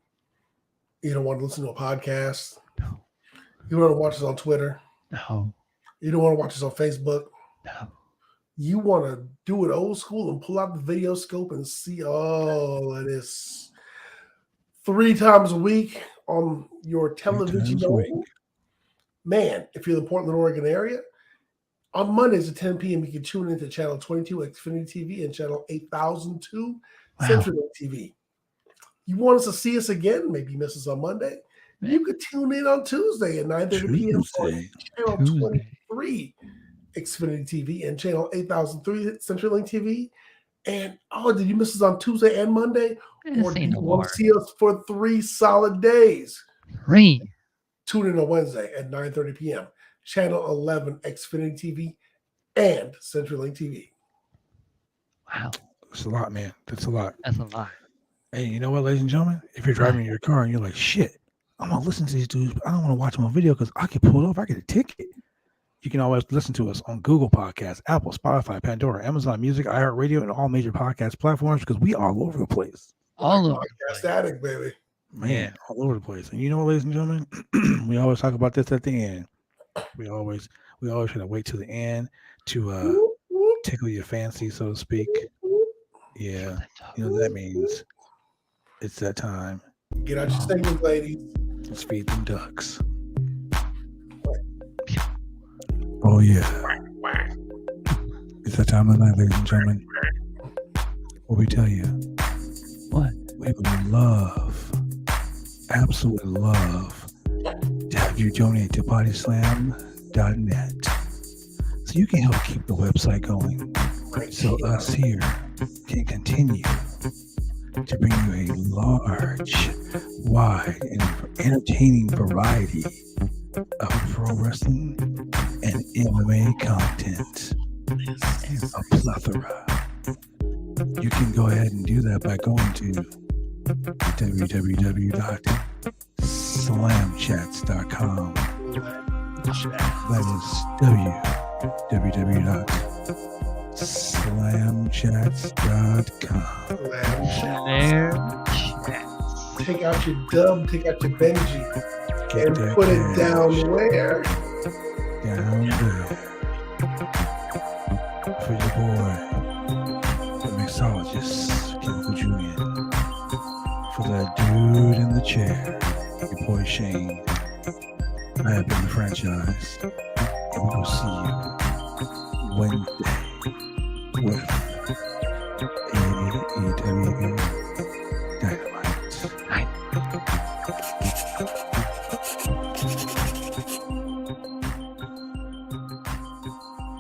Speaker 3: you don't want to listen to a podcast,
Speaker 2: No.
Speaker 3: you don't want to watch us on Twitter,
Speaker 2: No.
Speaker 3: you don't want to watch us on Facebook,
Speaker 2: No.
Speaker 3: you want to do it old school and pull out the video scope and see all of this 3 times a week on your television.
Speaker 1: times a week.
Speaker 3: Man, if you're in the Portland, Oregon area, on Mondays at 10 p.m., you can tune into channel 22 Xfinity TV and channel 8002 CenturyLink TV. You want us to see us again? Maybe you miss us on Monday. You could tune in on Tuesday at 9:30 p.m. on channel 23 Xfinity TV and channel 8003 CenturyLink TV. And did you miss us on Tuesday and Monday? Or do you want to see us for 3 solid days?
Speaker 2: 3.
Speaker 3: Tune in on Wednesday at 9:30 p.m. Channel 11 Xfinity TV and CenturyLink TV.
Speaker 2: Wow.
Speaker 1: That's a lot, man. That's a lot.
Speaker 2: That's a lot.
Speaker 1: Hey, you know what, ladies and gentlemen? If you're driving in your car and you're like, shit, I'm going to listen to these dudes, but I don't want to watch them on video because I can pull it off. I get a ticket. You can always listen to us on Google Podcasts, Apple, Spotify, Pandora, Amazon Music, iHeartRadio, and all major podcast platforms because we all over the place.
Speaker 2: All over.
Speaker 3: Podcast addict, baby.
Speaker 1: Man, all over the place. And you know what, ladies and gentlemen? We always talk about this at the end. We always try to wait till the end to tickle your fancy, so to speak. Yeah, you know what that means. It's that time.
Speaker 3: Get out your statements, ladies.
Speaker 1: Let's feed them ducks. Oh yeah. It's that time of the night, ladies and gentlemen. What we tell you.
Speaker 2: What?
Speaker 1: We would love, absolutely love, to have you donate to bodyslam.net so you can help keep the website going. So us here can continue to bring you a large, wide, and entertaining variety of pro wrestling and MMA content. A plethora. You can go ahead and do that by going to www.slamchats.com. That is www.slamchats.com.
Speaker 2: There.
Speaker 3: Take out your dub, take out your Benji,
Speaker 1: Get
Speaker 3: and
Speaker 1: that
Speaker 3: put it
Speaker 1: cash
Speaker 3: down where?
Speaker 1: down there for your boy, the mixologist, Chemical Julian, for that dude in the chair, your boy Shane. I have been the franchise, and we will see you Wednesday with AEW Dynamite.